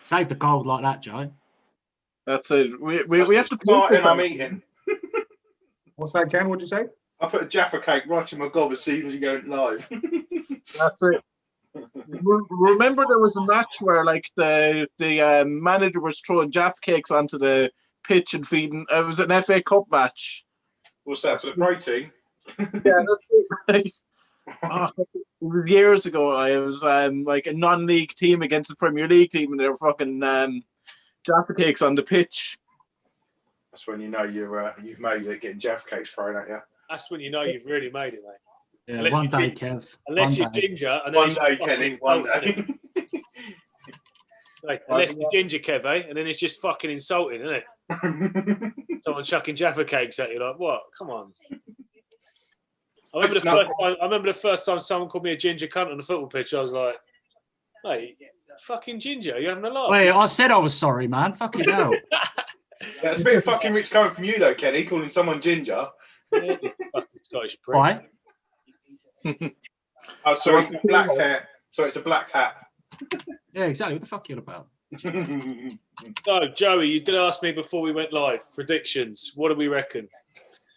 Save the gold like that, Joe. That's it. We have to start in our meeting. What's that, Ken? What'd you say? I put a Jaffa cake right in my gob as soon as you go live. That's it. Remember, there was a match where like the manager was throwing Jaffa cakes onto the pitch and feeding. It was an FA Cup match. What's that for the protein? Yeah, that's it. It was years ago. I was like a non-league team against the Premier League team, and they were fucking Jaffa cakes on the pitch. That's when you know you've made it, getting Jaffa cakes thrown at you. That's when you know you've really made it, mate. Yeah, unless one day, Kev. Unless you're ginger. And then one day, Kenny, one day. Like, unless you're ginger, Kev, eh? And then it's just fucking insulting, isn't it? Someone chucking Jaffa cakes at you, like, what? Come on. I remember the first time someone called me a ginger cunt on the football pitch. I was like, mate, fucking ginger, you having a laugh? Wait, I said I was sorry, man. Fucking hell. Yeah, it's a bit fucking rich coming from you, though, Kenny, calling someone ginger. Yeah, fucking Scottish prick. Why? Oh, sorry, it's black hair. Sorry, it's a black hat. Yeah, exactly. What the fuck are you about? So, Joey, you did ask me before we went live. Predictions. What do we reckon?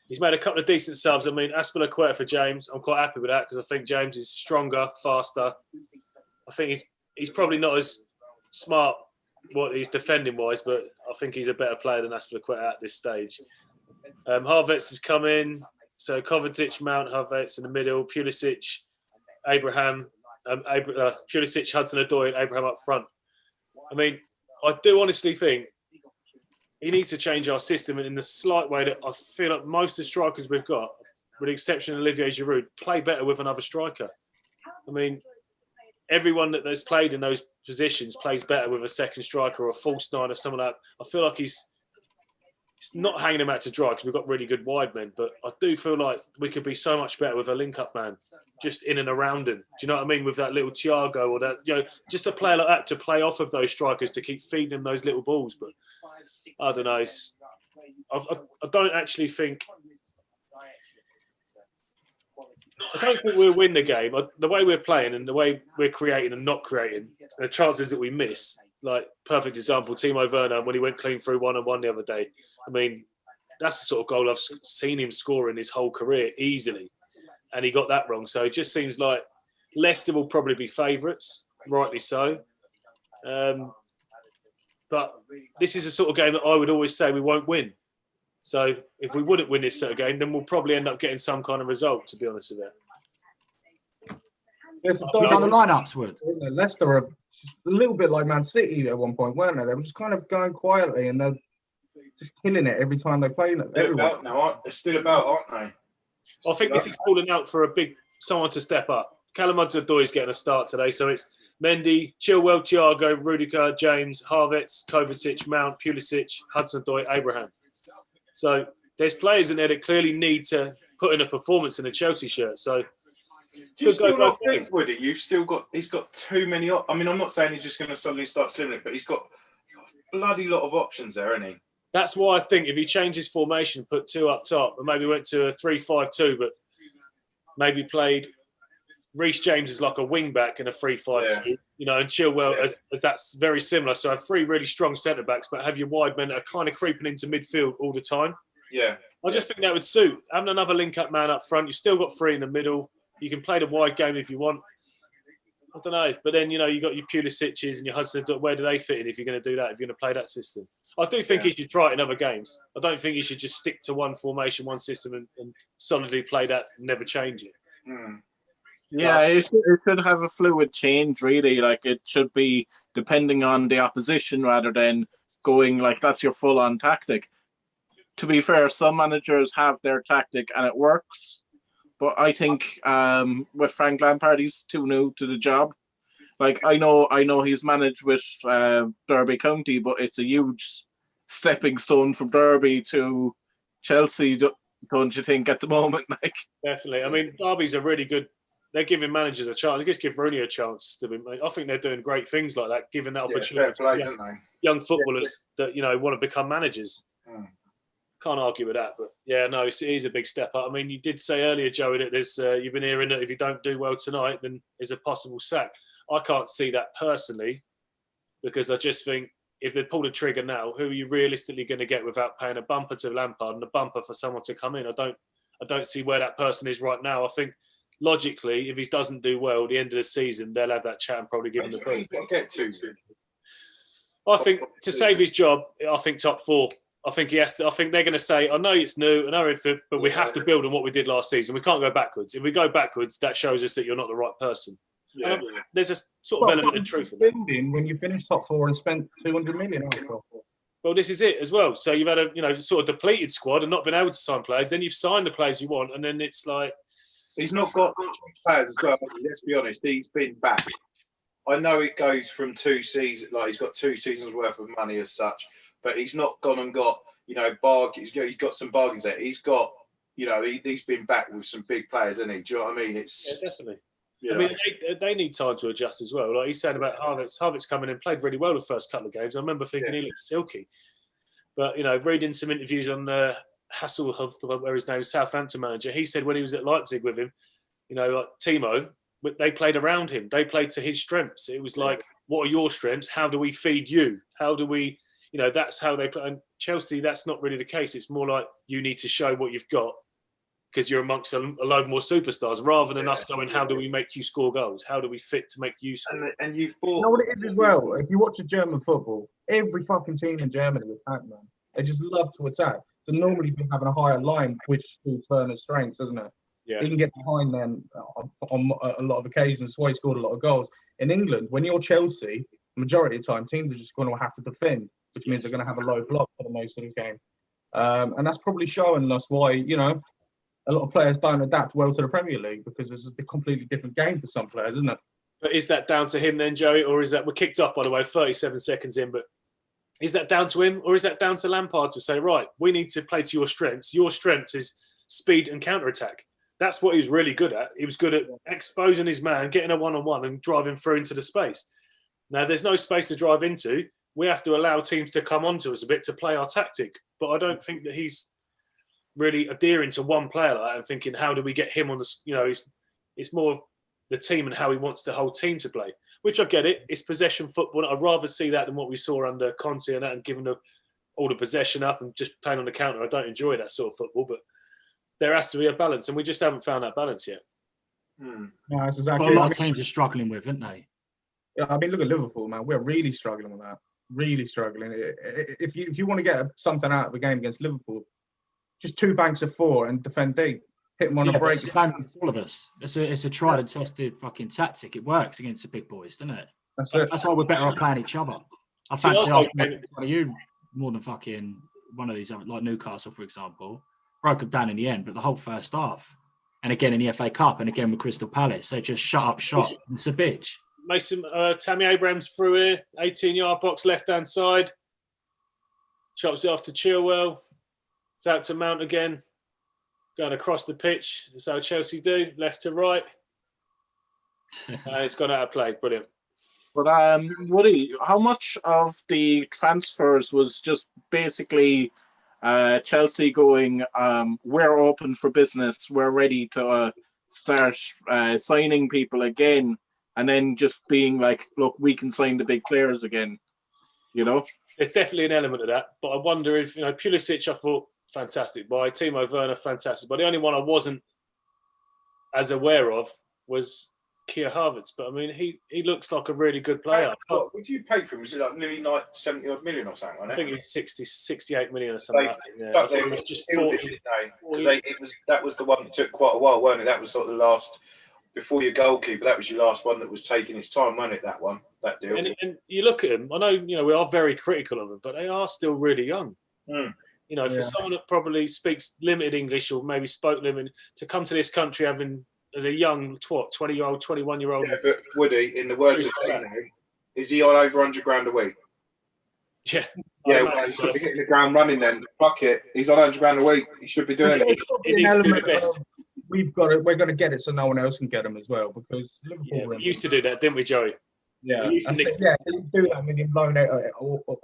He's made a couple of decent subs. I mean, Aspilicueta for James. I'm quite happy with that because I think James is stronger, faster. I think he's probably not as smart what he's defending wise, but I think he's a better player than Aspilicueta at this stage. Havertz has come in. So Kovacic, Mount, Havertz in the middle, Pulisic, Abraham, Pulisic, Hudson-Odoi, and Abraham up front. I mean, I do honestly think he needs to change our system in the slight way that I feel like most of the strikers we've got, with the exception of Olivier Giroud, play better with another striker. I mean, everyone that has played in those positions plays better with a second striker or a false nine or someone like that. I feel like he's not hanging him out to dry because we've got really good wide men, but I do feel like we could be so much better with a link-up man, just in and around him. Do you know what I mean? With that little Thiago or that, just a player like that to play off of those strikers to keep feeding them those little balls. But I don't know. I don't actually think. I don't think we'll win the game. The way we're playing and the way we're creating and not creating, the chances that we miss. Like, perfect example, Timo Werner, when he went clean through 1-on-1 the other day. I mean, that's the sort of goal I've seen him score in his whole career easily. And he got that wrong. So it just seems like Leicester will probably be favourites, rightly so. But this is a sort of game that I would always say we won't win. So if we wouldn't win this sort of game, then we'll probably end up getting some kind of result, to be honest with you. Down the lineups, Wood. Leicester were a little bit like Man City at one point, weren't they? They were just kind of going quietly and they're just killing it every time they play. They're still about, aren't they? I think this is calling out for someone to step up. Callum Hudson-Odoi is getting a start today, so it's Mendy, Chilwell, Thiago, Rudiger, James, Havertz, Kovacic, Mount, Pulisic, Hudson-Odoi, Abraham. So there's players in there that clearly need to put in a performance in a Chelsea shirt. So do you still not think, Woody, he's got too many I mean, I'm not saying he's just going to suddenly start slimming it, but he's got a bloody lot of options there, hasn't he? That's why I think if he changed his formation, put two up top, and maybe went to a 3-5-2, but maybe played Reece James as like a wing back in a 3-5-2, and Chilwell as that's very similar. So have three really strong centre backs, but have your wide men that are kind of creeping into midfield all the time. Yeah. I just think that would suit. Having another link-up man up front, you've still got three in the middle. You can play the wide game if you want. I don't know. But then, you got your Pulisic's and your Hudson. Where do they fit in if you're going to do that, if you're going to play that system? I do think he should try it in other games. I don't think he should just stick to one formation, one system and solidly play that and never change it. Mm. Yeah, it should have a fluid change, really. Like, it should be depending on the opposition rather than going like that's your full-on tactic. To be fair, some managers have their tactic and it works. But I think with Frank Lampard, he's too new to the job. Like, I know he's managed with Derby County, but it's a huge stepping stone from Derby to Chelsea, don't you think, at the moment? Like, definitely. I mean, Derby's a really good. They're giving managers a chance. They just give Rooney a chance to be. I think they're doing great things like that, giving that opportunity to young footballers that want to become managers. Mm. Can't argue with that, but it is a big step up. I mean, you did say earlier, Joey, that there's you've been hearing that if you don't do well tonight, then there's a possible sack. I can't see that personally. because I just think if they pull the trigger now, who are you realistically going to get without paying a bumper to Lampard and a bumper for someone to come in? I don't see where that person is right now. I think logically, if he doesn't do well at the end of the season, they'll have that chat and probably give him the boot. I think to save his job, I think top 4. I think he has to. I think they're going to say, "I know it's new, I know everything, but we have to build on what we did last season. We can't go backwards. If we go backwards, that shows us that you're not the right person." Yeah. There's a sort of element of truth in that. When you finish top 4 and spent 200 million on top 4. Well, this is it as well. So you've had a sort of depleted squad and not been able to sign players. Then you've signed the players you want, and then it's like he's not got players as well. Let's be honest, he's been back. I know it goes from 2 seasons, like he's got 2 seasons worth of money as such, but he's not gone and got bargains. He's got some bargains there. He's got he's been back with some big players, hasn't he? Do you know what I mean? It's definitely. I mean, they need time to adjust as well. Like he's saying about Havertz. Havertz coming in, played really well the first couple of games. I remember thinking he looked silky. But, reading some interviews on Hasselhoff, where his name is Southampton manager, he said when he was at Leipzig with him, like Timo, they played around him. They played to his strengths. It was like, what are your strengths? How do we feed you? How do we, that's how they play. And Chelsea, that's not really the case. It's more like you need to show what you've got, because you're amongst a load more superstars, rather than us going, how do we make you score goals? How do we fit to make you score? And you've bought... You know what it is as well? If you watch the German football, every fucking team in Germany attack, man. They just love to attack. So normally you're having a higher line, which suits Werner's strengths, doesn't it? Yeah. He can get behind them on a lot of occasions. That's why he scored a lot of goals. In England, when you're Chelsea, the majority of the time, teams are just going to have to defend, which means they're going to have a low block for the most of the game. And that's probably showing us why, a lot of players don't adapt well to the Premier League, because it's a completely different game for some players, isn't it? But is that down to him then, Joey, or is that we're kicked off, by the way, 37 seconds in? But is that down to him, or is that down to Lampard to say, right, we need to play to your strengths? Your strength is speed and counter-attack. That's what he was really good at. He was good at exposing his man, getting a one-on-one and driving through into the space. Now, there's no space to drive into. We have to allow teams to come onto us a bit to play our tactic. But I don't think that he's really adhering to one player like that and thinking, how do we get him on the, it's more of the team and how he wants the whole team to play, which I get it. It's possession football. I'd rather see that than what we saw under Conte and that, and giving all the possession up and just playing on the counter. I don't enjoy that sort of football, but there has to be a balance, and we just haven't found that balance yet. No, that's exactly. Well, a lot of teams are struggling with, aren't they? Yeah, I mean, look at Liverpool, man. We're really struggling with that. Really struggling. If you want to get something out of a game against Liverpool, just 2 banks of 4 and defend deep. Hit them on a break. It's the same with all of us. It's a tried and tested fucking tactic. It works against the big boys, doesn't it? That's why we're better off playing each other. I fancy you more than fucking one of these, like Newcastle, for example. Broke them down in the end, but the whole first half, and again in the FA Cup, and again with Crystal Palace, they just shut up shop. It's a bitch. Mason, Tammy Abrams through here, 18-yard box, left-hand side. Chops it off to Chilwell. It's out to Mount again. Going across the pitch. That's how Chelsea do, left to right. It's gone out of play. Brilliant. But Woody, how much of the transfers was just basically Chelsea going, we're open for business, we're ready to start signing people again, and then just being like, look, we can sign the big players again, There's definitely an element of that, but I wonder if, Pulisic, I thought, fantastic buy. Timo Werner, fantastic. But the only one I wasn't as aware of was Keir Havertz. But I mean, he looks like a really good player. What would you pay for him? Was it like nearly 70 odd million or something? I think it was 68 million or something. It was just 40. That was the one that took quite a while, weren't it? That was sort of the last, before your goalkeeper. That was your last one that was taking its time, wasn't it? That deal. And you look at him. I know, we are very critical of them, but they are still really young. Mm. For someone that probably speaks limited English or maybe spoke limited, to come to this country having, as a young 20-year-old, 21-year-old. Yeah, but Woody, in the words of Tino, is he on over 100 grand a week? Yeah. Yeah, well, he's got to get in the ground running then. Fuck it. He's on 100 grand a week. He should be doing it. He needs to do the best. We're going to get it so no one else can get him as well, because Liverpool we used to do that, didn't we, Joey? Yeah. You do that. I mean, you'd loan out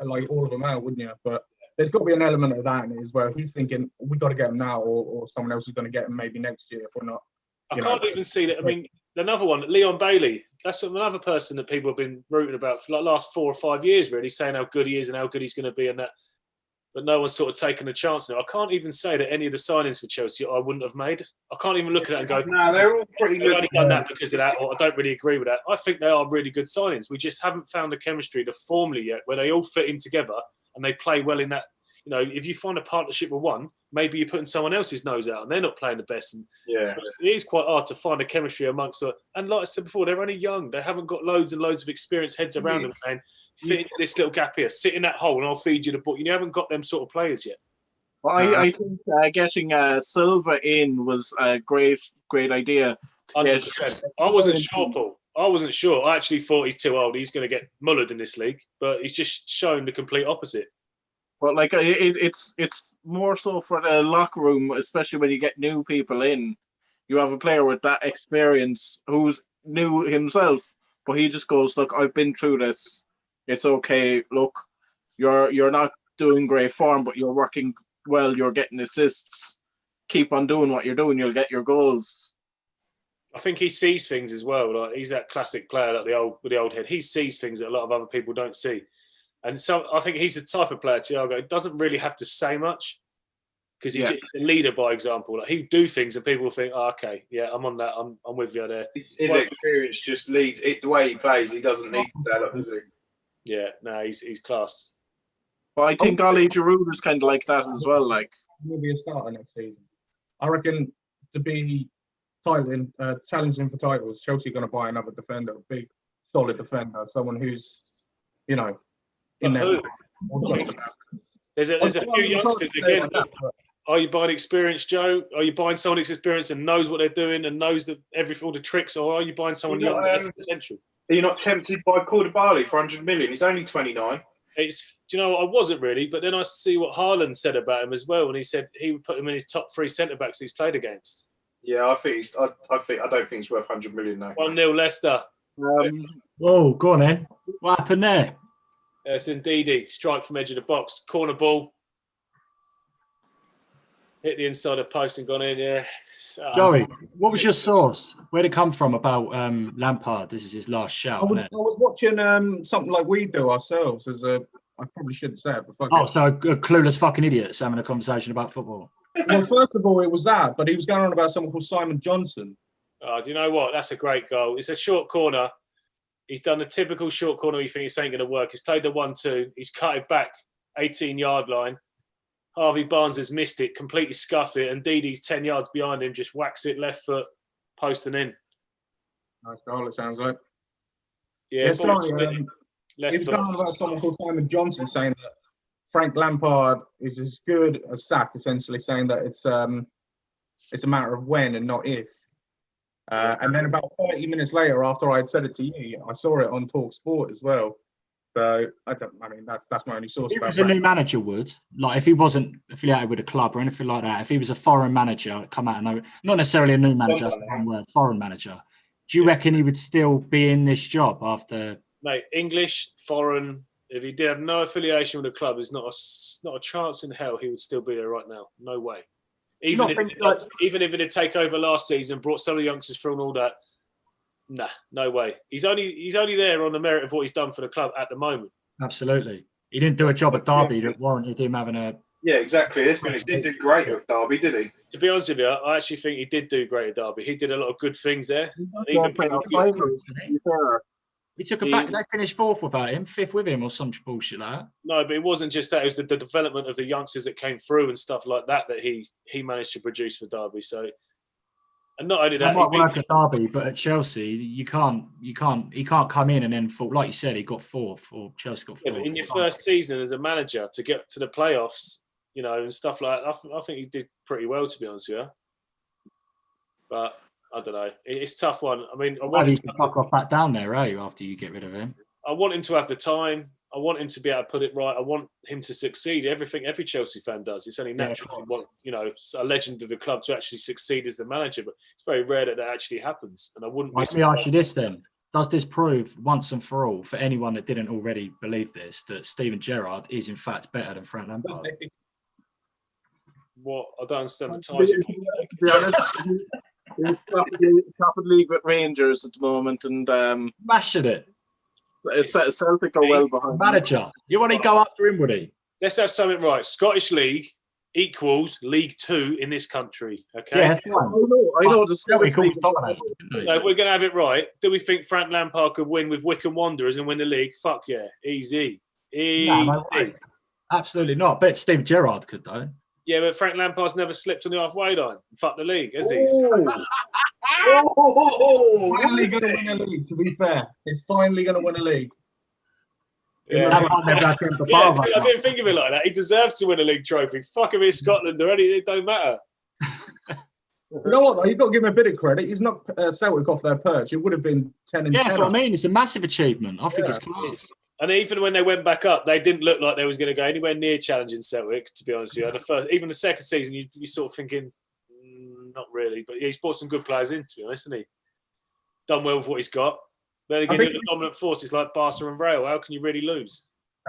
like all of them out, wouldn't you? But there's got to be an element of that in it as well. He's thinking, we got to get him now, or someone else is going to get him maybe next year if we're not. I can't even see that. I mean, another one, Leon Bailey. That's another person that people have been rooting about for like the last 4 or 5 years, really, saying how good he is and how good he's going to be and that. But no one's sort of taken a chance now. I can't even say that any of the signings for Chelsea I wouldn't have made. I can't even look at it and go, no, they're all pretty good. I've only done that because of that, or I don't really agree with that. I think they are really good signings. We just haven't found the chemistry, the formula yet, where they all fit in together and they play well in that. You know, if you find a partnership with one, maybe you're putting someone else's nose out and they're not playing the best. And Yeah. so it is quite hard to find a chemistry amongst them. And like I said before, they're only young. They haven't got loads and loads of experienced heads around them saying, fit into this little gap here, sit in that hole and I'll feed you the ball. You haven't got them sort of players yet. Well, I think getting Silva in was a great idea. 100%. I wasn't sure, Paul. I wasn't sure. I actually thought he's too old. He's going to get mullered in this league, but he's just shown the complete opposite. But like it's more so for the locker room, especially when you get new people in. You have a player with that experience who's new himself, but he just goes, "Look, I've been through this. It's okay. Look, you're not doing great form, but you're working well. You're getting assists. Keep on doing what you're doing. You'll get your goals." I think he sees things as well. Like he's that classic player, like with the old head. He sees things that a lot of other people don't see. And so I think he's the type of player, Thiago, he doesn't really have to say much because he's a leader by example. Like he'll do things and people will think, oh, okay, yeah, I'm on that. I'm with you there. His experience just leads it. The way he plays, he doesn't need to say that, does he? Yeah, no, he's class. But I think Ali Giroud is kind of like that as well. Like he'll be a starter next season. I reckon to be challenging for titles, Chelsea are going to buy another defender, a big, solid defender, someone who's, you know, in there. There's a few youngsters again. Are you buying experience, Joe? Are you buying someone who's experienced and knows what they're doing and knows all the tricks, or are you buying someone young that has potential? Are you not tempted by Koulibaly for 100 million? He's only 29. Do you know, I wasn't really, but then I see what Haaland said about him as well, and he said he would put him in his top 3 centre backs he's played against. Yeah, I don't think he's worth 100 million now. 1-0 Leicester. Whoa, go on then. What happened there? It's Ndidi, strike from edge of the box, corner ball, hit the inside of the post and gone in. Yeah. Joey, what was your source? Where'd it come from about Lampard? This is his last shout. I was watching something like we do ourselves I probably shouldn't say it, but so a clueless fucking idiot's having a conversation about football. Well, first of all, it was that, but he was going on about someone called Simon Johnson. Oh, do you know what? That's a great goal. It's a short corner. He's done the typical short corner you think this ain't going to work. He's played the 1-2. He's cut it back 18-yard line. Harvey Barnes has missed it, completely scuffed it, and Didi's 10 yards behind him, just whacks it left foot, post and in. Nice goal, it sounds like. Yeah, sorry. Left He was foot. going on about someone called Simon Johnson saying that Frank Lampard is as good as sacked, essentially saying that it's a matter of when and not if. And then about 30 minutes later, after I had said it to you, I saw it on Talk Sport as well. So that's my only source. If he was a new manager, like if he wasn't affiliated with a club or anything like that, if he was a foreign manager, come out and not necessarily a new manager, that's the wrong word, foreign manager. Do you reckon he would still be in this job after? Mate, English, foreign. If he did have no affiliation with the club, there's not a chance in hell he would still be there right now. No way. Even if it had taken over last season, brought some of the youngsters through and all that, nah, no way. He's only there on the merit of what he's done for the club at the moment. Absolutely. He didn't do a job at Derby that warranted him having a... Yeah, exactly. He didn't do great at Derby, did he? To be honest with you, I actually think he did do great at Derby. He did a lot of good things there. He took a back. They finished 4th without him, 5th with him, or some bullshit like that. No, but it wasn't just that. It was the development of the youngsters that came through and stuff like that he managed to produce for Derby. So, and not only that, he might work at Derby, but at Chelsea, he can't come in and then fall. Like you said, he got 4th, or Chelsea got 4th. Yeah, in your first season as a manager to get to the playoffs, you know, and stuff like that, I think he did pretty well, to be honest with you. But I don't know. It's a tough one. I mean, he can fuck off back down there, after you get rid of him. I want him to have the time. I want him to be able to put it right. I want him to succeed. Everything every Chelsea fan does. It's only natural to want, a legend of the club to actually succeed as the manager, but it's very rare that actually happens. And I wouldn't. Let me ask you this then: does this prove once and for all, for anyone that didn't already believe this, that Steven Gerrard is in fact better than Frank Lampard? What? I don't understand the ties. He's top of the league with Rangers at the moment, and Mashing it. Celtic are well behind. Manager, you want to go after him, would he? Let's have something right. Scottish League equals League 2 in this country. Okay. Yeah, fine. I know the Scottish League. So if we're going to have it right, do we think Frank Lampard could win with Wycombe Wanderers and win the league? Fuck yeah, easy. No, absolutely not. I bet Steve Gerrard could though. Yeah, but Frank Lampard's never slipped on the halfway line. Fuck the league, has he? Finally going to win a league. To be fair, it's finally going to win a league. Yeah. I didn't think of it like that. He deserves to win a league trophy. Fuck if it's Scotland or anything, it don't matter. You know what, though? You've got to give him a bit of credit. He's knocked Celtic off their perch. It would have been 10 and 10. Yeah, that's what I mean. It's a massive achievement. I think it's class. And even when they went back up, they didn't look like they was going to go anywhere near challenging Celtic, to be honest with you. Even the second season, you're sort of thinking, not really. But yeah, he's brought some good players in, to be honest, hasn't he? Done well with what he's got. Then again, the dominant forces like Barca and Real, how can you really lose?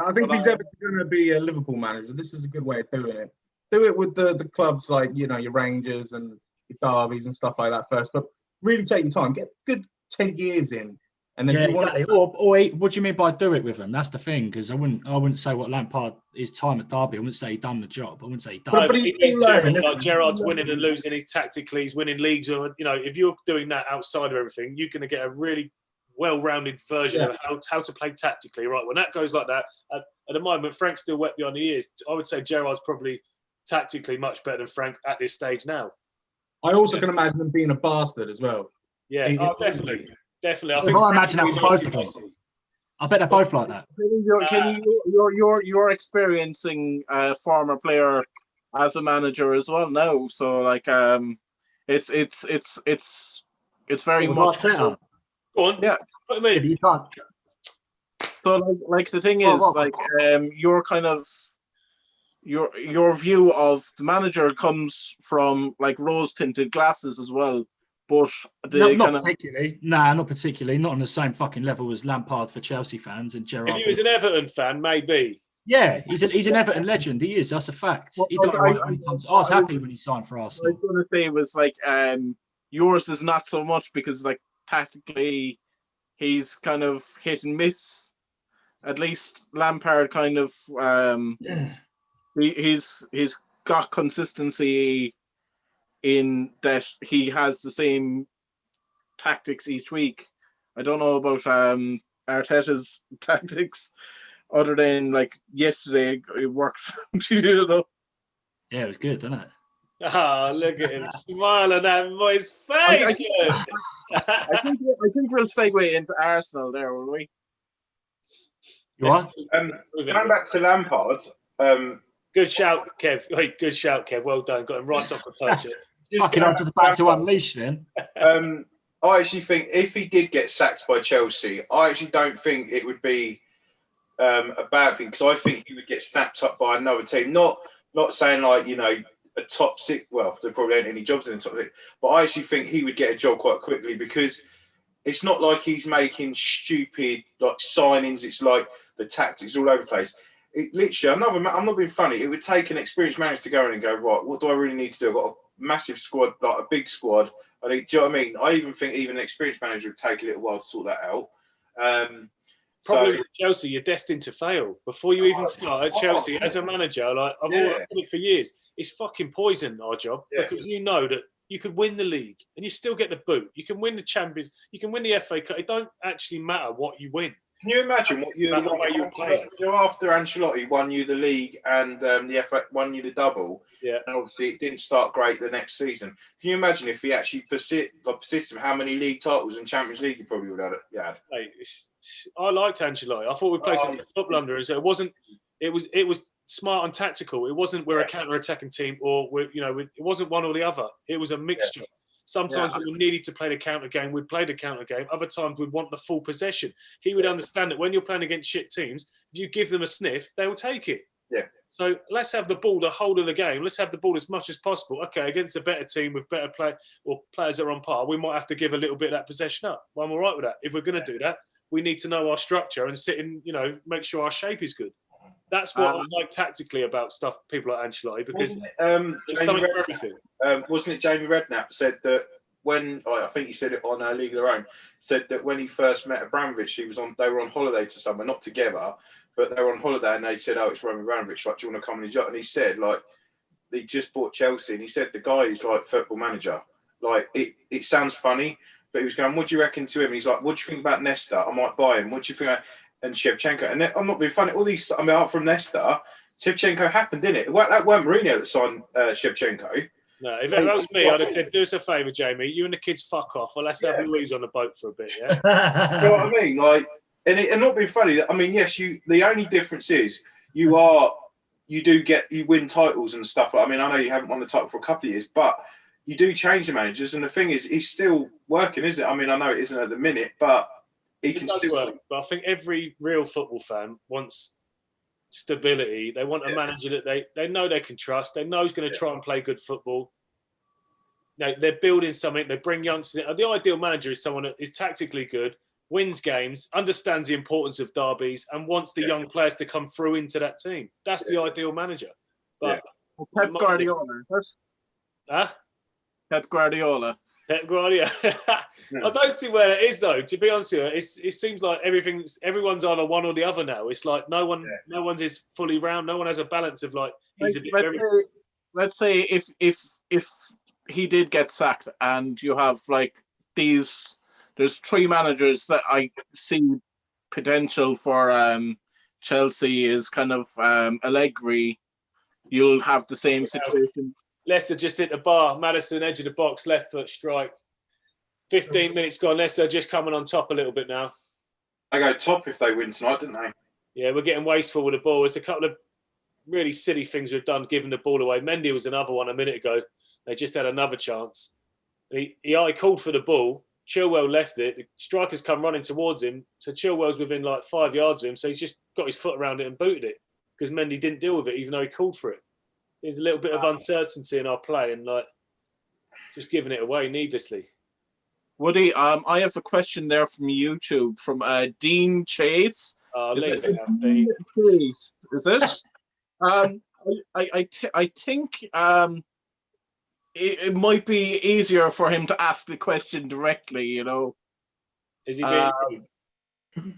I think if he's ever going to be a Liverpool manager, this is a good way of doing it. Do it with the clubs like, your Rangers and your Derbies and stuff like that first. But really take your time. Get a good 10 years in. And then exactly. Or what do you mean by do it with him? That's the thing, because I wouldn't say what Lampard his time at Derby. I wouldn't say he done the job. I wouldn't say he done. But he's learning. Like Gerrard's winning and losing. He's tactically, he's winning leagues. Or if you're doing that outside of everything, you're going to get a really well-rounded version of how to play tactically. Right, when that goes like that, at the moment, Frank's still wet behind the ears. I would say Gerrard's probably tactically much better than Frank at this stage now. I also can imagine him being a bastard as well. Yeah, definitely. Definitely. I imagine that was both of them. I bet they're both like that. You're experiencing a former player as a manager as well now, so it's very much. Go on. Yeah, what do you mean? You can't. So the thing is, your kind of your view of the manager comes from rose tinted glasses as well. But not particularly. Not particularly. Not on the same fucking level as Lampard for Chelsea fans and Gerrard. If he was an Everton fan, maybe. Yeah, he's an Everton legend. He is. That's a fact. He done right when he comes. I was happy when he signed for Arsenal. What I was going to say was yours is not so much because tactically he's kind of hit and miss. At least Lampard kind of he's got consistency in that he has the same tactics each week. I don't know about Arteta's tactics, other than yesterday it worked. Yeah, it was good, didn't it? Oh, look at him smiling at boy's face. I think we'll segue into Arsenal there, will we? You are? Going back to Lampard. Good shout, Kev. Wait, good shout, Kev. Well done. Got him right off the perch. Fucking up to the back to unleash then. I actually think if he did get sacked by Chelsea, I actually don't think it would be a bad thing, because I think he would get snapped up by another team. Not saying a top six. Well, there probably ain't any jobs in the top six, but I actually think he would get a job quite quickly, because it's not like he's making stupid signings. It's like the tactics all over the place. It literally, I'm not being funny. It would take an experienced manager to go in and go, right, what do I really need to do? I've got a massive squad, a big squad. Do you know what I mean? I even think an experienced manager would take a little while to sort that out. Probably with Chelsea, you're destined to fail before you even start at Chelsea as a manager. I've done it for years. It's fucking poison, our job, because you know that you could win the league and you still get the boot. You can win the Champions. You can win the FA Cup. It don't actually matter what you win. Can you imagine what you after Ancelotti won you the league and the FA won you the double? Yeah. And obviously it didn't start great the next season. Can you imagine if he actually persisted, how many league titles and Champions League he probably would have had? Hey, I liked Ancelotti. I thought we played some top blunders. It was smart and tactical. It wasn't we're a counter-attacking team or it wasn't one or the other. It was a mixture. Yeah. Sometimes we needed to play the counter game, we'd play the counter game. Other times we'd want the full possession. He would understand that when you're playing against shit teams, if you give them a sniff, they'll take it. Yeah. So let's have the ball the whole of the game. Let's have the ball as much as possible. Okay, against a better team with better players that are on par, we might have to give a little bit of that possession up. Well, I'm all right with that. If we're going to do that, we need to know our structure and sit in, make sure our shape is good. That's what I like tactically about stuff, people like Ancelotti, because wasn't it Jamie Redknapp said that when I think he said it on League of Their Own, said that when he first met Abramovich, they were on holiday to somewhere, not together, but they were on holiday, and they said, "Oh, it's Roman Abramovich. Like, do you want to come on his yacht?" And he said, like, he just bought Chelsea, and he said the guy is like football manager. Like, it sounds funny, but he was going, "What do you reckon to him?" He's like, "What do you think about Nesta? I might buy him. What do you think?" And Shevchenko, and I'm not being funny. All these, I mean, out from Nesta, Shevchenko happened, didn't it? Well, that weren't Mourinho that signed Shevchenko. No, if it was me, I'd have said, "Do us a favour, Jamie. You and the kids fuck off. Well, let's have Louise on the boat for a bit." Yeah. You know what I mean? Like, and not being funny. I mean, yes, the only difference is you win titles and stuff. I mean, I know you haven't won the title for a couple of years, but you do change the managers. And the thing is, he's still working, isn't it? I mean, I know it isn't at the minute, but he can still work. But I think every real football fan wants stability. They want a manager that they know they can trust. They know he's going to try and play good football. You know, they're building something. They bring youngsters in. The ideal manager is someone that is tactically good, wins games, understands the importance of derbies, and wants the young players to come through into that team. That's the ideal manager. But Pep Guardiola. Huh? Pep Guardiola. Pep Guardiola. I don't see where it is though. To be honest with you, it seems like everyone's either one or the other now. It's like no one's is fully round. No one has a balance of like he's a bit. Let's say if he did get sacked and you have like there's 3 managers that I see potential for Chelsea is kind of Allegri. You'll have the same situation. Leicester just hit the bar. Maddison, edge of the box, left foot strike. 15 minutes gone. Leicester just coming on top a little bit now. They go top if they win tonight, didn't they? Yeah, we're getting wasteful with the ball. There's a couple of really silly things we've done, giving the ball away. Mendy was another one a minute ago. They just had another chance. He called for the ball. Chilwell left it. The striker's come running towards him. So Chilwell's within like 5 yards of him. So he's just got his foot around it and booted it because Mendy didn't deal with it, even though he called for it. There's a little bit of uncertainty in our play and like just giving it away needlessly. Woody, I have a question there from YouTube from Dean Chase. Is it? I think it might be easier for him to ask the question directly. You know. Is he being?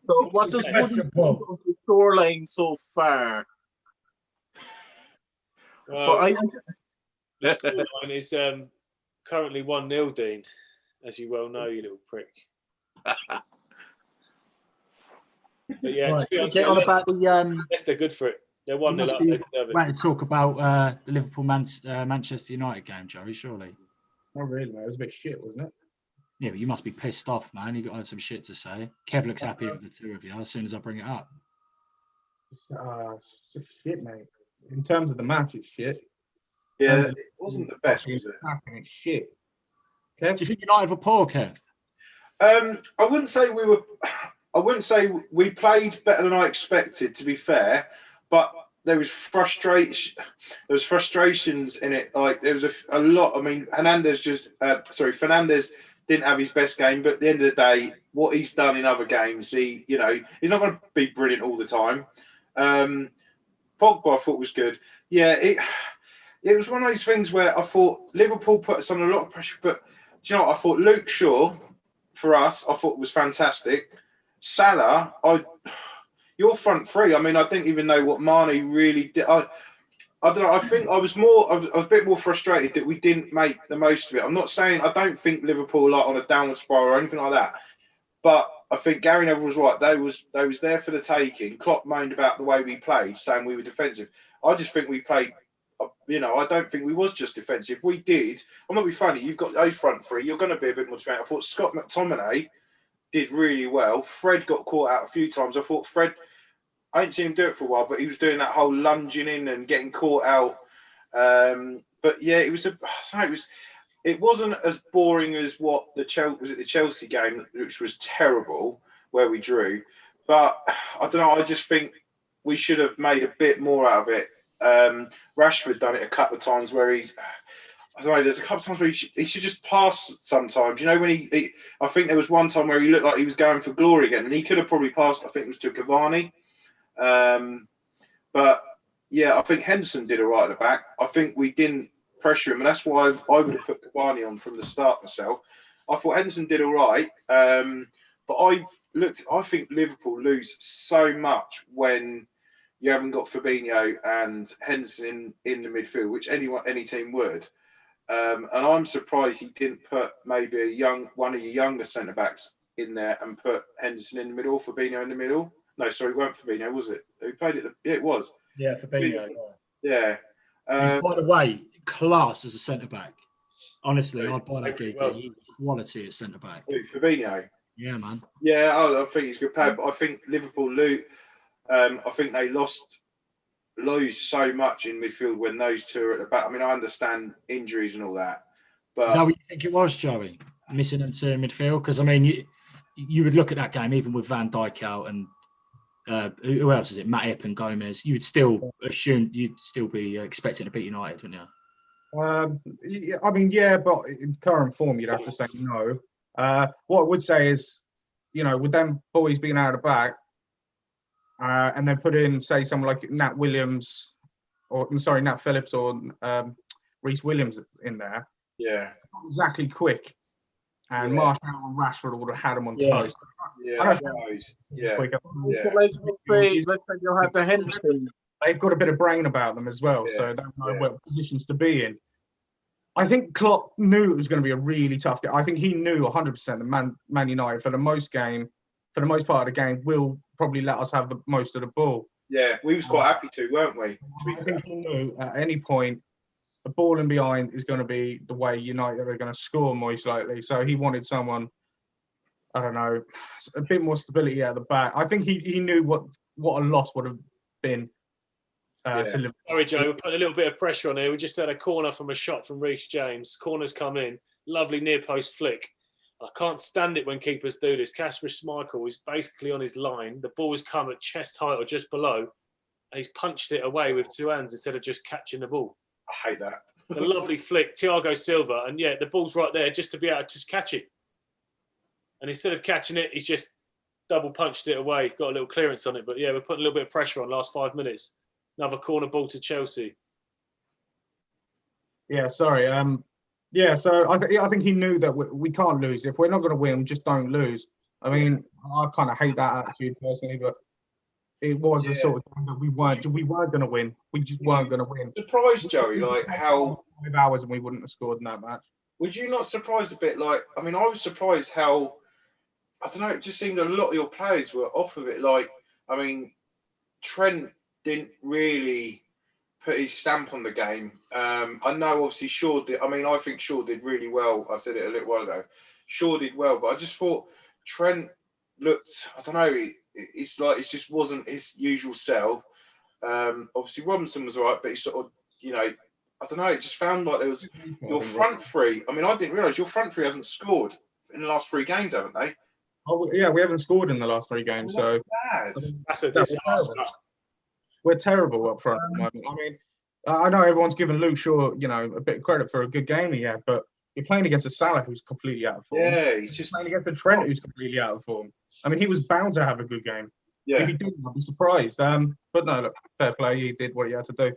So what does the scoreline so far? Well, the scoreline is currently 1-0, Dean, as you well know, you little prick. But yeah, right, to get on about the yes, they're good for it. They're 1-0 up. They deserve it. Want to talk about the Liverpool Manchester United game, Joey? Surely. Not really, mate. It was a bit shit, wasn't it? Yeah, but you must be pissed off, man. You got to have some shit to say. Kev looks happy with the two of you as soon as I bring it up. It's just shit, mate. In terms of the match, it's shit. Yeah, it wasn't the best, was it? It's shit. Kev? Do you think United were poor, Kev? I wouldn't say we were. I wouldn't say we played better than I expected, to be fair. But there was frustration. There was frustrations in it. Like there was a lot. I mean, Fernandez didn't have his best game, but at the end of the day, what he's done in other games, he's not going to be brilliant all the time. Pogba I thought was good. Yeah, it was one of those things where I thought Liverpool put us under a lot of pressure, but do you know what? I thought Luke Shaw, for us, I thought was fantastic. Salah, your front three, I mean, I didn't even know what Mane really did. I don't know. I think I was a bit more frustrated that we didn't make the most of it. I'm not saying I don't think Liverpool are on a downward spiral or anything like that, but I think Gary Neville was right. They was there for the taking. Klopp moaned about the way we played, saying we were defensive. I just think we played. I don't think we was just defensive. We did. I'm not being funny. You've got a front three. You're going to be a bit more defensive. I thought Scott McTominay did really well. Fred got caught out a few times. I thought Fred. I ain't seen him do it for a while, but he was doing that whole lunging in and getting caught out. But yeah, it wasn't as boring as what the Chelsea game, which was terrible, where we drew. But I don't know. I just think we should have made a bit more out of it. Rashford done it a couple of times where there's a couple of times where he should just pass sometimes. You know, when I think there was one time where he looked like he was going for glory again, and he could have probably passed. I think it was to Cavani. But yeah, I think Henderson did all right at the back. I think we didn't pressure him, and that's why I would have put Cavani on from the start myself. I thought Henderson did all right, but I think Liverpool lose so much when you haven't got Fabinho and Henderson in the midfield, which any team would. And I'm surprised he didn't put maybe one of your younger centre backs in there and put Henderson in the middle, Fabinho in the middle. No, sorry, it weren't Fabinho, was it? Who played it? Yeah, it was. Yeah, Fabinho. Yeah. He's, by the way, class as a centre back. Honestly, I'd buy that gig. Quality as centre back. Fabinho. Yeah, man. Yeah, I think he's a good player, but I think Liverpool lose. I think they lose so much in midfield when those two are at the back. I mean, I understand injuries and all that, but Is that what you think it was, Joey? Missing them to midfield? Because I mean, you would look at that game even with Van Dijk out and who else is it? Matip and Gomez. You would still assume you'd still be expecting to beat United, wouldn't you? I mean, yeah, but in current form, you'd have to say no. What I would say is, with them boys being out of the back, and then put in, say, someone like Nat Phillips or Reece Williams in there. Yeah. Not exactly quick. And Martial and Rashford would have had them on toast. Yeah. Quick. Let's say you'll have the Henderson. They've got a bit of brain about them as well, so they know what positions to be in. I think Klopp knew it was going to be a really tough game. I think he knew 100% that Man United, for the most part of the game, will probably let us have the most of the ball. Yeah, we was quite happy to, weren't we? I think he knew at any point the ball in behind is going to be the way United are going to score most likely. So he wanted someone, I don't know, a bit more stability at the back. I think he knew what a loss would have been. To Liverpool. Sorry, Joe, we're putting a little bit of pressure on here. We just had a corner from a shot from Reece James. Corner's come in. Lovely near post flick. I can't stand it when keepers do this. Kasper Schmeichel is basically on his line. The ball has come at chest height or just below, and he's punched it away with two hands instead of just catching the ball. I hate that. The lovely flick, Thiago Silva, and the ball's right there just to be able to just catch it. And instead of catching it, he's just double punched it away. Got a little clearance on it, but we're putting a little bit of pressure on last 5 minutes. Another corner ball to Chelsea. Yeah, sorry. So I think he knew that we can't lose. If we're not going to win, just don't lose. I mean, I kind of hate that attitude personally, but it was a sort of thing that we weren't going to win. We just weren't going to win. Surprised, Joey, like how 5 hours and we wouldn't have scored in that match. Was you not surprised a bit? Like, I mean, I was surprised how, I don't know, it just seemed a lot of your players were off of it. Like, I mean, Trent didn't really put his stamp on the game. I know, obviously, Shaw did. I mean, I think Shaw did really well. I said it a little while ago. Shaw did well, but I just thought Trent looked, I don't know, it's like it just wasn't his usual self. Obviously, Robinson was all right, but he sort of, I don't know, it just found like there was your front three. I mean, I didn't realise your front three hasn't scored in the last 3 games, haven't they? Oh, yeah, we haven't scored in the last 3 games. So that's a disaster. We're terrible up front at the moment. I mean, I know everyone's given Luke Shaw, a bit of credit for a good game he had, but you're playing against a Salah who's completely out of form. Yeah, he's just playing against a Trent who's completely out of form. I mean, he was bound to have a good game. Yeah. If he didn't, I'd be surprised. But no, look, fair play. He did what he had to do.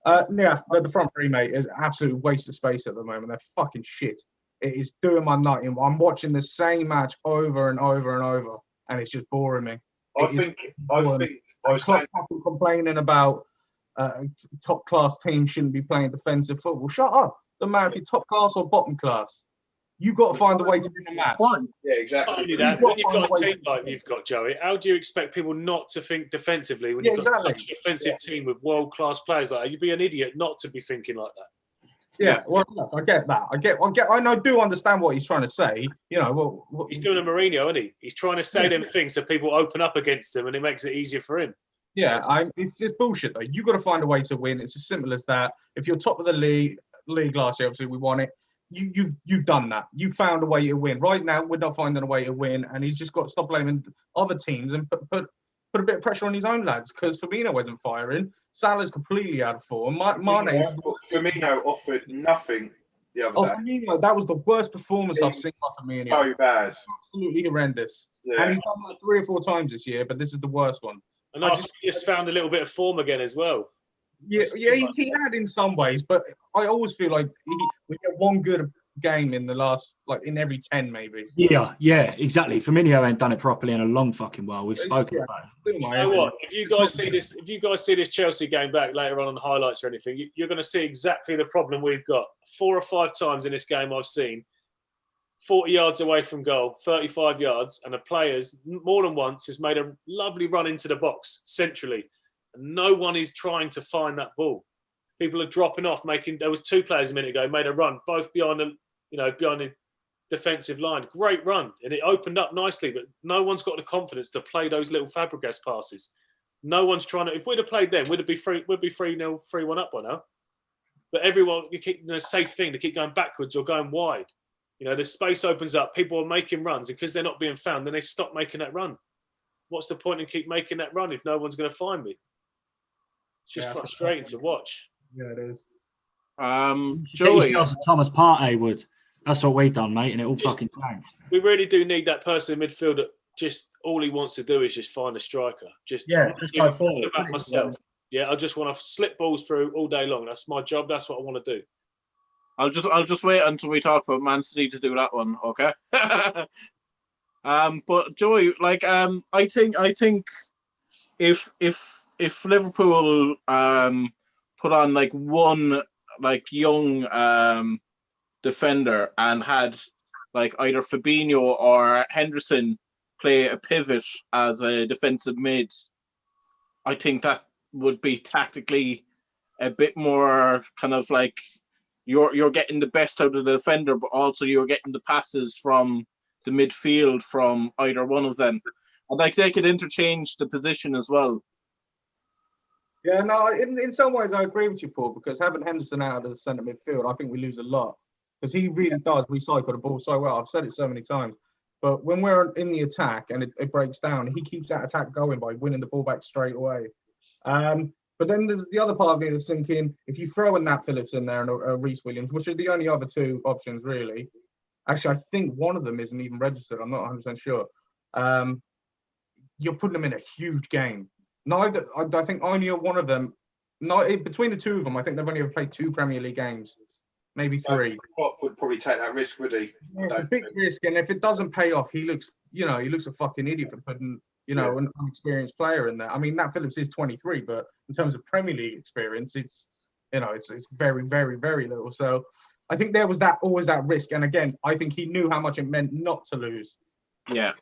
The front three, mate, is an absolute waste of space at the moment. They're fucking shit. It is doing my nut in. I'm watching the same match over and over and over, and it's just boring me. I think I was complaining about top class teams shouldn't be playing defensive football. Shut up. Doesn't matter if you're top class or bottom class. You've got to find a way to win a match. Yeah, exactly. Only that, when you've got a team like you've got, Joey, how do you expect people not to think defensively when you've got such a defensive team with world class players like that? You'd be an idiot not to be thinking like that. Yeah, well, look, I get that. I do understand what he's trying to say. He's doing a Mourinho, isn't he? He's trying to say them things so people open up against him, and it makes it easier for him. Yeah, it's just bullshit though. You've got to find a way to win. It's as simple as that. If you're top of the league last year, obviously we won it. You've done that. You found a way to win. Right now, we're not finding a way to win, and he's just got to stop blaming other teams and put a bit of pressure on his own lads, because Firmino wasn't firing. Salah's completely out of form. Firmino offered nothing the other day. Firmino, that was the worst performance I've seen from Firmino. So bad. Absolutely horrendous. Yeah. And he's done that 3 or 4 times this year, but this is the worst one. And I just found a little bit of form again as well. Yeah, he had in some ways, but I always feel like we get one good game in the last, like in every 10 maybe. Yeah, exactly. Firmino ain't done it properly in a long fucking while. We've spoken about it. You know what? If you guys see this Chelsea game back later on the highlights or anything, you're going to see exactly the problem we've got. 4 or 5 times in this game I've seen 40 yards away from goal, 35 yards, and the players more than once has made a lovely run into the box centrally, and no one is trying to find that ball. People are dropping off. There was 2 players a minute ago made a run, both behind the defensive line. Great run, and it opened up nicely, but no one's got the confidence to play those little Fabregas passes. No one's trying to. If we'd have played them, we'd be 3-0, 3-1 up by now. But everyone, safe thing to keep going backwards or going wide. The space opens up. People are making runs, and because they're not being found, then they stop making that run. What's the point in keep making that run if no one's going to find me? It's just frustrating to watch. Yeah, it is. Joey, get yourself a Thomas Partey, Wood. That's what we done, mate, and it all fucking tanked. We really do need that person in midfield that just all he wants to do is just find a striker. Just go forward. About myself. Yeah, I just want to slip balls through all day long. That's my job. That's what I want to do. I'll just wait until we talk about Man City to do that one, okay? But Joey, I think if Liverpool put on one young defender and had either Fabinho or Henderson play a pivot as a defensive mid, I think that would be tactically a bit more kind of you're getting the best out of the defender, but also you're getting the passes from the midfield from either one of them. And they could interchange the position as well. Yeah, no, in some ways I agree with you, Paul, because having Henderson out of the centre midfield, I think we lose a lot. Because he really does recycle the ball so well. I've said it so many times. But when we're in the attack and it breaks down, he keeps that attack going by winning the ball back straight away. But then there's the other part of me that's thinking, if you throw a Nat Phillips in there and a Reece Williams, which are the only other 2 options really. Actually, I think one of them isn't even registered. I'm not 100% sure. You're putting them in a huge game. I think only one of them. Between the 2 of them, I think they've only ever played 2 Premier League games, maybe 3. Klopp would probably take that risk, would he? Yeah, it's a big risk, and if it doesn't pay off, he looks a fucking idiot for putting an unexperienced player in there. I mean, Nat Phillips is 23, but in terms of Premier League experience, it's very, very, very little. So I think there was always that risk, and again, I think he knew how much it meant not to lose. Yeah.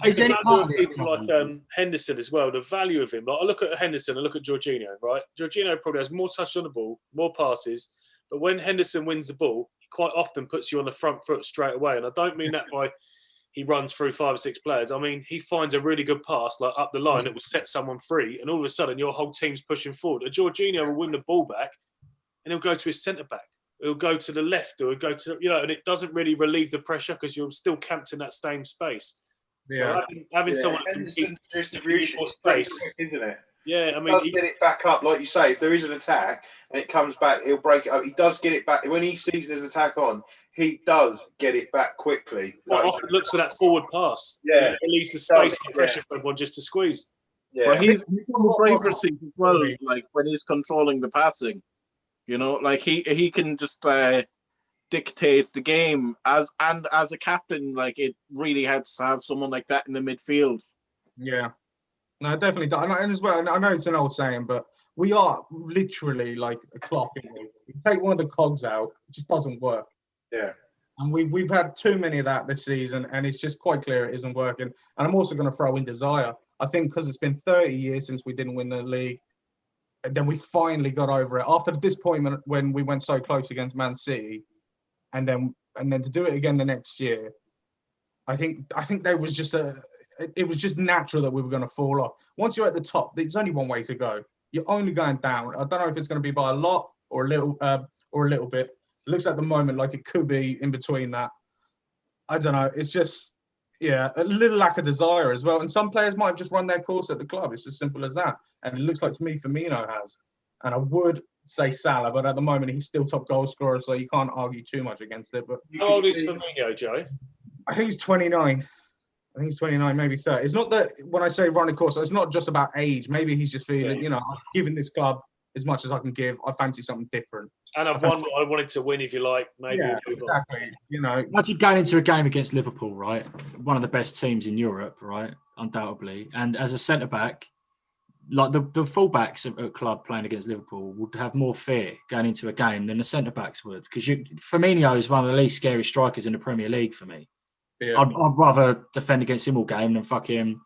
Is any part of people like Henderson as well? The value of him. I look at Henderson, I look at Jorginho. Right, Jorginho probably has more touch on the ball, more passes, but when Henderson wins the ball, he quite often puts you on the front foot straight away. And I don't mean that by he runs through 5 or 6 players. I mean, he finds a really good pass up the line that will set someone free, and all of a sudden your whole team's pushing forward. A Jorginho will win the ball back, and he'll go to his centre back. He'll go to the left, or he'll go to and it doesn't really relieve the pressure because you're still camped in that same space. Yeah. So having someone Henderson's distribution is space, isn't it? Yeah, I mean, he does get it back up, like you say. If there is an attack and it comes back, he'll break it up. He does get it back when he sees there's attack on. He does get it back quickly. Often looks for that forward pass. Yeah, it leaves the space and pressure for everyone just to squeeze. Yeah, but he's on the driver's seat as well. When he's controlling the passing, he can just dictate the game as a captain. It really helps to have someone like that in the midfield. Yeah. No, definitely. And as well, I know it's an old saying, but we are literally like a clock. You take one of the cogs out, it just doesn't work. Yeah. And we've had too many of that this season, and it's just quite clear it isn't working. And I'm also going to throw in Desire. I think because it's been 30 years since we didn't win the league, and then we finally got over it after the disappointment when we went so close against Man City, and then to do it again the next year. I think there was just it was just natural that we were going to fall off. Once you're at the top, there's only one way to go. You're only going down. I don't know if it's going to be by a lot or a little bit. It looks at the moment like it could be in between that. I don't know. It's just, a little lack of desire as well. And some players might have just run their course at the club. It's as simple as that. And it looks like to me Firmino has. And I would say Salah, but at the moment he's still top goal scorer, so you can't argue too much against it. But how old is Firmino, Joe? I think he's 29. I think he's 29, maybe 30. It's not that when I say running course, it's not just about age. Maybe he's just feeling, I've given this club as much as I can give. I fancy something different. And I've won what I wanted to win, if you like. Maybe exactly. Imagine going into a game against Liverpool, right? One of the best teams in Europe, right? Undoubtedly. And as a centre back, like the fullbacks at a club playing against Liverpool would have more fear going into a game than the centre backs would, because Firmino is one of the least scary strikers in the Premier League for me. Yeah. I'd rather defend against him all game than fucking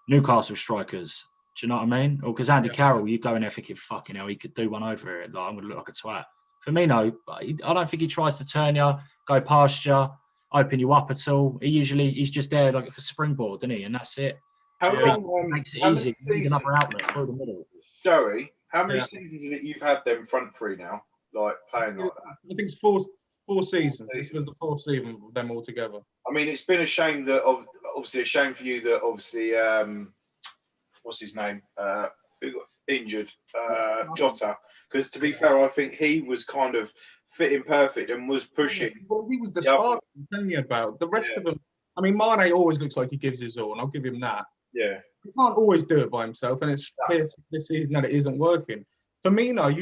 Newcastle strikers. Do you know what I mean? Or because Andy Carroll, you go in there thinking, fucking hell, he could do one over it. Like, I'm going to look like a twat. Firmino, I don't think he tries to turn you, go past you, open you up at all. He's just there like a springboard, isn't he? And that's it. How long makes it easy? Another outlet through the middle. Joey, how many seasons is it you've had them front three now, like playing like that? I think it's four seasons. This was the fourth season of them all together. I mean, it's been a shame that obviously a shame for you that obviously what's his name who got injured, Jota. Because to be fair, I think he was kind of fitting perfect and was pushing. Well, he was the spark I'm telling you about. The rest of them, I mean, Mane always looks like he gives his all, and I'll give him that. Yeah. He can't always do it by himself, and it's clear this season that it isn't working. Firmino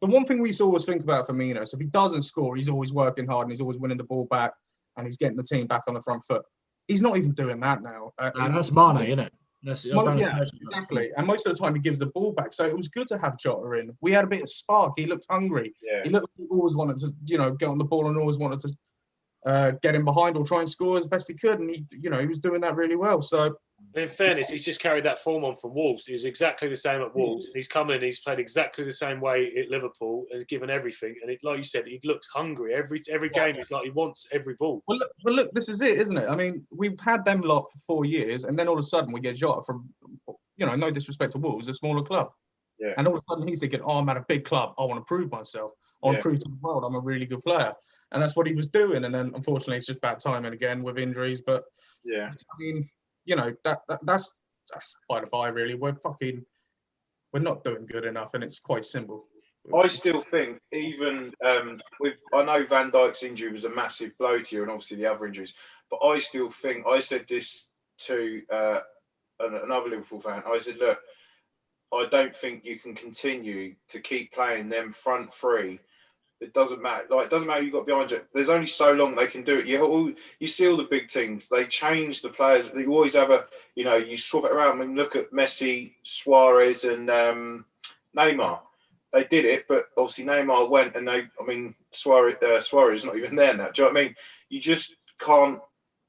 the one thing we used to always think about Firmino is if he doesn't score, he's always working hard and he's always winning the ball back and he's getting the team back on the front foot. He's not even doing that now. That's Mane, isn't it? Exactly. And most of the time he gives the ball back. So it was good to have Jota in. We had a bit of spark. He looked hungry. Yeah. He looked like he always wanted to, get on the ball and always wanted to get in behind or try and score as best he could. And he was doing that really well. So in fairness, he's just carried that form on from Wolves. He was exactly the same at Wolves. He's come in, he's played exactly the same way at Liverpool and given everything. And like you said, he looks hungry. Every game, it's like he wants every ball. Well, look, this is it, isn't it? I mean, we've had them lot for 4 years, and then all of a sudden we get Jota from, no disrespect to Wolves, a smaller club. Yeah. And all of a sudden he's thinking, I'm at a big club. I want to prove myself. I want to prove to the world I'm a really good player. And that's what he was doing. And then, unfortunately, it's just bad timing again with injuries. But, I mean, that's by the by, really. We're not doing good enough, and it's quite simple. I still think, even I know Van Dijk's injury was a massive blow to you, and obviously the other injuries, but I still think, I said this to another Liverpool fan, I said, look, I don't think you can continue to keep playing them front three. It doesn't matter. Like, it doesn't matter who you've got behind you. There's only so long they can do it. You see all the big teams. They change the players. You always have you swap it around. I mean, look at Messi, Suarez, and Neymar. They did it, but obviously Neymar went, and Suarez is not even there now. Do you know what I mean? You just can't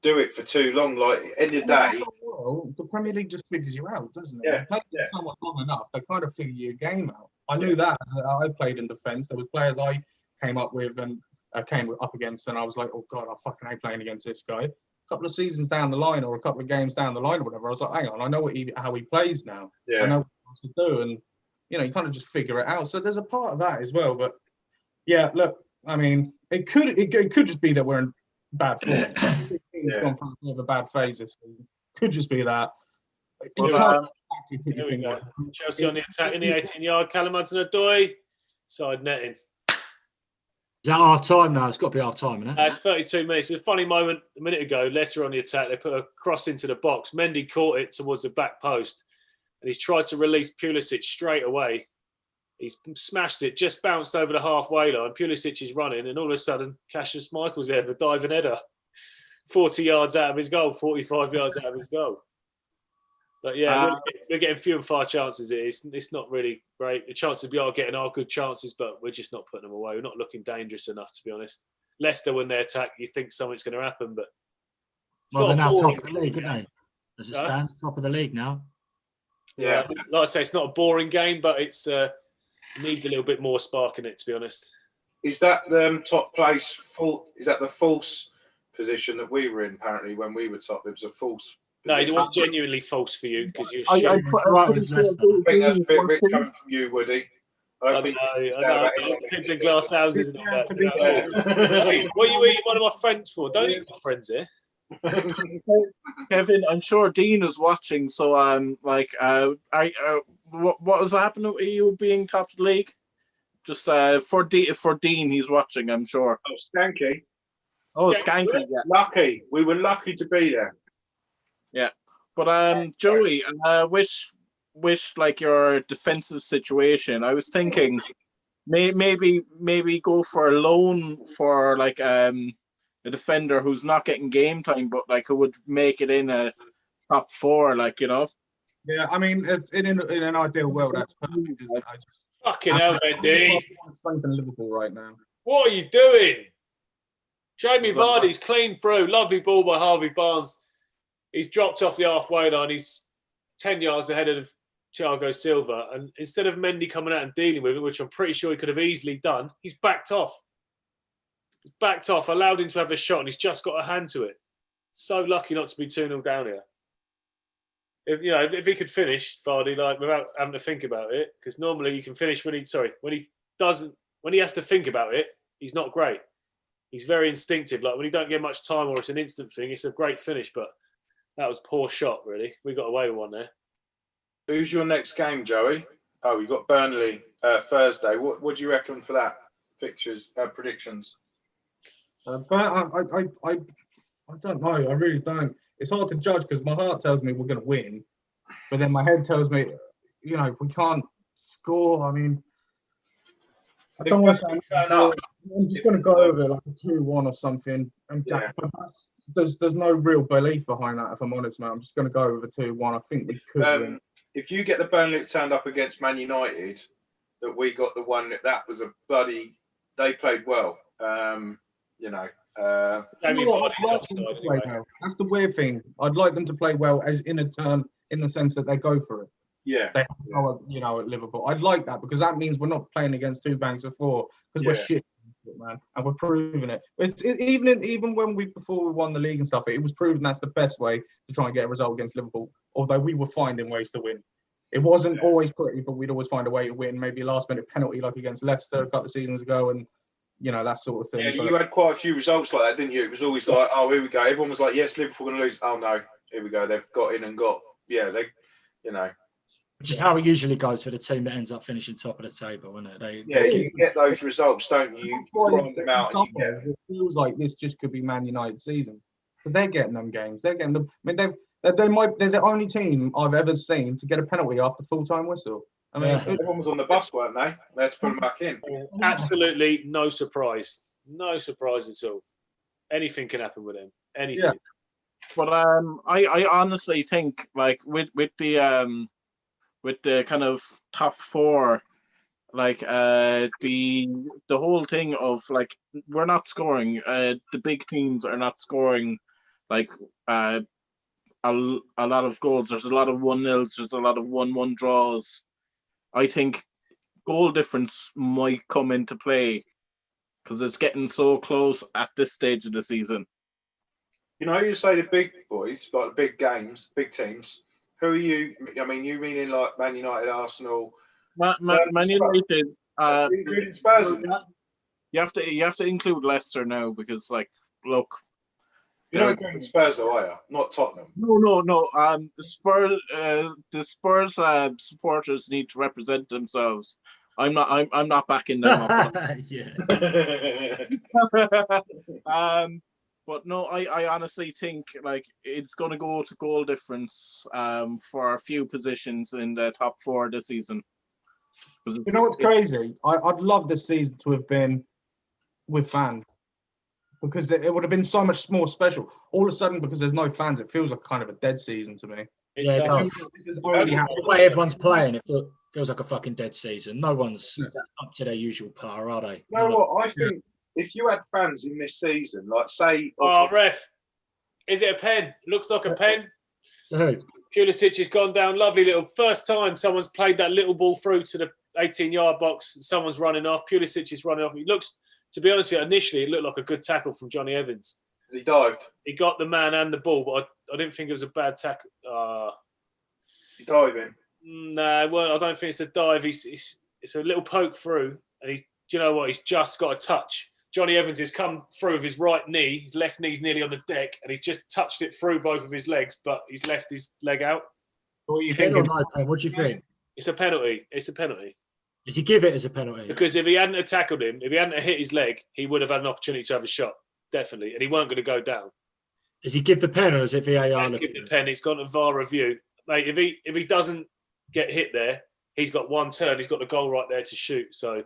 do it for too long. Like, end of the day. Well, the Premier League just figures you out, doesn't it? Yeah. Played somewhat long enough, they kind of figure your game out. I knew that. I played in defence. There was players I came up with and came up against, and I was like, oh God, I fucking hate playing against this guy. A couple of seasons down the line, or a couple of games down the line, or whatever, I was like, hang on, I know how he plays now. Yeah. I know what he wants to do, and you kind of just figure it out. So there's a part of that as well. But yeah, look, I mean, it could just be that we're in bad form. It's gone through a bit of a bad phase this season. Could just be that. Chelsea on the attack in the 18-yard. Callum Hudson-Odoi, side netting. Is that half time now? It's got to be half time, isn't it? It's 32 minutes. It was a funny moment a minute ago. Leicester on the attack. They put a cross into the box. Mendy caught it towards the back post, and he's tried to release Pulisic straight away. He's smashed it, just bounced over the halfway line. Pulisic is running, and all of a sudden, Cassius Michael's there for diving header. 40 yards out of his goal, 45 yards out of his goal. But yeah, we're getting few and far chances. It's not really great. The chances we are getting are good chances, but we're just not putting them away. We're not looking dangerous enough, to be honest. Leicester, when they attack, you think something's going to happen, but they're now top of the league, aren't they? As it stands, top of the league now. Yeah, like I say, it's not a boring game, but it's needs a little bit more spark in it, to be honest. Is that the top place? Is that the false position that we were in? Apparently, when we were top, it was a false. No, it was genuinely false for you because you're I think that's a bit rich coming from you, Woody. I think people in glass houses and all that. What are you eating one of my friends for? Don't eat my friends here. Kevin, I'm sure Dean is watching. So, what was happening with you being top of the league? Just for Dean, he's watching. I'm sure. Oh, Skanky. Oh, Skanky. Yeah. Lucky. We were lucky to be there. But Joey, with like your defensive situation, I was thinking maybe go for a loan for like a defender who's not getting game time, but like who would make it in a top 4, like, you know. Yeah, I mean, it's in an ideal world, that's perfect. Isn't it? Fucking hell, Mendy. Strengthen Liverpool right now. What are you doing? Jamie Vardy's clean through. Lovely ball by Harvey Barnes. He's dropped off the halfway line. He's 10 yards ahead of Thiago Silva. And instead of Mendy coming out and dealing with it, which I'm pretty sure he could have easily done, he's backed off. He's backed off, allowed him to have a shot, and he's just got a hand to it. So lucky not to be 2-0 down here. If he could finish, Vardy, like without having to think about it, because normally you can finish when he has to think about it, he's not great. He's very instinctive. Like when you don't get much time or it's an instant thing, it's a great finish, but that was a poor shot, really. We got away with one there. Who's your next game, Joey? Oh, you got Burnley Thursday. What do you reckon for that? Fixtures, predictions? But I don't know. I really don't. It's hard to judge because my heart tells me we're going to win, but then my head tells me, if we can't score, I mean, I don't want to say I'm just going to go over like a 2-1 or something. But there's no real belief behind that, if I'm honest, man. I'm just going to go over 2-1. I think we could win. If you get the Burnley turned up against Man United, that we got the one that was a bloody. They played well. That's the weird thing. I'd like them to play well, as in the sense that they go for it. Yeah. They at Liverpool. I'd like that because that means we're not playing against 2 banks of 4 because we're shit, man, and we're proving it. Even when before we won the league and stuff, it was proven that's the best way to try and get a result against Liverpool. Although we were finding ways to win. It wasn't always pretty, but we'd always find a way to win. Maybe last minute penalty like against Leicester a couple of seasons ago, and that sort of thing. Yeah, you had quite a few results like that, didn't you? It was always like, oh, here we go. Everyone was like, yes, Liverpool going to lose. Oh no, here we go. They've got in and got. Yeah, Which is how it usually goes for the team that ends up finishing top of the table, isn't it? You get those results, don't you? You grind them out. It feels like this just could be Man United season because they're getting them games. They're getting them. I mean, they're the only team I've ever seen to get a penalty after full-time whistle. I mean, everyone was on the bus, weren't they? They had to put them back in. Absolutely no surprise. No surprise at all. Anything can happen with him. Anything. Yeah. But I honestly think like with the kind of top 4, like the whole thing of like we're not scoring. The big teams are not scoring like a lot of goals. There's a lot of 1-0s. There's a lot of 1-1 draws. I think goal difference might come into play because it's getting so close at this stage of the season. You say the big boys, like the big games, big teams. Who are you? I mean, you meaning like Man United, Arsenal, Man United, including Spurs. You have to include Leicester now because, like, look. You're not including Spurs, though, are you? Not Tottenham. No. The Spurs supporters need to represent themselves. I'm not backing them up. But no, I honestly think like it's going to go to goal difference for a few positions in the top 4 this season. You know what's crazy? I'd love this season to have been with fans. Because it would have been so much more special. All of a sudden, because there's no fans, it feels like kind of a dead season to me. Yeah, it does. The way everyone's playing, it feels like a fucking dead season. No one's up to their usual par, are they? You know what? I think if you had fans in this season, like say... Oh, ref. Is it a pen? Looks like a pen. Pulisic has gone down. Lovely little... First time someone's played that little ball through to the 18-yard box. Someone's running off. Pulisic is running off. He looks... To be honest with you, initially it looked like a good tackle from Johnny Evans. He dived. He got the man and the ball, but I didn't think it was a bad tackle. He diving? No, well, I don't think it's a dive. It's a little poke through, and do you know what? He's just got a touch. Johnny Evans has come through with his right knee. His left knee's nearly on the deck, and he's just touched it through both of his legs, but he's left his leg out. What do you think? What do you think? It's a penalty. It's a penalty. Does he give it as a penalty? Because if he hadn't tackled him, if he hadn't hit his leg, he would have had an opportunity to have a shot, definitely, and he weren't going to go down. Does he give the pen or is it VAR? Give the pen. It's gone to VAR review. Mate, if he doesn't get hit there, he's got one turn. He's got the goal right there to shoot. So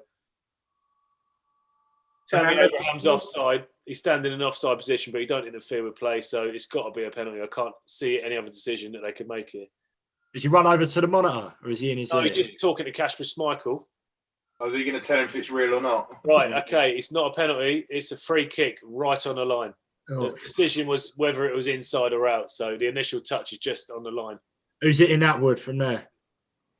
Tammy Abraham's offside. He's standing in an offside position, but he don't interfere with play. So it's got to be a penalty. I can't see any other decision that they could make here. Does he run over to the monitor or is he in his ear? He's just talking to Kasper Schmeichel. Oh, is he going to tell him if it's real or not? Right, okay. It's not a penalty. It's a free kick right on the line. Oh. The decision was whether it was inside or out. So the initial touch is just on the line. Who's hitting that wood from there?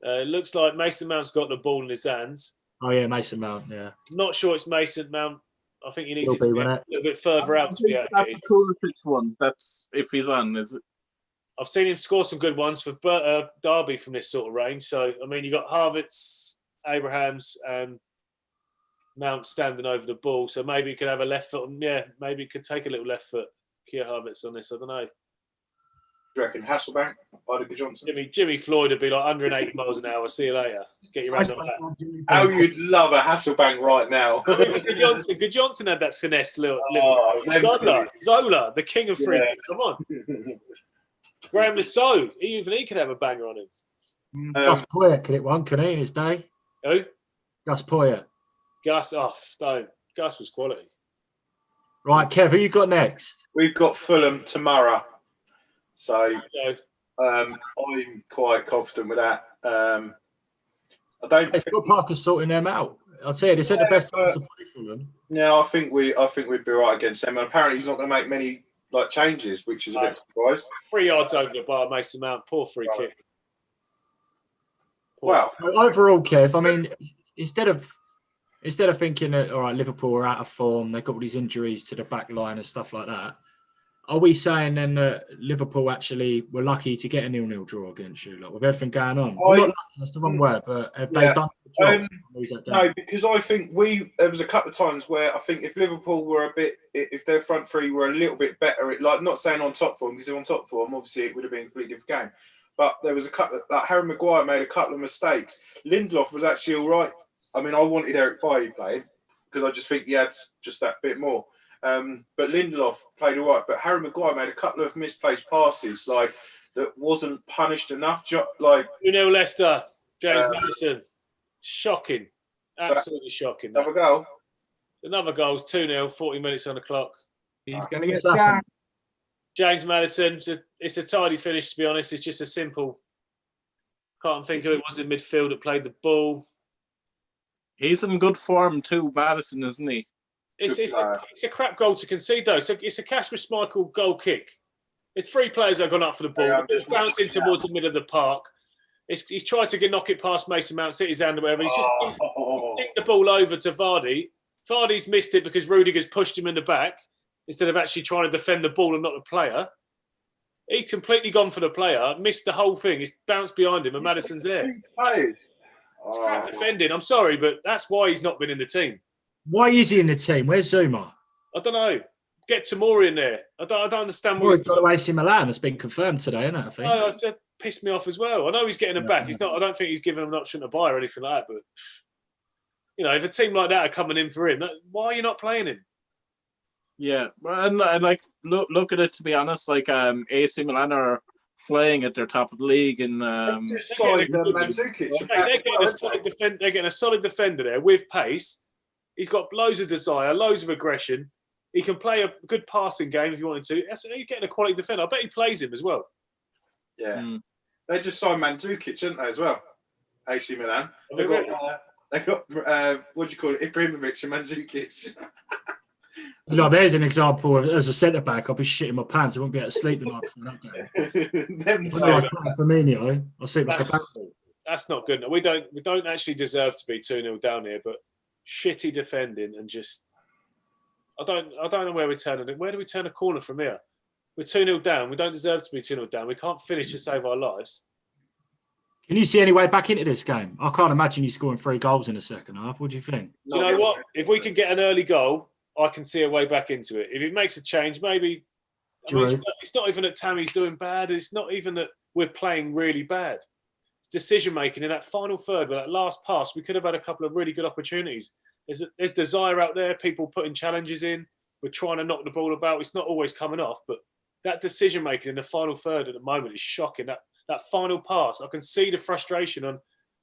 It looks like Mason Mount's got the ball in his hands. Oh, yeah, Mason Mount, yeah. Not sure it's Mason Mount. I think he needs Will it to be, be a won't little bit further out to be That's allocated. a Pulisic one. That's if he's on, is it? I've seen him score some good ones for Derby from this sort of range. So, I mean, you got Harvards, Abrahams, and Mount standing over the ball. So maybe he could have a left foot. And yeah, maybe he could take a little left foot. Keir Harvards on this. I don't know. Do you reckon Hasselbank, Idaho Johnson? Jimmy Floyd would be like 180 miles an hour. See you later. Get your hand on that. How you'd love a Hasselbank right now. Good Johnson had that finesse little Zola, the king of free. Yeah. Come on. Graham Lassove, even he could have a banger on him. Gus Poyet could hit one, couldn't he, in his day? Who? Gus Poyet. Gus, don't. Gus was quality. Right, Kev, who you got next? We've got Fulham tomorrow. So I'm quite confident with that. I don't. Scott Parker's sorting them out. I'd say this ain't the best time to play for them. Yeah, I think we'd be right against them. And apparently, he's not going to make many changes, which is a bit surprised. 3 yards over the bar, Mason Mount. Poor free kick. Overall, Kev, I mean, instead of thinking that all right, Liverpool are out of form, they've got all these injuries to the back line and stuff like that. Are we saying then that Liverpool actually were lucky to get a 0-0 draw against you, with everything going on? Not lucky, that's the wrong word, but have they done the job? No, because I think there was a couple of times where I think if Liverpool were if their front three were a little bit better, not saying on top form, because they're on top form, obviously it would have been a completely different game. But there was a couple Harry Maguire made a couple of mistakes. Lindelof was actually all right. I mean, I wanted Eric Bailly playing because I just think he had just that bit more. But Lindelof played all right. But Harry Maguire made a couple of misplaced passes, that wasn't punished enough. 2-0 Leicester, James Maddison. Shocking. Absolutely shocking. Another goal. Another goal is 2-0, 40 minutes on the clock. He's going to get sacked. James Maddison, it's a tidy finish, to be honest. It's just a simple. Can't think who it was in midfield that played the ball. He's in good form too, Maddison, isn't he? It's a crap goal to concede, though. So it's a Kasper Schmeichel goal kick. It's 3 players that have gone up for the ball. It's bouncing towards the middle of the park. He's tried to knock it past Mason Mount, sit his hand or whatever. He's just kicked the ball over to Vardy. Vardy's missed it because Rudiger's pushed him in the back instead of actually trying to defend the ball and not the player. He's completely gone for the player, missed the whole thing. It's bounced behind him and Maddison's there. It's crap defending. I'm sorry, but that's why he's not been in the team. Why is he in the team? Where's Zuma? I don't know. Get Tamori in there. I don't understand why he's got to AC Milan. That's been confirmed today, isn't it? I think. That pissed me off as well. I know he's getting him back. He's not. I don't think he's given him an option to buy or anything like that. But if a team like that are coming in for him, why are you not playing him? Yeah, and look at it. To be honest, AC Milan are flying at their top of the league, and they're getting a solid defender there with pace. He's got loads of desire, loads of aggression. He can play a good passing game if you wanted to. He's getting a quality defender. I bet he plays him as well. Yeah. They just signed Mandzukic, didn't they, as well? AC Milan. They got what do you call it? Ibrahimovic and Mandzukic. There's an example of, as a centre-back, I'll be shitting my pants. I won't be able to sleep the night before that game. Firmino, I'll sleep myself out. That's not good. We don't actually deserve to be 2-0 down here, but shitty defending and just... I don't know where we're turning it. Where do we turn a corner from here? We're 2-0 down. We don't deserve to be 2-0 down. We can't finish to save our lives. Can you see any way back into this game? I can't imagine you scoring 3 goals in the second half. What do you think? You know what? If we can get an early goal, I can see a way back into it. If it makes a change, maybe... it's not even that Tammy's doing bad. It's not even that we're playing really bad. It's decision-making in that final third, with that last pass, we could have had a couple of really good opportunities. There's desire out there, people putting challenges in. We're trying to knock the ball about. It's not always coming off, but that decision making in the final third at the moment is shocking. That final pass, I can see the frustration on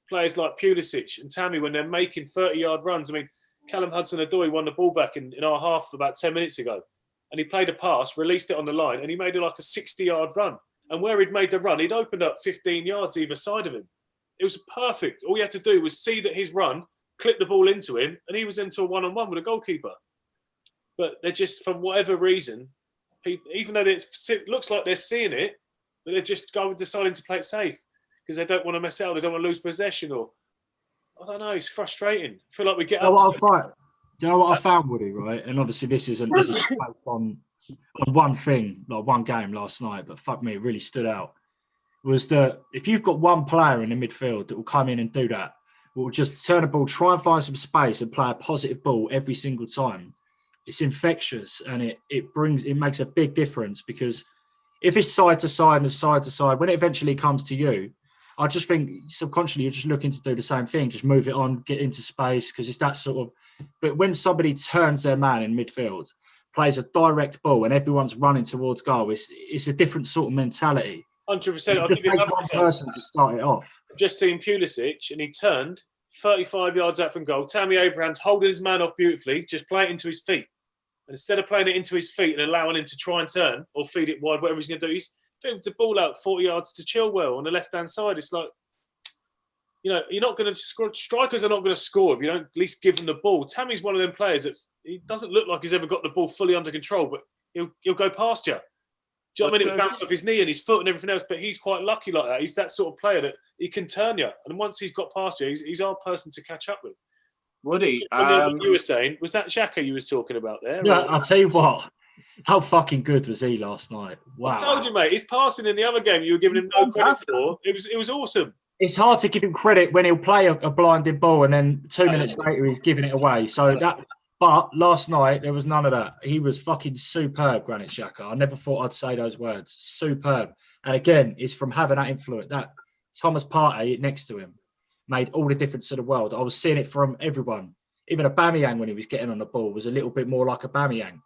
players like Pulisic and Tammy when they're making 30-yard runs. I mean, Callum Hudson-Odoi won the ball back in our half about 10 minutes ago, and he played a pass, released it on the line, and he made it like a 60-yard run. And where he'd made the run, he'd opened up 15 yards either side of him. It was perfect. All he had to do was see that his run, clip the ball into him, and he was into a one-on-one with a goalkeeper. But they're just, for whatever reason, even though it looks like they're seeing it, but they're just deciding to play it safe because they don't want to mess out. They don't want to lose possession, or I don't know. It's frustrating. I feel like we get up. Do you know what I found, Woody? Right, and obviously this is based on one thing, like one game last night. But fuck me, it really stood out. Was that if you've got one player in the midfield that will come in and do that, will just turn the ball, try and find some space, and play a positive ball every single time. It's infectious, and it makes a big difference, because if it's side to side and side to side, when it eventually comes to you, I just think subconsciously you're just looking to do the same thing, just move it on, get into space, because it's that sort of. But when somebody turns their man in midfield, plays a direct ball, and everyone's running towards goal, it's a different sort of mentality. 100%. It just takes one person to start it off. I've just seen Pulisic, and he turned 35 yards out from goal. Tammy Abraham's holding his man off beautifully, just play it into his feet. And instead of playing it into his feet and allowing him to try and turn or feed it wide, whatever he's going to do, he's filmed the ball out 40 yards to Chilwell on the left-hand side. It's like, you're not going to score. Strikers are not going to score if you don't at least give them the ball. Tammy's one of them players that he doesn't look like he's ever got the ball fully under control, but he'll go past you. Do you know what I mean? It bounced off his knee and his foot and everything else, but he's quite lucky like that. He's that sort of player that he can turn you. And once he's got past you, he's our person to catch up with. Woody, you were saying, was that Xhaka you was talking about there? Yeah, I'll tell you what. How fucking good was he last night? Wow. I told you, mate. His passing in the other game you were giving him no credit for. It was awesome. It's hard to give him credit when he'll play a blinded ball and then 2 minutes later he's giving it away. But last night there was none of that. He was fucking superb, Granit Xhaka. I never thought I'd say those words. Superb. And again, it's from having that influence. That Thomas Partey next to him made all the difference to the world. I was seeing it from everyone. Even Aubameyang, when he was getting on the ball, was a little bit more like Aubameyang,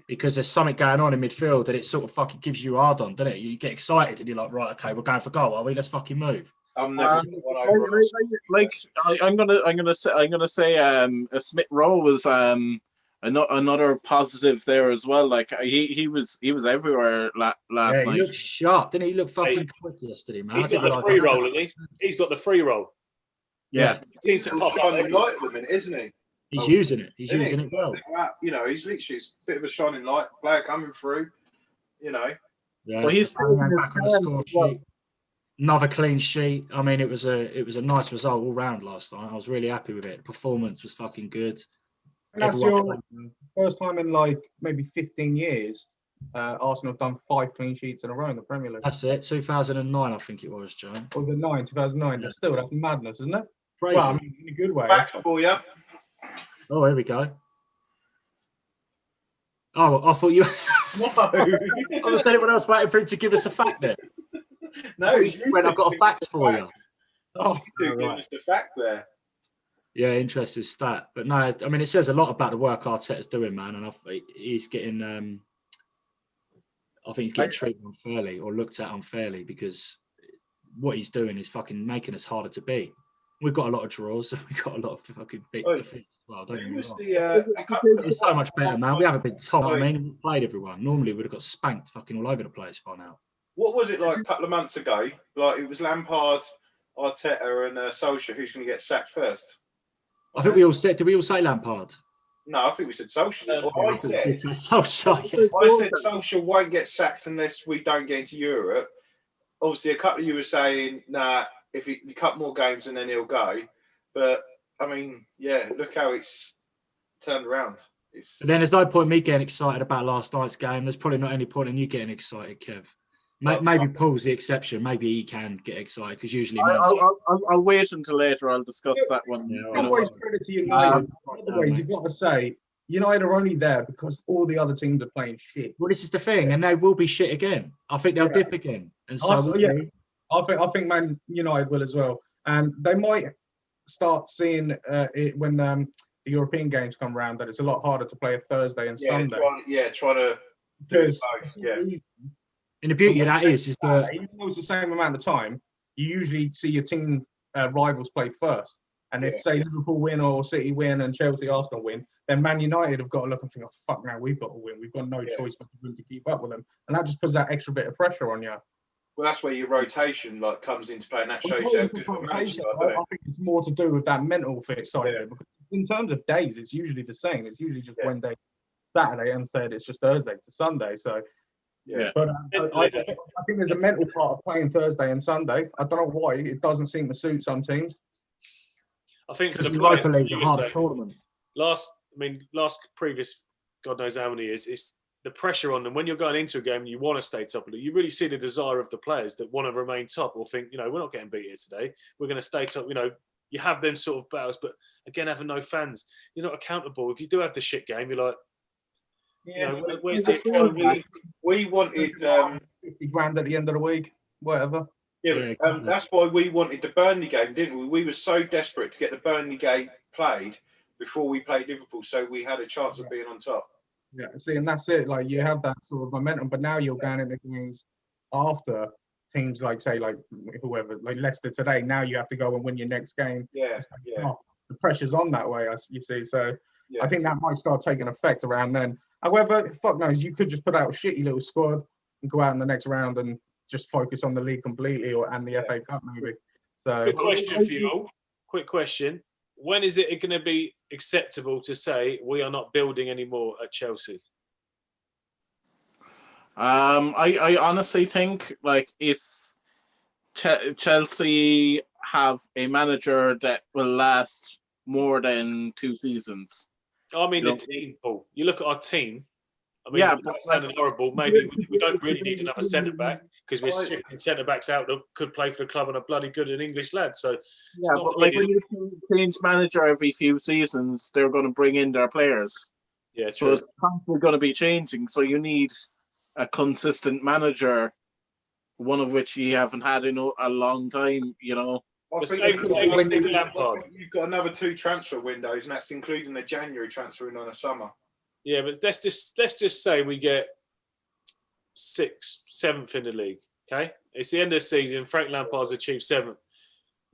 because there's something going on in midfield and it sort of fucking gives you hard on, doesn't it? You get excited and you're like, right, okay, we're going for goal, are we? Let's fucking move. I'm gonna say Smith Rowe was another positive there as well. Like he was everywhere last night. He looked sharp, didn't he? He looked fucking quick yesterday, man. He's got the free roll, isn't he? He's got the free roll. Yeah. He's shining light at the minute, isn't he? He's using it. He's using it well. He's literally a bit of a shining light player coming through. Yeah. So he's back on the score sheet. Another clean sheet. I mean, it was a nice result all round last night. I was really happy with it. The performance was fucking good. And that's your first time in like maybe 15 years. Arsenal have done 5 clean sheets in a row in the Premier League. That's it. 2009, I think it was, Joe. Or was it 2009? Yeah. Still, that's madness, isn't it? Crazy. Well, I mean, in a good way. Back for you. Oh, here we go. Oh, I thought you. No. I was saying anyone else waiting for him to give us a fact there. No, when I've got a fact for you. Oh, right. Just a fact there. Yeah, interesting stat. But no, I mean, it says a lot about the work Arteta's doing, man. And he's getting, I think he's getting treated unfairly or looked at unfairly, because what he's doing is fucking making us harder to beat. We've got a lot of draws. We've got a lot of fucking big defeats. Well, don't get me wrong. It's so much better, man. We haven't been top. I mean, we played everyone. Normally, we'd have got spanked fucking all over the place by now. What was it like a couple of months ago? Like, it was Lampard, Arteta, and Solskjaer. Who's going to get sacked first? I think we all said. Did we all say Lampard? No, I think we said Solskjaer. I said Solskjaer. I said Solskjaer won't get sacked unless we don't get into Europe. Obviously, a couple of you were saying, nah, if he cut more games and then he'll go. But, I mean, yeah, look how it's turned around. But then there's no point in me getting excited about last night's game. There's probably not any point in you getting excited, Kev. Maybe Paul's the exception. Maybe he can get excited, because usually... I'll wait until later. I'll discuss that one. Always credit to United. Otherwise, you've got to say, United are only there because all the other teams are playing shit. Well, this is the thing, and they will be shit again. I think they'll dip again. And so I think Man United will as well. And they might start seeing it when the European games come around, that it's a lot harder to play a Thursday and Sunday. Try to Because And the beauty of that is that even though it's the same amount of time, you usually see your team rivals play first. And if, say, Liverpool win or City win and Chelsea, Arsenal win, then Man United have got to look and think, oh, fuck, now we've got to win. We've got no choice but to keep up with them. And that just puts that extra bit of pressure on you. Well, that's where your rotation comes into play, and that shows you how good of a manager you are, I think it's more to do with that mental fit side of it. Because in terms of days, it's usually the same. It's usually just Wednesday, Saturday, and instead it's just Thursday to Sunday. So, but I think there's a mental part of playing Thursday and Sunday. I don't know why it doesn't seem to suit some teams. I think for the Europa League's a hard tournament. Last previous, God knows how many years, it's the pressure on them when you're going into a game and you want to stay top of it. You really see the desire of the players that want to remain top or think, we're not getting beat here today. We're going to stay top. You have them sort of battles, but again, having no fans, you're not accountable. If you do have the shit game, you're like, where's the we wanted 50 grand at the end of the week, whatever. That's why we wanted the Burnley game, didn't we? We were so desperate to get the Burnley game played before we played Liverpool, so we had a chance of being on top. Yeah, see, and that's it. Like, you have that sort of momentum, but now you're going into games after teams like, say, like whoever, like Leicester today. Now you have to go and win your next game. The pressure's on that way, you see. So I think that might start taking effect around then. However, fuck knows, you could just put out a shitty little squad and go out in the next round and just focus on the league completely and the FA Cup maybe. So, quick question for you all. Quick question. When is it going to be acceptable to say we are not building anymore at Chelsea? I honestly think, like, if Chelsea have a manager that will last more than 2 seasons. I mean, the team, Paul. You look at our team. I mean, that sounded horrible. Maybe we don't really need another centre back because we're shifting centre backs out that could play for the club and are bloody good an English lad. So but like when you change manager every few seasons, they're going to bring in their players. Yeah, true. So it's constantly going to be changing. So you need a consistent manager, one of which you haven't had in a long time. I think you've got another 2 transfer windows, and that's including the January transfer window and the summer. Yeah, but let's just say we get 6th, 7th in the league. Okay, it's the end of the season. Frank Lampard's achieved 7th.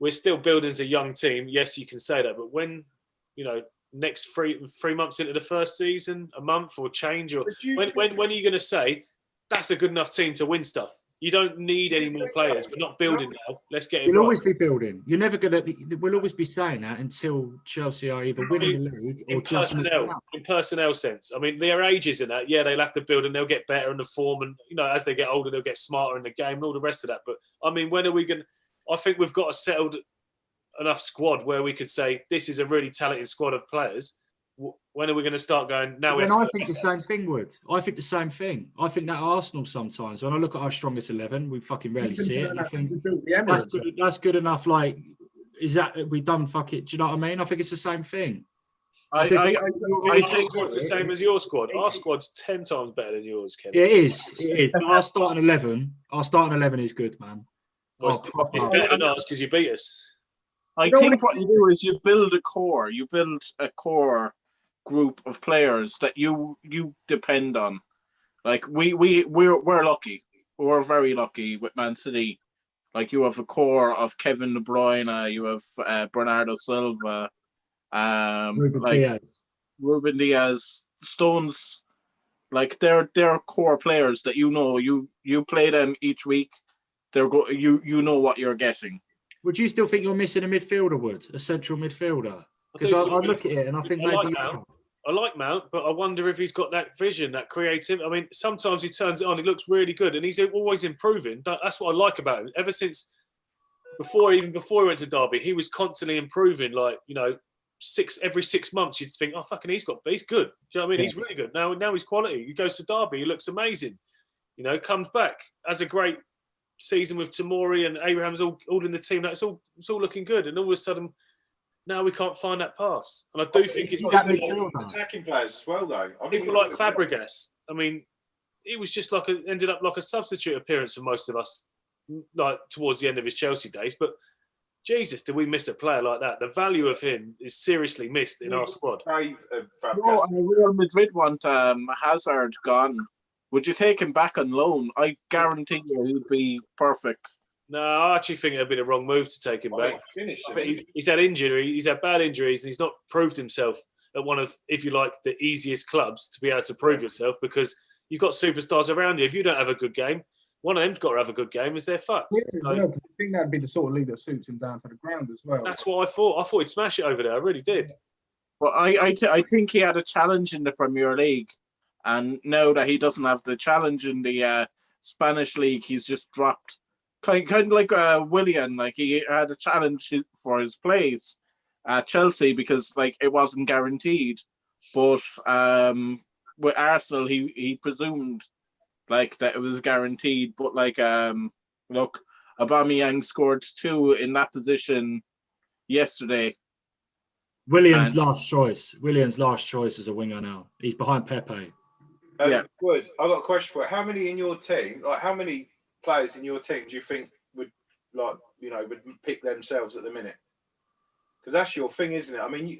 We're still building as a young team. Yes, you can say that, but when next 3 months into the first season, a month or change, or when are you going to say that's a good enough team to win stuff? You don't need any more players. We're not building now. Let's get it. We'll always be building. You're never going to. We'll always be saying that until Chelsea are either winning the league or just in personnel sense. I mean, their ages in that. Yeah, they'll have to build and they'll get better in the form, and as they get older, they'll get smarter in the game and all the rest of that. But I mean, when are we going? I think we've got a settled enough squad where we could say this is a really talented squad of players. When are we going to start going? Now, I think the same thing, Wood. I think the same thing. I think that Arsenal sometimes, when I look at our strongest 11, we fucking rarely see it. And I think that's good enough. Like, is that we done? Fuck it. Do you know what I mean? I think it's the same thing. I think our squad's the same as your squad. Our squad's 10 times better than yours, Ken. Yeah, it is. It is. But our starting 11 is good, man. It's better than ours because you beat us. I think what you do is you build a core. You build a core group of players that you depend on. Like we're lucky. We're very lucky with Man City. Like, you have a core of Kevin De Bruyne, you have Bernardo Silva, Ruben Diaz, Stones. Like, they're core players that you play them each week. You know what you're getting. Would you still think you're missing a midfielder, Wood? A central midfielder? Because I look at it and I think maybe I like Mount, but I wonder if he's got that vision, that creative. I mean, sometimes he turns it on, he looks really good, and he's always improving. That's what I like about him. Ever since before he went to Derby, he was constantly improving. Like, every 6 months, you'd think, oh, fucking, he's good. Do you know what I mean? Yeah. He's really good. Now he's quality. He goes to Derby, he looks amazing. Comes back, has a great season with Tomori and Abraham's all in the team. It's all looking good, and all of a sudden, now we can't find that pass. And I do think it's attacking players as well, though. People like Fabregas. I mean, it was just ended up like a substitute appearance for most of us, like towards the end of his Chelsea days. But Jesus, did we miss a player like that? The value of him is seriously missed in our squad. Real Madrid want Hazard gone. would you take him back on loan? I guarantee you he'd be perfect. No, I actually think it'd be the wrong move to take him back. He's had injury. He's had bad injuries, and he's not proved himself at one of, if you like, the easiest clubs to be able to prove yourself, because you've got superstars around you. If you don't have a good game, one of them's got to have a good game. Is they're fucked. Yeah, so, I think that'd be the sort of league that suits him down to the ground as well. That's what I thought. I thought he'd smash it over there. I really did. Well, I think he had a challenge in the Premier League, and now that he doesn't have the challenge in the Spanish league, he's just dropped. Kind of like Willian, like he had a challenge for his place at Chelsea because like it wasn't guaranteed, but with Arsenal he presumed like that it was guaranteed. But like look, Aubameyang scored 2 in that position yesterday. Willian's last choice. Willian's last choice is a winger now. He's behind Pepe. Yeah. Good. I've got a question for you. How many in your team? Like how many players in your team do you think would would pick themselves at the minute? Because that's your thing, isn't it? I mean,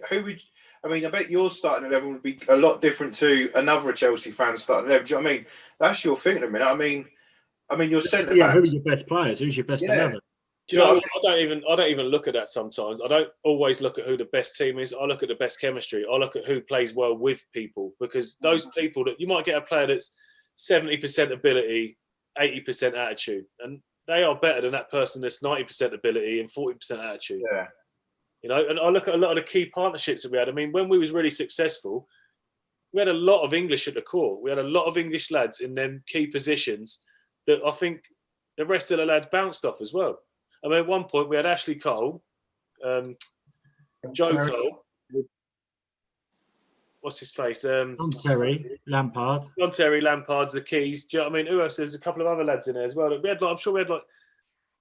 I bet your starting 11 would be a lot different to another Chelsea fan starting 11. Do you know what I mean? That's your thing at the minute. I mean, your centre backs. Who are your best players? Who's your best 11? Do you know? I don't even look at that sometimes. I don't always look at who the best team is. I look at the best chemistry. I look at who plays well with people, because those people that you might get a player that's 70% ability, 80% attitude, and they are better than that person that's 90% ability and 40% attitude. Yeah. You know, and I look at a lot of the key partnerships that we had. I mean, when we was really successful, we had a lot of English at the core. We had a lot of English lads in them key positions that I think the rest of the lads bounced off as well. I mean, at one point we had Ashley Cole, Joe Cole, what's his face? John Terry, Lampard. John Terry, Lampard's the keys. Do you know what I mean? Who else? There's a couple of other lads in there as well. We had I'm sure we had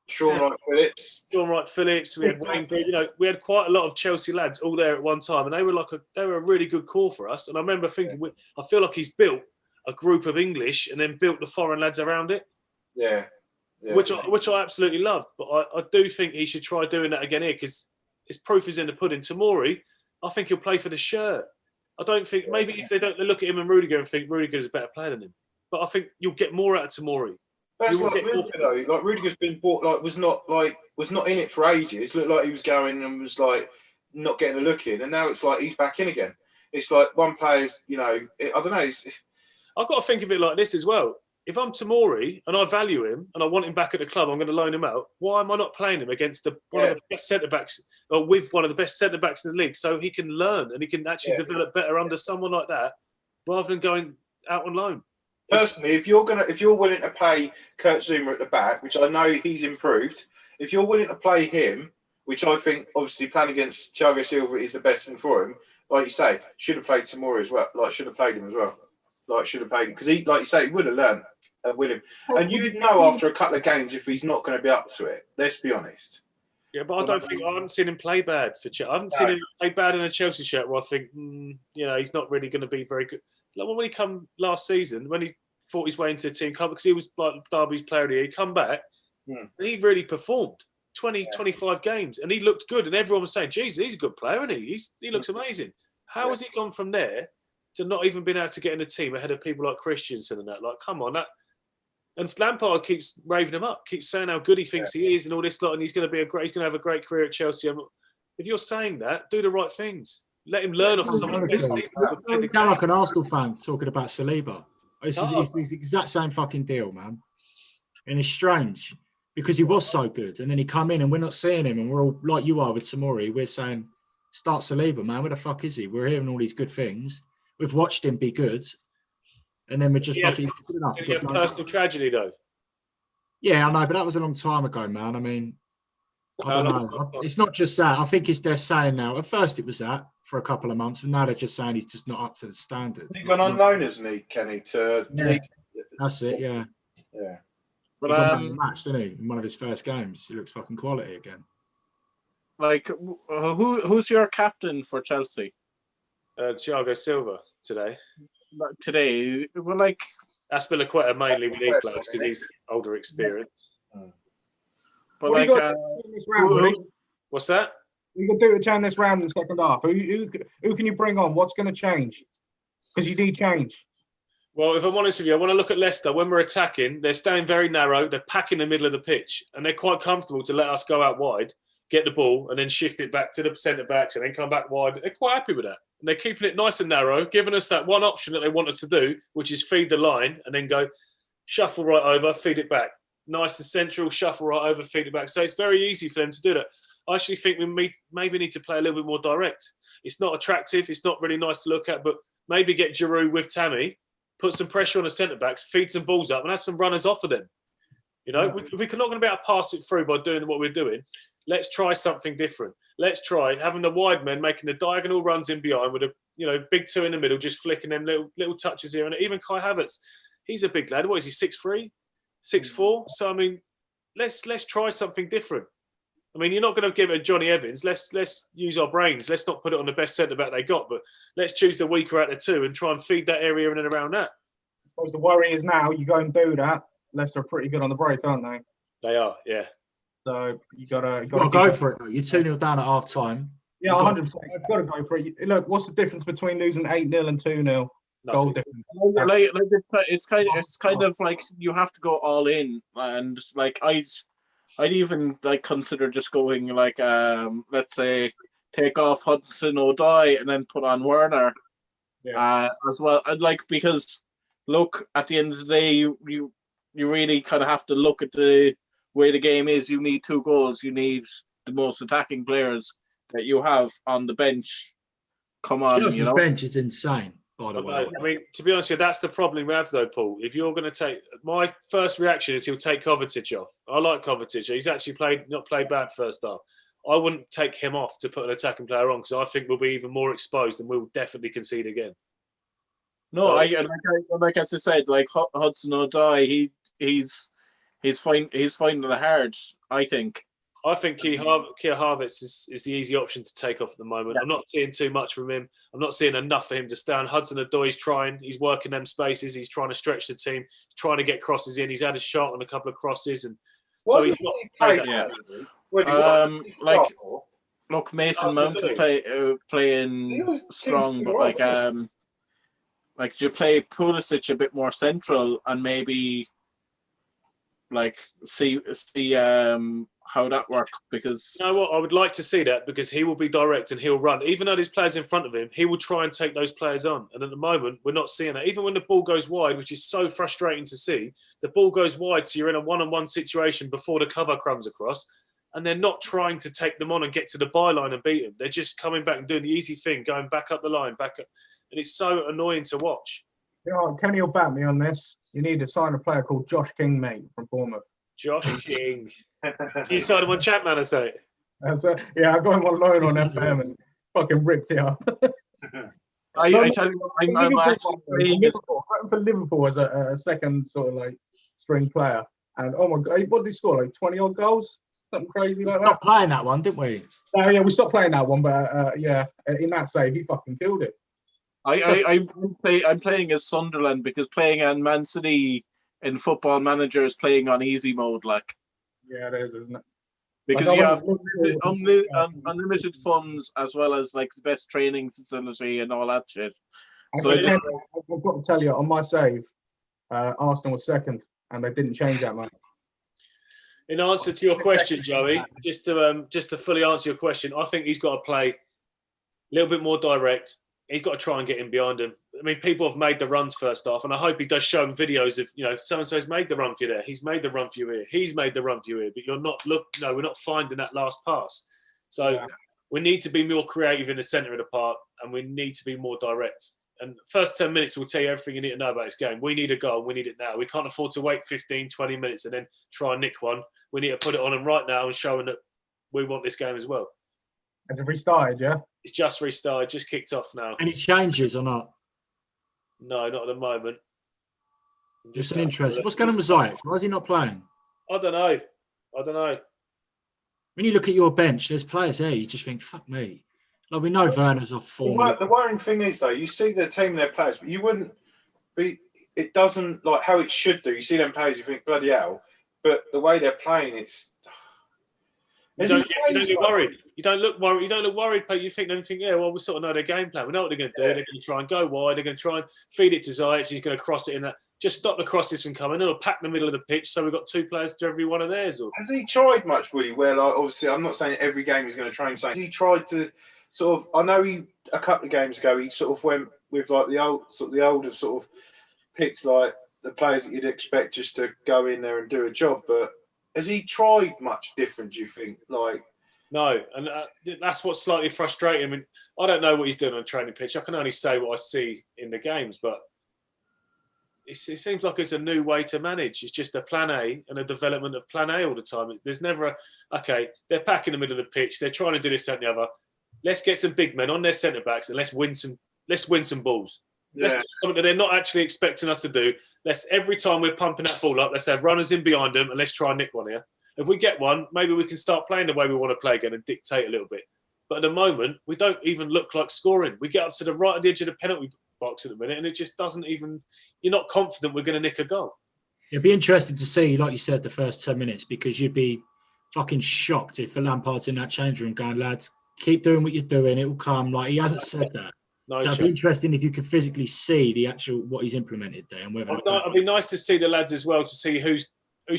Sean Wright-Phillips. Sean Wright-Phillips. We had Wayne Bridge. You know, we had quite a lot of Chelsea lads all there at one time, and they were a really good core for us. And I remember thinking, I feel like he's built a group of English and then built the foreign lads around it. Yeah. Which I absolutely loved. But I do think he should try doing that again here, because his proof is in the pudding. Tomori, I think he'll play for the shirt. I don't think, maybe if they don't look at him and Rudiger and think Rudiger's a better player than him. But I think you'll get more out of Tomori. That's like Rudiger though. Like Rudiger's been bought, was not in it for ages. Looked like he was going and was like not getting a look in, and now it's like he's back in again. It's like one player's, I don't know. I've got to think of it like this as well. If I'm Tomori and I value him and I want him back at the club, I'm going to loan him out. Why am I not playing him against one of the best centre backs, or with one of the best centre backs in the league, so he can learn and he can actually develop better under someone like that, rather than going out on loan? Personally, if you're willing to pay Kurt Zouma at the back, which I know he's improved, if you're willing to play him, which I think obviously playing against Thiago Silva is the best thing for him, like you say, should have played Tomori as well. Like should have played him as well. Like should have played him, because he, like you say, he would have learned with him. And you'd know after a couple of games if he's not going to be up to it. Let's be honest. Yeah, but I haven't seen him play bad for Chelsea. I haven't seen him play bad in a Chelsea shirt where I think, he's not really going to be very good. Like when he come last season, when he fought his way into the team, because he was like Derby's player of the year, he come back and he really performed 25 games, and he looked good, and everyone was saying, Jesus, he's a good player, isn't he? He looks amazing. How has he gone from there to not even being able to get in the team ahead of people like Christensen and that? Like, come on, that. And Lampard keeps raving him up, keeps saying how good he thinks he is and all this lot, and he's going to have a great career at Chelsea. If you're saying that, do the right things. Let him learn off someone. You sound like an Arsenal fan talking about Saliba. It's the exact same fucking deal, man. And it's strange because he was so good, and then he come in and we're not seeing him, and we're all like you are with Tomori. We're saying, start Saliba, man. Where the fuck is he? We're hearing all these good things. We've watched him be good. And then we're just fucking good enough. It's a personal tragedy, though. Yeah, I know, but that was a long time ago, man. I mean, I don't know. It's not just that. I think they're saying now. At first, it was that for a couple of months, and now they're just saying he's just not up to the standard. He's gone on loan, isn't he, Kenny? That's it, yeah. Yeah. But he got matched, didn't he? In one of his first games, he looks fucking quality again. Like, who's your captain for Chelsea? Thiago Silva today. Well, like Aspilicueta mainly with league players because he's older experience. But what like, what's that? You can do it turn this round in the second half. Who can you bring on? What's going to change? Because you need change. Well, if I'm honest with you, I want to look at Leicester. When we're attacking, they're staying very narrow. They're packing the middle of the pitch, and they're quite comfortable to let us go out wide, get the ball, and then shift it back to the centre-backs and then come back wide. They're quite happy with that. And they're keeping it nice and narrow, giving us that one option that they want us to do, which is feed the line and then go shuffle right over, feed it back. Nice and central, shuffle right over, feed it back. So it's very easy for them to do that. I actually think we maybe need to play a little bit more direct. It's not attractive. It's not really nice to look at, but maybe get Giroud with Tammy, put some pressure on the centre-backs, feed some balls up and have some runners off of them. You know, we're not going to be able to pass it through by doing what we're doing. Let's try something different. Let's try having the wide men making the diagonal runs in behind with a big two in the middle, just flicking them little touches here. And even Kai Havertz, he's a big lad. What is he, 6'3", 6'4"? So, I mean, let's try something different. I mean, you're not going to give it a Johnny Evans. Let's use our brains. Let's not put it on the best centre-back they got, but let's choose the weaker out of the two and try and feed that area in and around that. I suppose the worry is now you go and do that. Leicester are pretty good on the break, aren't they? They are, yeah. So you gotta go for it. You're 2-0 down at half time. Yeah, 100%. I've got to go for it. Look, what's the difference between losing 8-0 and 2-0? Goal difference. Like it's kind of like you have to go all in, and like I'd even like consider just going like let's say take off Hudson-Odoi and then put on Werner as well. And like because look, at the end of the day, you really kind of have to look at the way the game is. You need 2 goals. You need the most attacking players that you have on the bench. Come on, Chelsea's bench is insane, by the way. I mean, to be honest with you, that's the problem we have, though, Paul. If you're going to take... My first reaction is he'll take Kovacic off. I like Kovacic. He's actually not played bad first half. I wouldn't take him off to put an attacking player on because I think we'll be even more exposed and we'll definitely concede again. No, like as I said, like Hudson-Odoi, he's finding it hard, I think. I think Keir Havertz is the easy option to take off at the moment. Yeah. I'm not seeing too much from him. I'm not seeing enough for him to stand. Hudson-Odoi's trying. He's working them spaces. He's trying to stretch the team. He's trying to get crosses in. He's had a shot on a couple of crosses. And so he's not look, Mason Mount is playing strong, but like you play Pulisic a bit more central and maybe like see how that works, because you know what, I would like to see that because he will be direct and he'll run. Even though there's players in front of him, he will try and take those players on. And at the moment, we're not seeing that. Even when the ball goes wide, which is so frustrating to see, the ball goes wide, so you're in a one-on-one situation before the cover crumbs across, and they're not trying to take them on and get to the byline and beat them. They're just coming back and doing the easy thing, going back up the line, back up. And it's so annoying to watch. Kenny will back me on this. You need to sign a player called Josh King, mate, from Bournemouth. Josh King. You signed him on Chapman, I say. I got him on loan on FM and fucking ripped it up. I tell you what, I'm actually playing for Liverpool as a second sort of like string player. And oh my God, what did he score? Like 20 odd goals? Something crazy like that. Stopped playing that one, didn't we? Yeah, we stopped playing that one, but in that save, he fucking killed it. I'm playing as Sunderland because playing on Man City in Football Manager is playing on easy mode, like. Yeah, it is, isn't it? Because you have unlimited funds as well as like the best training facility and all that shit. So I've got to tell you, on my save, Arsenal was second, and they didn't change that much. In answer to your question, Joey, just to fully answer your question, I think he's got to play a little bit more direct. He's got to try and get in behind him. I mean, people have made the runs first half, and I hope he does show them videos of, so-and-so's made the run for you there. He's made the run for you here. He's made the run for you here. But we're not finding that last pass. So we need to be more creative in the centre of the park, and we need to be more direct. And the first 10 minutes will tell you everything you need to know about this game. We need a goal. We need it now. We can't afford to wait 15, 20 minutes and then try and nick one. We need to put it on them right now and show them that we want this game as well. Has it restarted, yeah? It's just restarted, just kicked off now. Any changes or not? No, not at the moment. Just an interest. What's going on with Ziyech? Why is he not playing? I don't know. When you look at your bench, there's players there, you just think, fuck me. Like, we know Werner's off form. The worrying thing is, though, you see the team, their players, but you wouldn't be... It doesn't, like, how it should do. You see them players, you think, bloody hell. But the way they're playing, You don't get worried. You don't look worried. You don't look worried. But you think, yeah, well, we sort of know their game plan. We know what they're going to do. They're going to try and go wide. They're going to try and feed it to Ziyech. He's going to cross it in. Just stop the crosses from coming. It'll pack the middle of the pitch. So we've got 2 players to every one of theirs. Or has he tried much, Willie? Where, like, obviously, I'm not saying every game he's going to train. Saying has he tried to sort of? I know a couple of games ago he sort of went with like the older sort of picked like the players that you'd expect just to go in there and do a job. But has he tried much different? Do you think? Like, no, and that's what's slightly frustrating. I mean, I don't know what he's doing on a training pitch. I can only say what I see in the games, but it seems like it's a new way to manage. It's just a plan A and a development of plan A all the time. There's never okay, they're packing the middle of the pitch. They're trying to do this, that, and the other. Let's get some big men on their centre backs and let's win some balls. Yeah. Let's do something that they're not actually expecting us to do. Every time we're pumping that ball up, let's have runners in behind them and let's try and nick one here. If we get one, maybe we can start playing the way we want to play again and dictate a little bit. But at the moment, we don't even look like scoring. We get up to the right at the edge of the penalty box at the minute, and it just doesn't even. You're not confident we're going to nick a goal. It'd be interesting to see, like you said, the first 10 minutes, because you'd be fucking shocked if Lampard's in that change room going, lads, keep doing what you're doing. It will come. Like, he hasn't said that. No, so it'd be interesting if you could physically see the actual what he's implemented there, and whether it'd be nice to see the lads as well, to see who's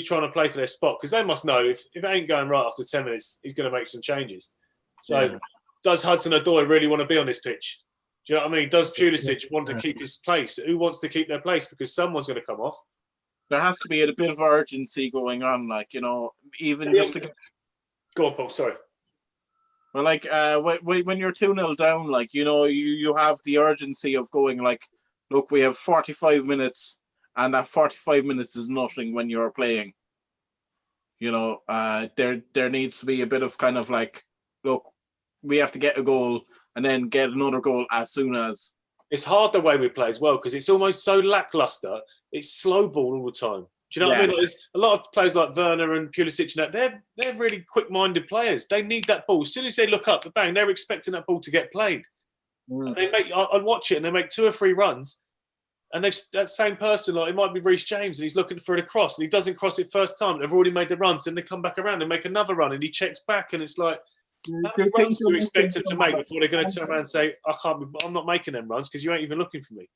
trying to play for their spot, because they must know if it ain't going right after 10 minutes, he's going to make some changes. So, does Hudson-Odoi really want to be on this pitch? Do you know what I mean? Does Pulisic want to keep his place? Who wants to keep their place? Because someone's going to come off. There has to be a bit of urgency going on, like, you know, even just to... Go on, Paul, sorry. Well, like, when you're 2-0 down, like, you know, you have the urgency of going, like, look, we have 45 minutes, and that 45 minutes is nothing when you're playing. You know, there needs to be a bit of kind of like, look, we have to get a goal and then get another goal as soon as. It's hard the way we play as well, because it's almost so lackluster. It's slow ball all the time. Do you know what I mean? Like, a lot of players like Werner and Pulisic, and that, they're really quick-minded players. They need that ball. As soon as they look up, bang, they're expecting that ball to get played. I watch it, and they make 2 or 3 runs, and that same person, like, it might be Reece James, and he's looking for it across, and he doesn't cross it first time. They've already made the runs, and they come back around and make another run, and he checks back, and it's like, how many runs do you expect him to make before they're going to turn around and say, I'm not making them runs because you ain't even looking for me?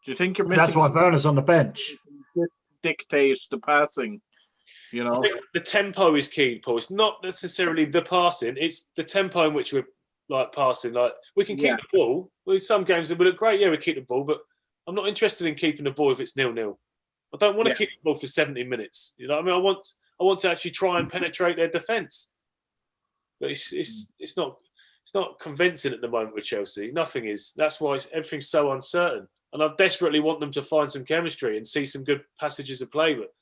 Do you think you're missing? That's why Werner's on the bench. Dictate the passing, you know. I think the tempo is key, Paul. It's not necessarily the passing; it's the tempo in which we're like passing. Like, we can keep the ball. With some games that we look great, we keep the ball, but I'm not interested in keeping the ball if it's 0-0. I don't want to keep the ball for 70 minutes. You know what I mean? I want to actually try and penetrate their defence, but it's not convincing at the moment with Chelsea. Nothing is. That's why everything's so uncertain. And I desperately want them to find some chemistry and see some good passages of play. But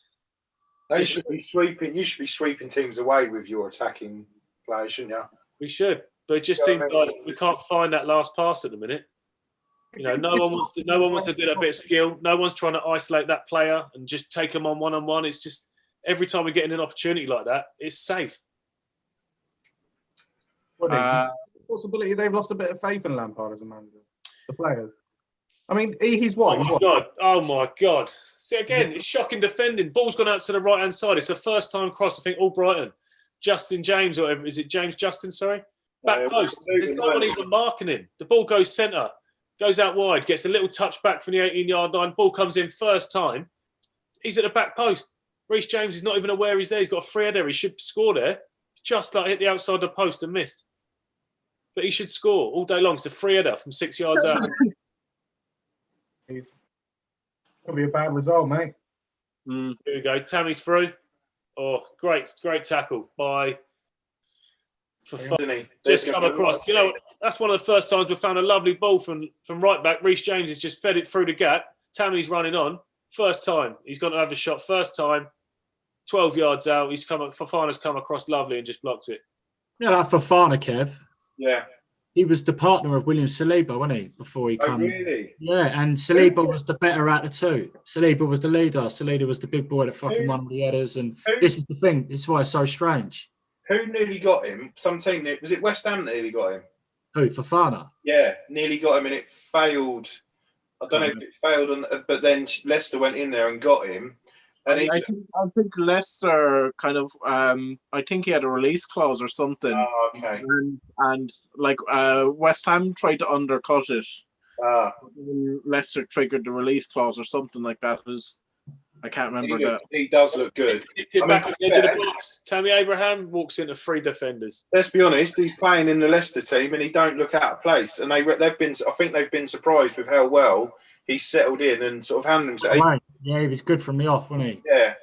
they should be sweeping. You should be sweeping teams away with your attacking players, shouldn't you? We should, but it just seems like we can't find that last pass at the minute. You know, no one wants to do that bit of skill. No one's trying to isolate that player and just take them on one-on-one. It's just every time we get in an opportunity like that, it's safe. Possibility they've lost a bit of faith in Lampard as a manager. The players. I mean, he's what? Oh my God. See, again, it's shocking defending. Ball's gone out to the right-hand side. It's a first-time cross, I think, all Brighton. Justin James, or whatever. Is it James Justin, sorry? Back post. There's no one even marking him. The ball goes centre, goes out wide, gets a little touch back from the 18-yard line. Ball comes in first time. He's at the back post. Reece James is not even aware he's there. He's got a free header. He should score there. Just like hit the outside of the post and missed. But he should score all day long. It's a free header from 6 yards out. It's gonna be a bad result, mate. Here we go. Tammy's through. Oh, great tackle by. Just come across. You know, that's one of the first times we found a lovely ball from right back. Reece James has just fed it through the gap. Tammy's running on. First time he's going to have a shot. First time, 12 yards out. Fofana's come across lovely and just blocked it. Yeah, like Fofana, Kev. Yeah. He was the partner of William Saliba, wasn't he? Before he came. Oh, really? Yeah, and Saliba was the better out of the two. Saliba was the leader. Saliba was the big boy that fucking won the headers. And this is the thing. This is why it's so strange. Who nearly got him? Some team. Was it West Ham that nearly got him? Who? Fofana? Yeah, nearly got him, and it failed. I don't know if it failed, but then Leicester went in there and got him. And I think Leicester kind of I think he had a release clause or something. Oh, okay. And like West Ham tried to undercut it. Leicester triggered the release clause or something like that. I can't remember that. He does look good. Back at the edge of the box. Tammy Abraham walks into 3 defenders. Let's be honest, he's playing in the Leicester team and he don't look out of place. And I think they've been surprised with how well he's settled in and sort of handled himself. Yeah, he was good from the off, wasn't he? Yeah.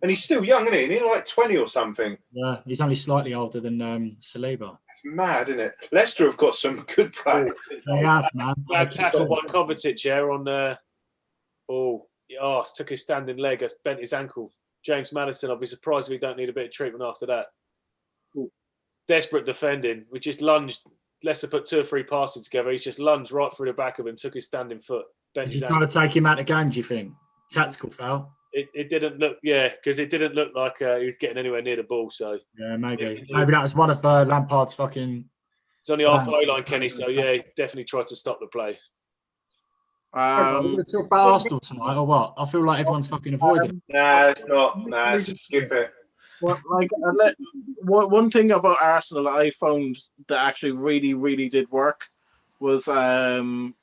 And he's still young, isn't he? He's like 20 or something. Yeah, he's only slightly older than Saliba. It's mad, isn't it? Leicester have got some good players. They have, man. Bad tackle by Kovacic here on took his standing leg, bent his ankle. James Maddison, I'll be surprised if we don't need a bit of treatment after that. Ooh. Desperate defending. We just lunged. Leicester put 2 or 3 passes together. He's just lunged right through the back of him, took his standing foot. Is he trying to take him out of the game, do you think? Tactical foul? It didn't look, because it didn't look like he was getting anywhere near the ball. So yeah, maybe that was one of Lampard's fucking. It's on the halfway line, Kenny. So yeah, he definitely tried to stop the play. We're going to talk about Arsenal tonight, or what? I feel like everyone's fucking avoiding it. Nah, it's not. Nah, just skip it. Well, one thing about Arsenal that I found that actually really, really did work was Granit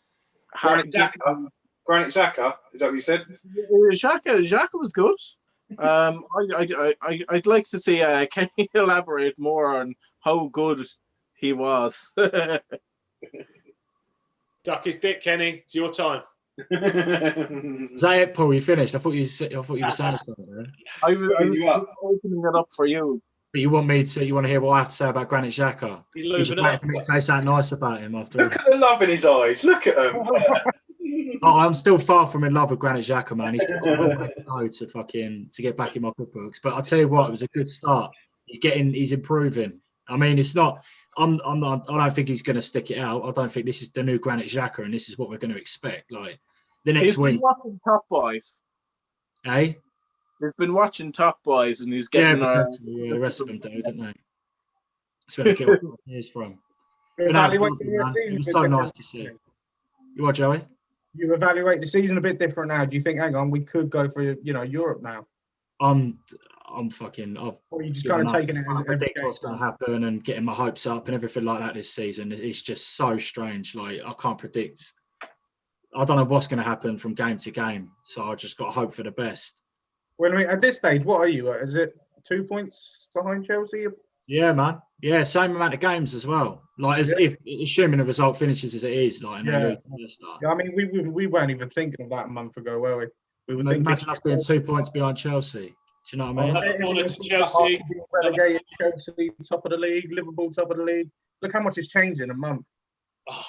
Xhaka. Is that what you said? Xhaka was good. I'd like to see Kenny elaborate more on how good he was. Duck his dick, Kenny. It's your time. Is that it, Paul? You finished? I thought you were saying something there. I was opening it up for you. But you want to hear what I have to say about Granit Xhaka? You should say something nice about him after. Look at the love in his eyes. Look at him. I'm still far from in love with Granit Xhaka, man. He's still got a long way to go to get back in my good books. But I'll tell you what, it was a good start. He's improving. I mean, it's not. I don't think he's going to stick it out. I don't think this is the new Granit Xhaka, and this is what we're going to expect. Like the next week. He's been watching Top Boys. Hey? He's been watching Top Boys, and he's getting. The rest of them do, don't they? That's where they get what he's from. It was so nice to see. You what, Joey? You evaluate the season a bit different now. Do you think, hang on, we could go for Europe now? I'm fucking. Or you just kind of taking it. I predict what's going to happen and getting my hopes up and everything like that this season. It's just so strange. Like I can't predict. I don't know what's going to happen from game to game. So I just got to hope for the best. Well, I mean, at this stage, what are you? Is it 2 points behind Chelsea? Yeah, man. Yeah, same amount of games as well. Like if assuming the result finishes as it is, like I mean, we weren't even thinking of that a month ago, were we? We were thinking, imagine us being 2 points behind Chelsea. Do you know what I mean? Chelsea, relegated, Chelsea top of the league, Liverpool top of the league. Look how much has changed in a month. Oh,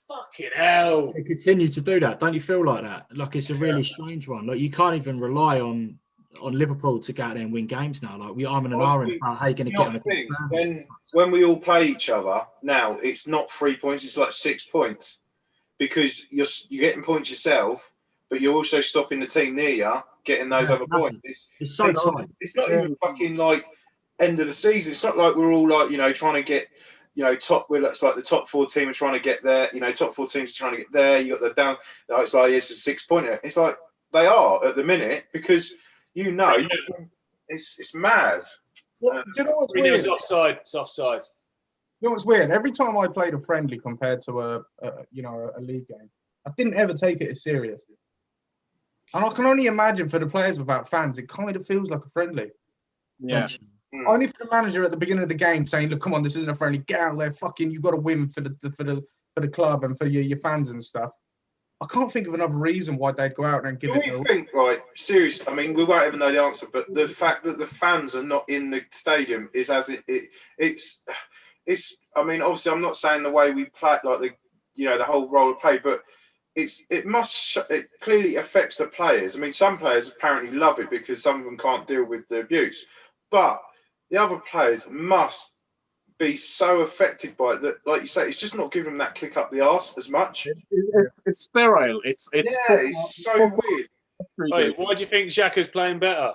fucking hell! They continue to do that. Don't you feel like that? Like it's a really strange one. Like you can't even rely on Liverpool to go out there and win games now. Like I'm in an iron about how you're going to get on the thing. When we all play each other now, it's not 3 points; it's like 6 points because you're getting points yourself, but you're also stopping the team near you getting those other points. It's so tight. It's not even fucking like end of the season. It's not like we're all like trying to get top. It's like the top 4 team are trying to get there. Top 4 teams are trying to get there. You got the down. It's like it's a 6 pointer. It's like they are at the minute because. It's mad. Well, do you know what's weird? It's offside. It's offside. You know what's weird? Every time I played a friendly compared to a league game, I didn't ever take it as seriously. And I can only imagine for the players without fans, it kind of feels like a friendly. Yeah. Only for the manager at the beginning of the game saying, "Look, come on, this isn't a friendly. Get out there, fucking! You got to win for the club and for your fans and stuff." I can't think of another reason why they'd go out and give it. Do we think, right? Seriously, I mean, we won't ever know the answer, but the fact that the fans are not in the stadium is as it's. I mean, obviously, I'm not saying the way we play, like the whole role of play, but it clearly affects the players. I mean, some players apparently love it because some of them can't deal with the abuse, but the other players must be so affected by it that, like you say, it's just not giving them that kick up the arse as much. It's sterile. It's so weird. Wait, why do you think Xhaka's playing better?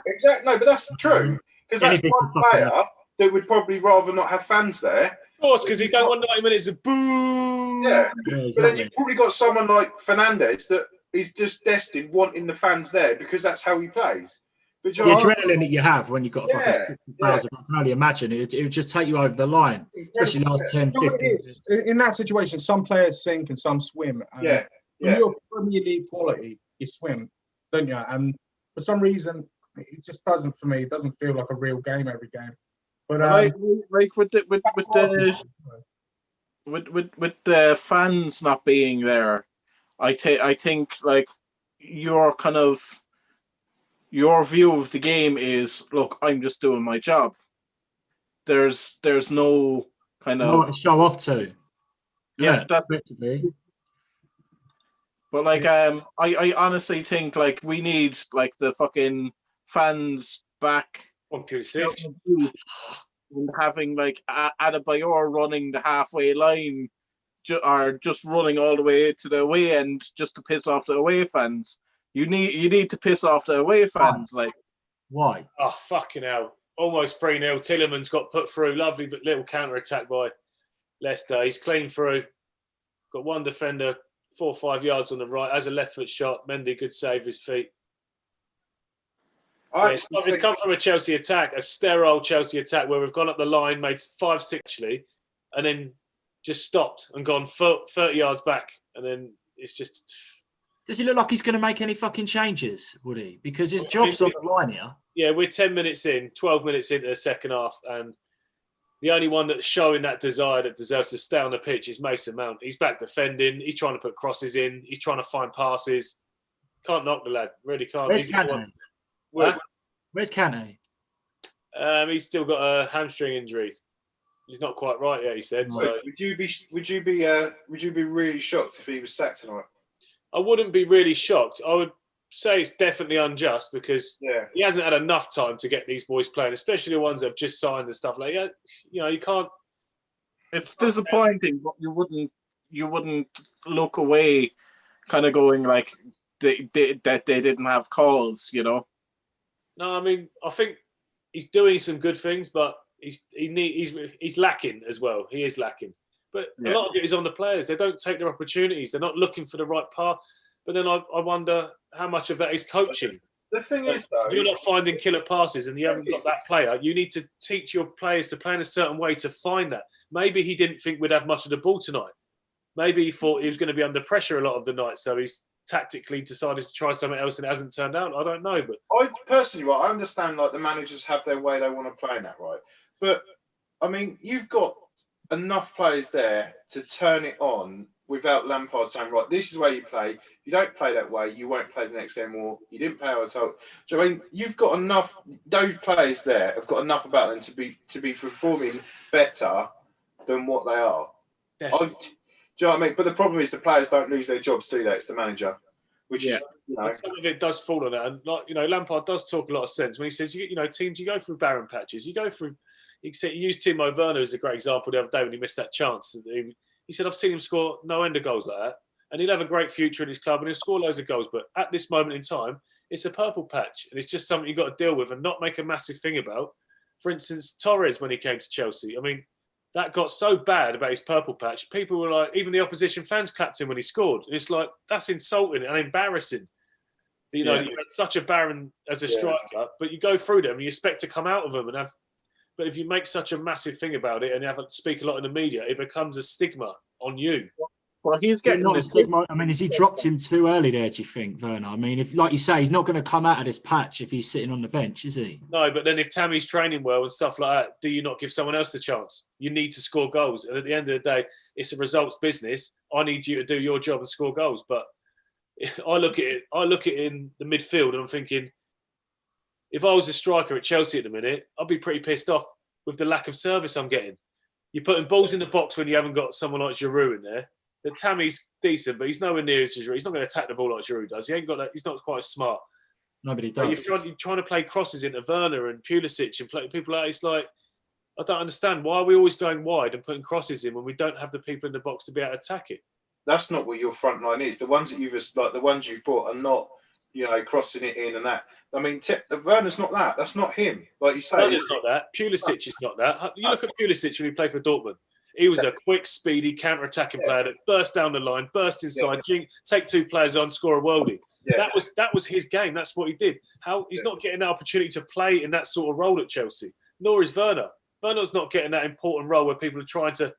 Exactly. No, but that's true because that's one player that would probably rather not have fans there. Of course, because he don't want 90 minutes of boo. Yeah, but then you've probably got someone like Fernandes that is just destined wanting the fans there because that's how he plays. But the adrenaline that you have when you've got a fucking 60,000, I can only imagine it would just take you over the line, especially last 10, 15 years. In that situation, some players sink and some swim. And when you're Premier League quality, you swim, don't you? And for some reason, it just doesn't for me. It doesn't feel like a real game every game. But like with the fans not being there, I think like your kind of your view of the game is, look, I'm just doing my job. There's no kind of to show off to. Yeah, that's but like I honestly think like we need like the fucking fans back on Pulisic and having like Adebayor running the halfway line or just running all the way to the away end just to piss off the away fans. You need to piss off the away fans. Like why? Oh fucking hell! Almost 3-0. Tillerman's got put through. Lovely but little counter attack by Leicester. He's clean through. Got one defender 4 or 5 yards on the right. Has a left foot shot. Mendy, good save his feet. It's come from a Chelsea attack, a sterile Chelsea attack where we've gone up the line, made 5-6 actually, and then just stopped and gone 30 yards back. And then it's just... Does he look like he's going to make any fucking changes, would he? Because his job's on the line here. Yeah, we're 10 minutes in, 12 minutes into the second half, and the only one that's showing that desire that deserves to stay on the pitch is Mason Mount. He's back defending. He's trying to put crosses in. He's trying to find passes. Can't knock the lad. Really can't. Where's Kante? Where's Kante? He's still got a hamstring injury. He's not quite right yet, he said. So. Would you be really shocked if he was sacked tonight? I wouldn't be really shocked. I would say it's definitely unjust because he hasn't had enough time to get these boys playing, especially the ones that have just signed and stuff like that. You know, you can't. It's disappointing, but you wouldn't look away, kind of going like they didn't have calls, you know. No, I mean, I think he's doing some good things, but he's lacking as well. He is lacking. But a lot of it is on the players. They don't take their opportunities. They're not looking for the right path. But then I wonder how much of that is coaching. The thing is, though, you're not finding killer passes and you haven't got that player. You need to teach your players to play in a certain way to find that. Maybe he didn't think we'd have much of the ball tonight. Maybe he thought he was going to be under pressure a lot of the night, so he's tactically decided to try something else and it hasn't turned out. I don't know, but I personally, I understand like the managers have their way they want to play in that, right? But I mean, you've got enough players there to turn it on without Lampard saying, right, this is the way you play. If you don't play that way, you won't play the next game, or you didn't play how I told. So I mean, you've got enough. Those players there have got enough about them to be performing better than what they are. Do you know what I mean? But the problem is the players don't lose their jobs, do they? It's the manager, which is, you know, some of it does fall on that. And like, you know, Lampard does talk a lot of sense when he says, you know, teams, you go through barren patches, you go through. He used Timo Werner as a great example the other day when he missed that chance. He said, I've seen him score no end of goals like that. And he'll have a great future in his club and he'll score loads of goals. But at this moment in time, it's a purple patch. And it's just something you've got to deal with and not make a massive thing about. For instance, Torres, when he came to Chelsea, I mean, that got so bad about his purple patch. People were like, even the opposition fans clapped him when he scored. And it's like, that's insulting and embarrassing. You know, you had such a barren as a striker, but you go through them and you expect to come out of them and have. But if you make such a massive thing about it and you have to speak a lot in the media, it becomes a stigma on you. Well, he's getting not a stigma. I mean, has he dropped him too early there, do you think, Werner? I mean, if, like you say, he's not going to come out of this patch if he's sitting on the bench, is he? No, but then if Tammy's training well and stuff like that, do you not give someone else the chance? You need to score goals. And at the end of the day, it's a results business. I need you to do your job and score goals. But I look at it in the midfield and I'm thinking, if I was a striker at Chelsea at the minute, I'd be pretty pissed off with the lack of service I'm getting. You're putting balls in the box when you haven't got someone like Giroud in there. That Tammy's decent, but he's nowhere near as Giroud. He's not going to attack the ball like Giroud does. He ain't got that. He's not quite as smart. Nobody does. You're trying to play crosses into Werner and Pulisic and play people like it's like I don't understand why are we always going wide and putting crosses in when we don't have the people in the box to be able to attack it. That's not what your front line is. The ones that the ones you've brought are not, you know, crossing it in and that. I mean, Werner's not that. That's not him. Like you say, Werner's not that. Pulisic is not that. You look at Pulisic when he played for Dortmund. He was a quick, speedy, counter-attacking player that burst down the line, burst inside, take 2 players on, score a worldie. Yeah. That was his game. That's what he did. He's not getting that opportunity to play in that sort of role at Chelsea. Nor is Werner. Werner's not getting that important role where people are trying to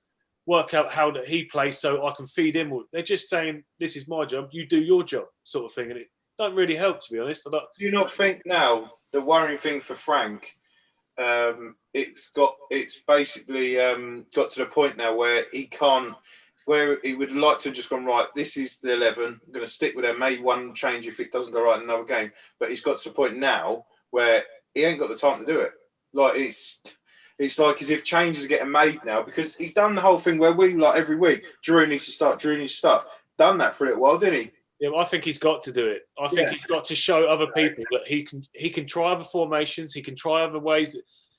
work out how that he plays so I can feed him. They're just saying, this is my job, you do your job, sort of thing. And it don't really help, to be honest. Do you not think now the worrying thing for Frank, it's basically got to the point now where he can't, where he would like to just gone, right, this is the 11, I'm going to stick with them, maybe one change if it doesn't go right in another game. But he's got to the point now where he ain't got the time to do it. Like, it's like as if changes are getting made now because he's done the whole thing where we, like, every week, Drew needs to start. Done that for a little while, didn't he? Yeah, well, I think he's got to do it. I think he's got to show other people that he can try other formations, he can try other ways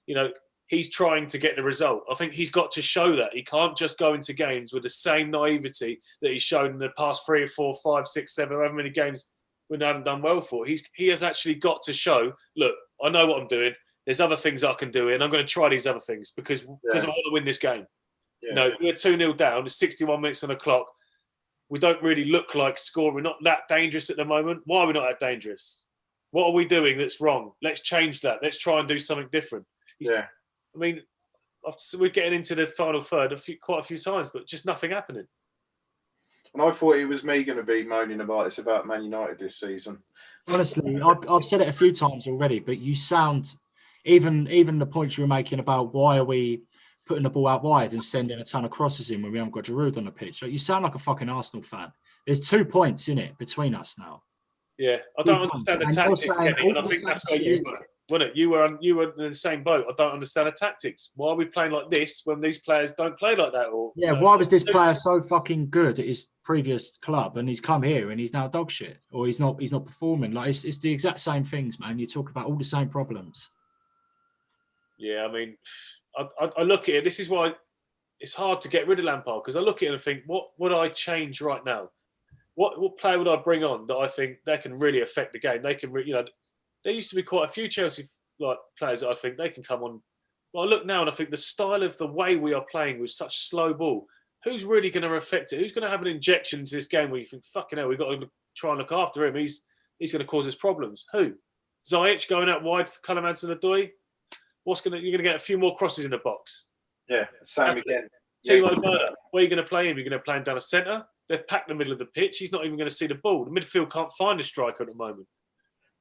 that, he's trying to get the result. I think he's got to show that. He can't just go into games with the same naivety that he's shown in the past 3 or 4, 5, 6, 7, however many games we haven't done well for. He has actually got to show, look, I know what I'm doing. There's other things I can do, and I'm going to try these other things because I want to win this game. Yeah. We're 2-0 down. There's 61 minutes on the clock. We don't really look like scoring. We're not that dangerous at the moment. Why are we not that dangerous? What are we doing that's wrong? Let's change that. Let's try and do something different. I mean, we're getting into the final third quite a few times, but just nothing happening. And I thought it was me going to be moaning about this about Man United this season. Honestly, I've said it a few times already, but you sound, even the points you were making about why are we putting the ball out wide and sending a ton of crosses in when we haven't got Giroud on the pitch. Like, you sound like a fucking Arsenal fan. There's 2 points in it between us now. Yeah, I don't understand the tactics, Kenny, and I think that's where you were. Wasn't it? You were in the same boat. I don't understand the tactics. Why are we playing like this when these players don't play like that? Or why was this player so fucking good at his previous club and he's come here and he's now dog shit, or he's not performing? Like, it's the exact same things, man. You talk about all the same problems. Yeah, I mean, I look at it. This is why it's hard to get rid of Lampard, because I look at it and think, what would I change right now? What player would I bring on that I think they can really affect the game? They can, there used to be quite a few Chelsea players that I think they can come on. But I look now and I think the style of the way we are playing with such slow ball, who's really going to affect it? Who's going to have an injection into this game where you think, fucking hell, we've got to try and look after him. He's going to cause us problems. Who? Ziyech going out wide for Callum Hudson-Odoi? You're going to get a few more crosses in the box. Yeah, same again. Timo Werner, where are you going to play him? You're going to play him down the centre? They've packed the middle of the pitch. He's not even going to see the ball. The midfield can't find a striker at the moment.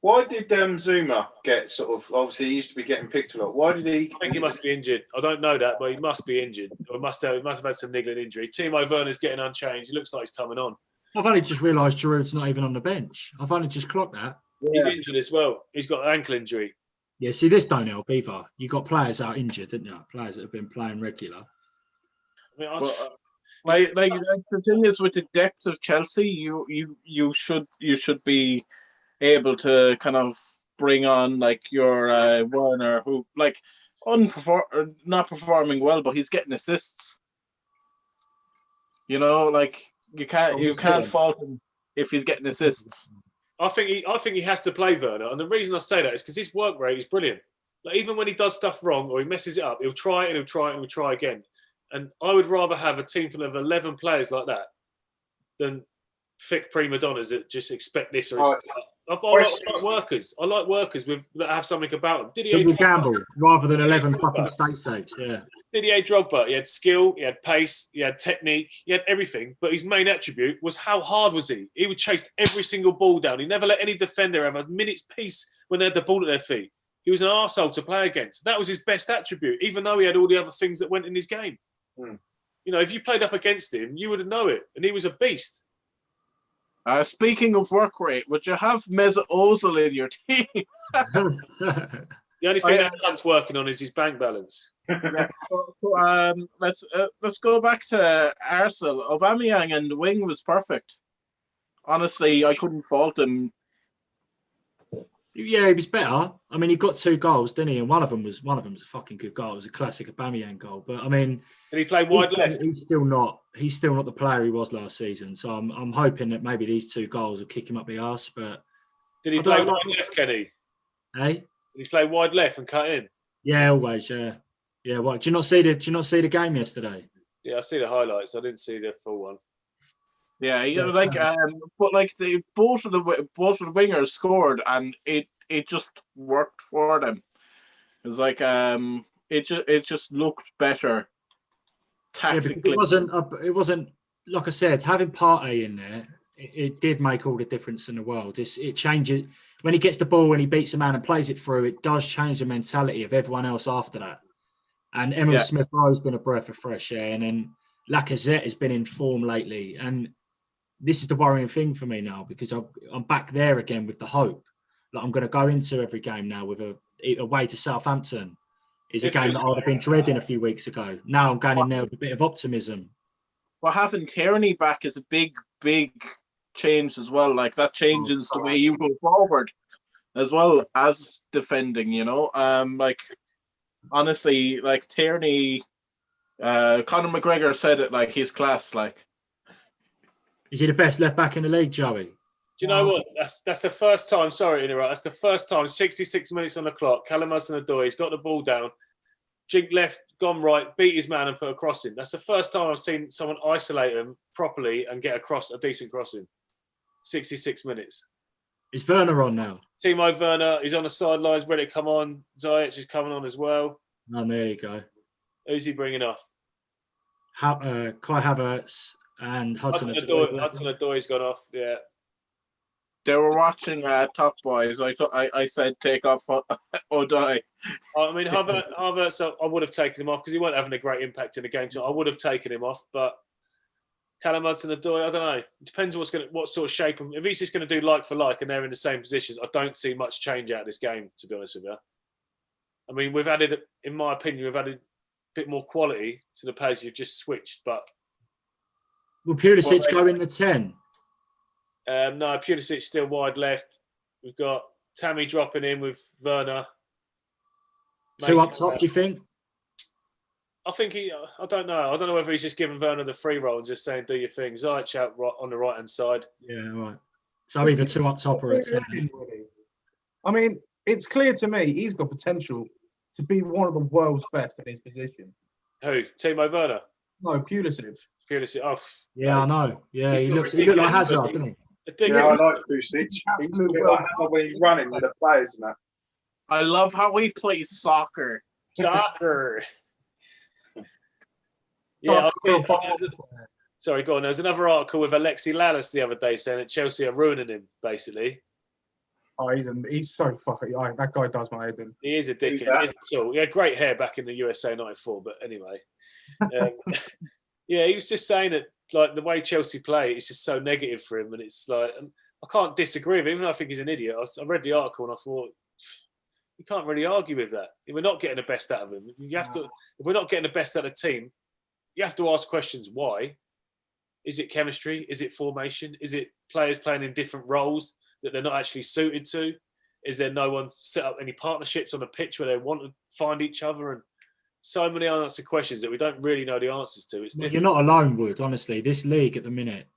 Why did Zuma get obviously he used to be getting picked a lot. Why did he? I think he must be injured. I don't know that, but he must be injured. Or he must have had some niggling injury. Timo Werner's getting unchanged. He looks like he's coming on. I've only just realised Giroud's not even on the bench. I've only just clocked that. He's injured as well. He's got an ankle injury. Yeah, see, this don't help either. You got players out injured, didn't you? Players that have been playing regular. I mean, the thing is, with the depth of Chelsea, you should be able to kind of bring on like your Werner, who not performing well, but he's getting assists. You can't fault him if he's getting assists. I think he has to play Werner, and the reason I say that is because his work rate is brilliant. Like, even when he does stuff wrong or he messes it up, he'll try it and he'll try it and he'll try again. And I would rather have a team full of 11 players like that than thick prima donnas that just expect this or expect that. I like workers. I like workers that have something about them. Didier gamble rather than 11 fucking state saves. Yeah. Didier Drogba, he had skill, he had pace, he had technique, he had everything. But his main attribute was how hard was he? He would chase every single ball down. He never let any defender have a minute's peace when they had the ball at their feet. He was an arsehole to play against. That was his best attribute, even though he had all the other things that went in his game. If you played up against him, you would know it. And he was a beast. Speaking of work rate, would you have Mesut Ozil in your team? The only thing that cunt's working on is his bank balance. Let's go back to Arsenal. Aubameyang and the wing was perfect. Honestly, I couldn't fault him. Yeah, he was better. I mean, he got 2 goals, didn't he? And one of them was a fucking good goal. It was a classic Aubameyang goal. But I mean, did he play wide left? He's still not the player he was last season. So I'm hoping that maybe these 2 goals will kick him up the arse. But did he play wide left, Kenny? Hey? Did he play wide left and cut in? Yeah, always. Yeah. Yeah. What? Did you not see the game yesterday? Yeah, I see the highlights. I didn't see the full one. Yeah, but like both of the wingers scored, and it just worked for them. It was like it just looked better tactically. It wasn't like I said, having Partey in there. It did make all the difference in the world. It changes when he gets the ball and he beats a man and plays it through. It does change the mentality of everyone else after that. And Emil Smith-Rowe's been a breath of fresh air, and then Lacazette has been in form lately. And this is the worrying thing for me now, because I'm back there again with the hope. Like I'm going to go into every game now with away to Southampton. Is a game that I would have been dreading a few weeks ago. Now I'm going in there with a bit of optimism. Well, having Tierney back is a big change as well. Like that changes the way you go forward as well as defending, you know. Like honestly, like Tierney, Conor McGregor said it, like he's class. Like, is he the best left back in the league, Joey? Do you know what? That's the first time. Sorry to interrupt. That's the first time. 66 minutes on the clock. Callum Hudson-Odoi, he's got the ball down. Jink left, gone right, beat his man and put a cross in. That's the first time I've seen someone isolate him properly and get a decent crossing. 66 minutes. Is Werner on now? Timo Werner, he's on the sidelines, ready to come on. Ziyech is coming on as well. Oh, there you go. Who's he bringing off? Kai Havertz and Hudson-Odoi. Hudson-Odoi's gone off, yeah. They were watching Top Boys. I said take off Odoi. I mean, Havertz, I would have taken him off because he wasn't having a great impact in the game. So I would have taken him off, but Callum Hudson-Odoi, I don't know. It depends what sort of shape. If he's just going to do like for like and they're in the same positions, I don't see much change out of this game, to be honest with you. I mean, in my opinion, we've added a bit more quality to the players you've just switched, but... Will Pulisic go in the 10? No, Pulisic still wide left. We've got Tammy dropping in with Werner. Two up top, do you think? I think I don't know. I don't know whether he's just giving Werner the free roll and just saying, do your thing. Ziyech out on the right-hand side. Yeah, right. So either two up top or a 10. I mean, it's clear to me he's got potential to be one of the world's best in his position. Who? Timo Werner? No, Pulisic. Pulisic. Oh, yeah, I know. Yeah, he looks like Hazard, doesn't he? Yeah, I like Pulisic. He's a bit like Hazard when he's running with the players and that. I love how he plays soccer. Soccer. Yeah, sorry, go on. There was another article with Alexi Lalas the other day saying that Chelsea are ruining him, basically. Oh, he's so fucking... that guy does my head in. He is a dickhead. He had great hair back in the USA 94, but anyway. Yeah, he was just saying that like the way Chelsea play, it's just so negative for him, and it's like I can't disagree with him. Even though I think he's an idiot. I read the article and I thought you can't really argue with that. We're not getting the best out of him. You have to. If we're not getting the best out of the team, you have to ask questions. Why? Is it chemistry? Is it formation? Is it players playing in different roles that they're not actually suited to? Is there no one set up any partnerships on the pitch where they want to find each other? And so many unanswered questions that we don't really know the answers to. You're not alone, Wood. Honestly, this league at the minute,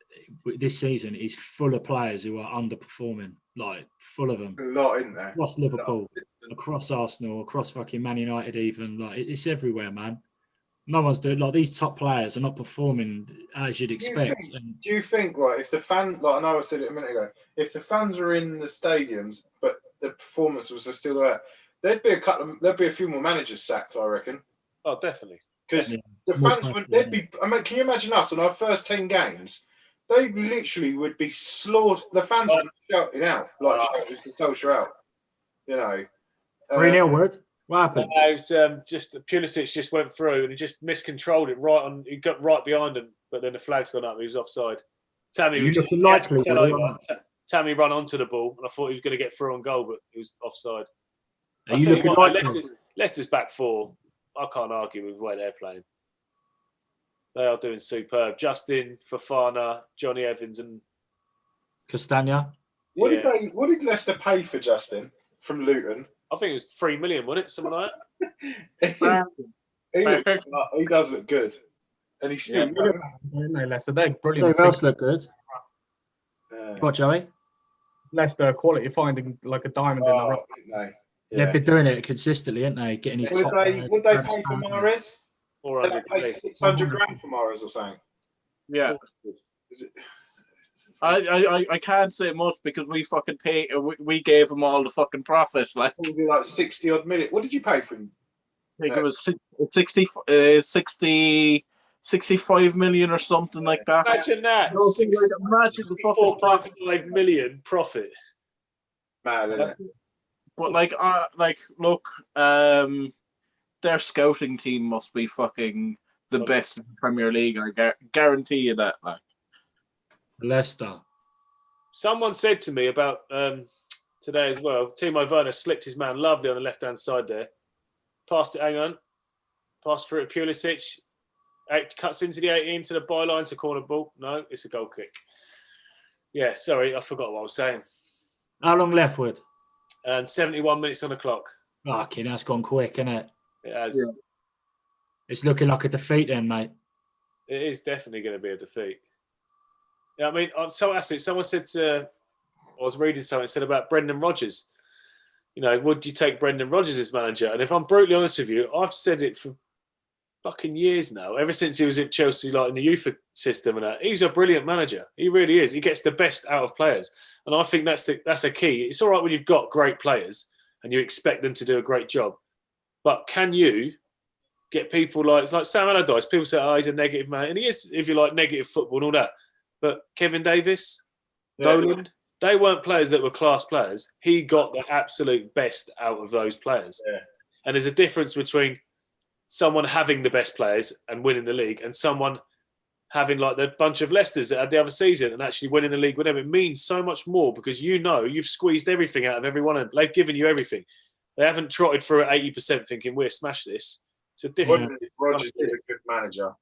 this season, is full of players who are underperforming. Like, full of them. A lot in there. Across Liverpool, across Arsenal, across fucking Man United even. Like, it's everywhere, man. No one's doing... Like, these top players are not performing as you'd expect. Do you think, right, if the fan... Like, I know I said it a minute ago. If the fans are in the stadiums, but the performance was still there, there'd be a few more managers sacked, I reckon. Oh, definitely. Because the fans would... They'd be... I mean, can you imagine us on our first 10 games? They literally would be slaughtered. The fans would be shouting out. Like, shouting for social out. You know. 3-0, Wood. What happened? It was just Pulisic just went through and he just miscontrolled it right on. He got right behind him, but then the flag's gone up. He was offside. Tammy run onto the ball, and I thought he was going to get through on goal, but he was offside. Leicester's back four. I can't argue with the way they're playing. They are doing superb. Justin, Fofana, Johnny Evans, and Castagna. What did Leicester pay for Justin from Luton? I think it was 3 million, wasn't it? Something like that. He does look good. And he's still Leicester, they're brilliant. Who else look good? What, Joey? Leicester quality, finding like a diamond in the rough. They've been doing it consistently, haven't they? Getting his top. Would they pay for Mahrez? 400. They paid 600 grand for Morris or something. Yeah. Is it? I can't say much because we fucking we gave him all the fucking profit. Like, What was it, like 60 odd million? What did you pay for him? I think it was 65 million or something like that. Imagine that. Imagine the fucking 4.5 million profit. Mad, isn't it? But look, their scouting team must be fucking the best in the Premier League. I guarantee you that. Like, Leicester. Someone said to me about today as well, Timo Werner slipped his man lovely on the left-hand side there. Passed it, hang on. Passed through to Pulisic. Cuts into the 18 to the byline, it's a corner ball. No, it's a goal kick. Yeah, sorry, I forgot what I was saying. How long left, Wood? 71 minutes on the clock. Fucking, that's gone quick, isn't it? It has. Yeah. It's looking like a defeat then, mate. It is definitely going to be a defeat. Yeah, I mean, someone said I was reading something, said about Brendan Rodgers. You know, would you take Brendan Rodgers as manager? And if I'm brutally honest with you, I've said it for fucking years now. Ever since he was at Chelsea, like in the youth system and that, he's a brilliant manager. He really is. He gets the best out of players, and I think that's the key. It's all right when you've got great players and you expect them to do a great job, but can you get people like Sam Allardyce? People say, "Oh, he's a negative man," and he is, if you like, negative football and all that. But Kevin Davis, Dolan, they weren't players that were class players. He got the absolute best out of those players. Yeah. And there's a difference between someone having the best players and winning the league and someone having like the bunch of Leicesters that had the other season and actually winning the league with them. It means so much more because you've squeezed everything out of everyone and they've given you everything. They haven't trotted through at 80% thinking we'll smash this. It's a different. Rodgers is a good manager.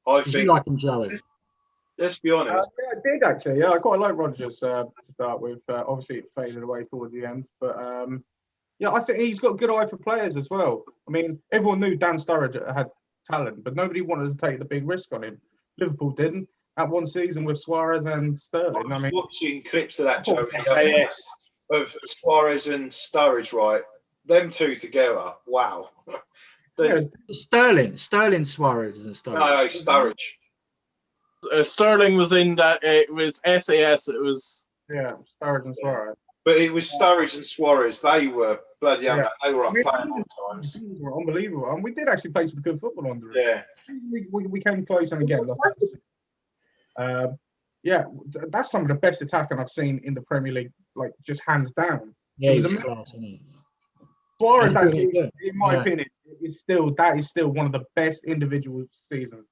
Did you like him, Joey? Let's be honest. Yeah, I did actually. Yeah, I quite like Rodgers to start with. Obviously, it faded away towards the end, but yeah, I think he's got a good eye for players as well. I mean, everyone knew Dan Sturridge had talent, but nobody wanted to take the big risk on him. Liverpool didn't. That one season with Suarez and Sterling. I was watching clips of that, Joe, Yes. of Suarez and Sturridge, right? Them two together, wow. Sterling Suarez and Sterling. No, Sturridge. Sterling was in that. It was SAS. It was Sturridge and Suarez. But it was Sturridge and Suarez. They were bloody hell. Yeah. They were up playing all times. These were unbelievable, and we did actually play some good football under it. Yeah. We came close, and again, that's some of the best attacking I've seen in the Premier League, like just hands down. Yeah, he's class, isn't he? Suarez, actually, in my opinion, is still one of the best individual seasons.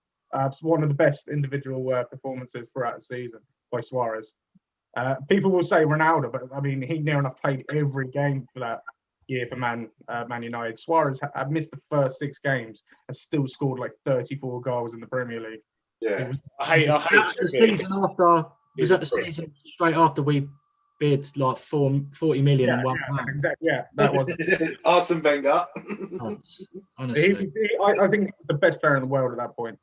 One of the best individual performances throughout the season by Suarez. People will say Ronaldo, but I mean, he near enough played every game for that year for Man United. Suarez had missed the first 6 games and still scored like 34 goals in the Premier League. Yeah, I hate the season after. Was that the season straight after we bid like 40 million in one pound? Exactly. Yeah, that was Arsene Wenger. Honestly, I think he was the best player in the world at that point.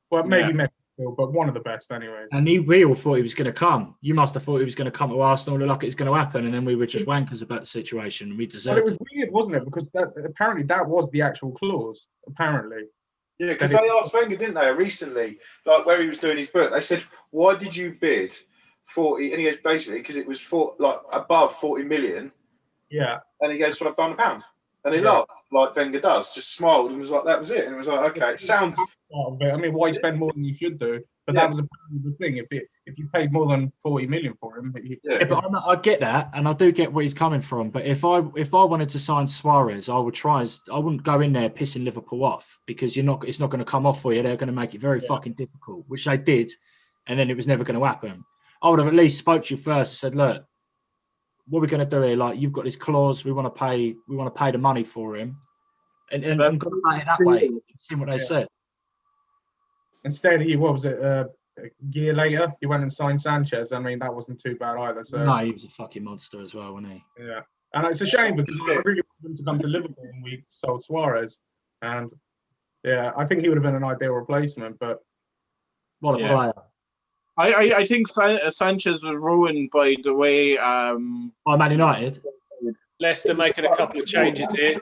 Well, maybe Messi, but one of the best anyway. And we all thought he was going to come. You must have thought he was going to come to Arsenal. Look like it's going to happen, and then we were just wankers about the situation. We deserved it. But it was weird, wasn't it? Because apparently that was the actual clause. Apparently. Yeah, because they asked Wenger, didn't they, recently, like where he was doing his book. They said, "Why did you bid 40?" And he goes, basically, because it was above 40 million. Yeah. And he goes, "Well, I've done £1." And he laughed, like Wenger does, just smiled and was like, "That was it." And it was like, okay, it sounds. I mean, why spend more than you should do? But that was the thing. If you paid more than 40 million for him, but I get that, and I do get where he's coming from. But if I wanted to sign Suarez, I wouldn't go in there pissing Liverpool off because it's not going to come off for you. They're going to make it very fucking difficult, which they did, and then it was never going to happen. I would have at least spoke to you first and said, "Look, what are we going to do here? Like, you've got this clause. We want to pay the money for him, and got to play it that way." See what they said. Instead, what was it? A year later, he went and signed Sanchez. I mean, that wasn't too bad either. So no, he was a fucking monster as well, wasn't he? Yeah, and it's a shame because I really wanted him to come to Liverpool when we sold Suarez, and yeah, I think he would have been an ideal replacement. But what a player! I think Sanchez was ruined by the way by Man United. Leicester making a couple of changes here.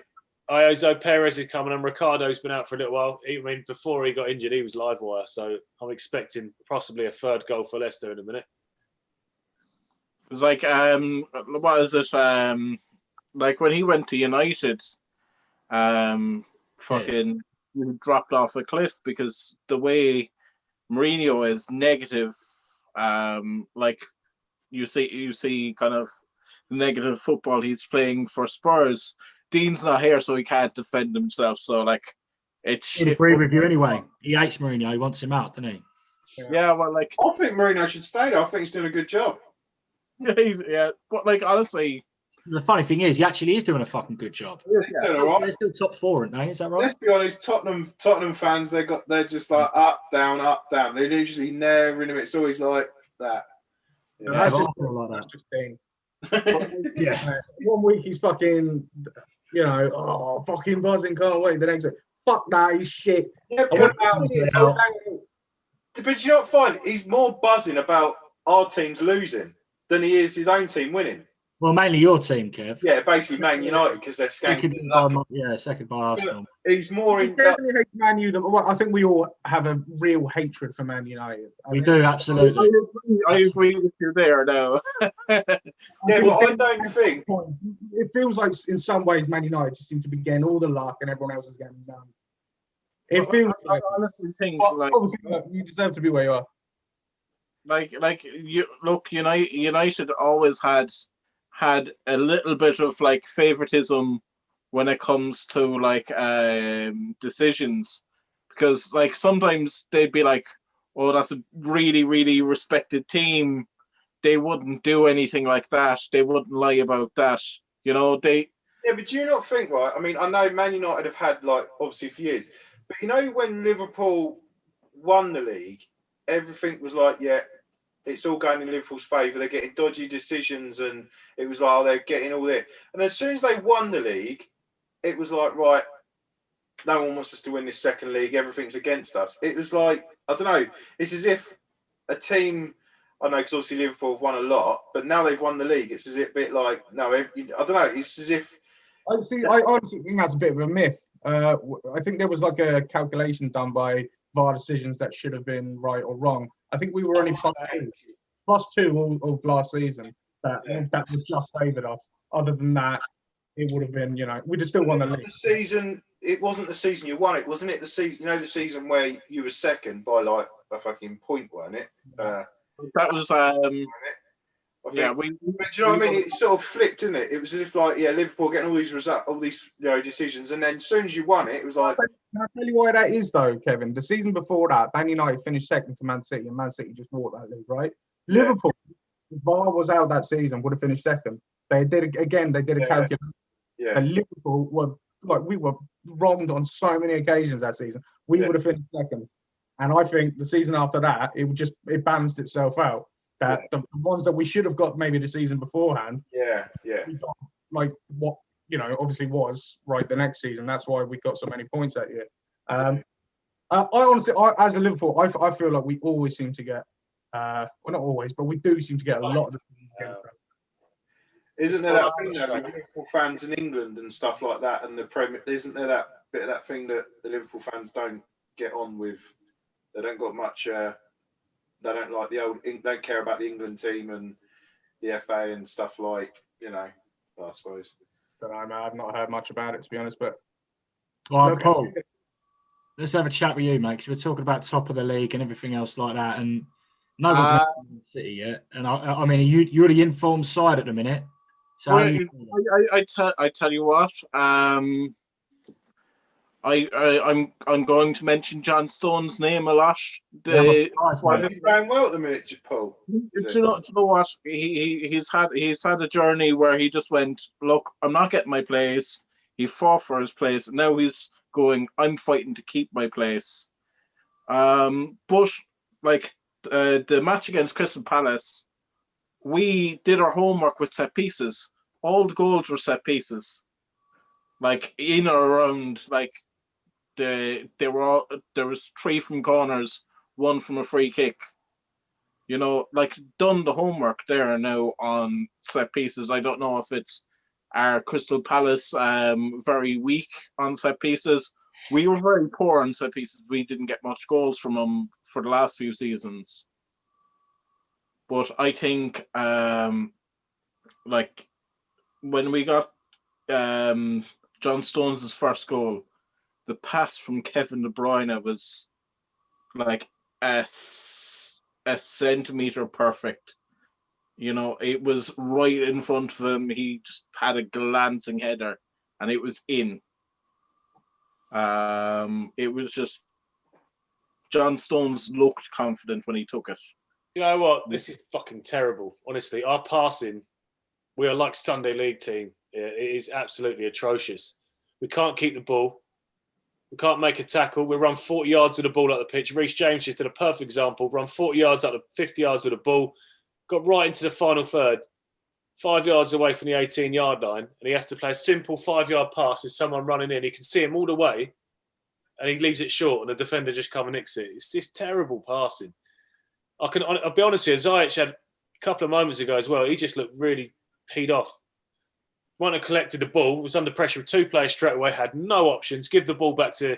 Iozo Perez is coming, and Ricardo's been out for a little while. I mean, before he got injured, he was live wire, so I'm expecting possibly a third goal for Leicester in a minute. It was like, what is it? Like when he went to United, fucking dropped off a cliff because the way Mourinho is negative, like you see kind of negative football he's playing for Spurs. Dean's not here, so he can't defend himself. So like, it's shit. I agree with you anyway. He hates Mourinho. He wants him out, doesn't he? Yeah, well, like I think Mourinho should stay there. I think he's doing a good job. Yeah, but like honestly, the funny thing is, he actually is doing a fucking good job. He's doing all right. They're still top 4, aren't they? Is that right? Let's be honest, Tottenham fans, they're just like up, down, up, down. They're usually never in a minute. It's always like that. You know, that's just thing. Yeah. One week he's fucking, fucking buzzing, can't wait. The next week, fuck that, he's shit. Yeah, but you know what? Fine, he's more buzzing about our teams losing than he is his own team winning. Well, mainly your team, Kev. Yeah, basically Man United because they're skanking. Second by Arsenal. He's more in. Definitely hates Man U. I think we all have a real hatred for Man United. We do, absolutely. I agree with you there, now. Yeah, but I don't think. It feels like in some ways Man United just seem to be getting all the luck and everyone else is getting none. It feels I honestly think like obviously you deserve to be where you are. United always had a little bit of like favoritism when it comes to like decisions, because like sometimes they'd be like, oh, that's a really, really respected team, they wouldn't do anything like that, they wouldn't lie about that, Yeah, but do you not think, right? I mean, I know Man United have had like obviously for years, but when Liverpool won the league, everything was like, yeah, it's all going in Liverpool's favour. They're getting dodgy decisions, and it was like, oh, they're getting all that. And as soon as they won the league, it was like, right, no one wants us to win this second league. Everything's against us. It was like, I don't know. It's as if a team, I know because obviously Liverpool have won a lot, but now they've won the league. It's as if a bit like, no, I don't know. It's as if. I honestly think that's a bit of a myth. I think there was like a calculation done by VAR decisions that should have been right or wrong. I think we were only +2 all last season that would just favoured us. Other than that, it would have been, we'd have still won the league. It wasn't the season you won it, wasn't it? The season, the season where you were second by like a fucking point, wasn't it? That was but do you know what I mean? It sort of flipped, didn't it? It was as if like, Liverpool getting all these results, all these decisions, and then as soon as you won it, it was like. Can I tell you why that is though, Kevin? The season before that, Man United finished second to Man City, and Man City just walked that league, right? Yeah. Liverpool, if VAR was out that season, would have finished second. They did a calculation. Yeah. And Liverpool we were wronged on so many occasions that season. We would have finished second, and I think the season after that, it balanced itself out. That the ones that we should have got maybe the season beforehand, we got, like what obviously was right the next season. That's why we got so many points that year. I honestly, as a Liverpool, I feel like we always seem to get, well not always, but we do seem to get a lot of the against us. Isn't there that thing though, like Liverpool fans in England and stuff like that, and the Premier? Isn't there that bit of that thing that the Liverpool fans don't get on with? They don't got much. They don't like don't care about the England team and the FA and stuff like, I suppose. But I've not heard much about it, to be honest. But all right, Paul, let's have a chat with you, mate, because we're talking about top of the league and everything else like that, and no one's mentioned City yet. And I mean, you're the informed side at the minute. So I tell you what, I'm going to mention John Stone's name a lot. He's playing well at the minute, Paul. Do you know what? He's had a journey where he just went, look, I'm not getting my place. He fought for his place, and now he's going, I'm fighting to keep my place. But like the match against Crystal Palace, we did our homework with set pieces. All the goals were set pieces, like in or around, like. There was 3 from corners, 1 from a free kick. Like done the homework there now on set pieces. I don't know if it's Are Crystal Palace very weak on set pieces? We were very poor on set pieces. We didn't get much goals from them for the last few seasons. But I think, like, when we got John Stones' first goal, the pass from Kevin De Bruyne was like a centimetre perfect. You know, it was right in front of him. He just had a glancing header, and it was in. It was just John Stones looked confident when he took it. You know what? This is fucking terrible. Honestly, our passing, we are like Sunday League team. It is absolutely atrocious. We can't keep the ball. We can't make a tackle. We run 40 yards with the ball up the pitch. Reece James just did a perfect example. Run 40 yards up to 50 yards with the ball. Got right into the final third, 5 yards away from the 18-yard line, and he has to play a simple 5-yard pass with someone running in. He can see him all the way, and he leaves it short, and the defender just come and nicks it. It's just terrible passing. I'll be honest with you, Ziyech had a couple of moments ago as well. He just looked really peed off. Went and collected the ball, was under pressure with 2 players straight away, had no options, give the ball back to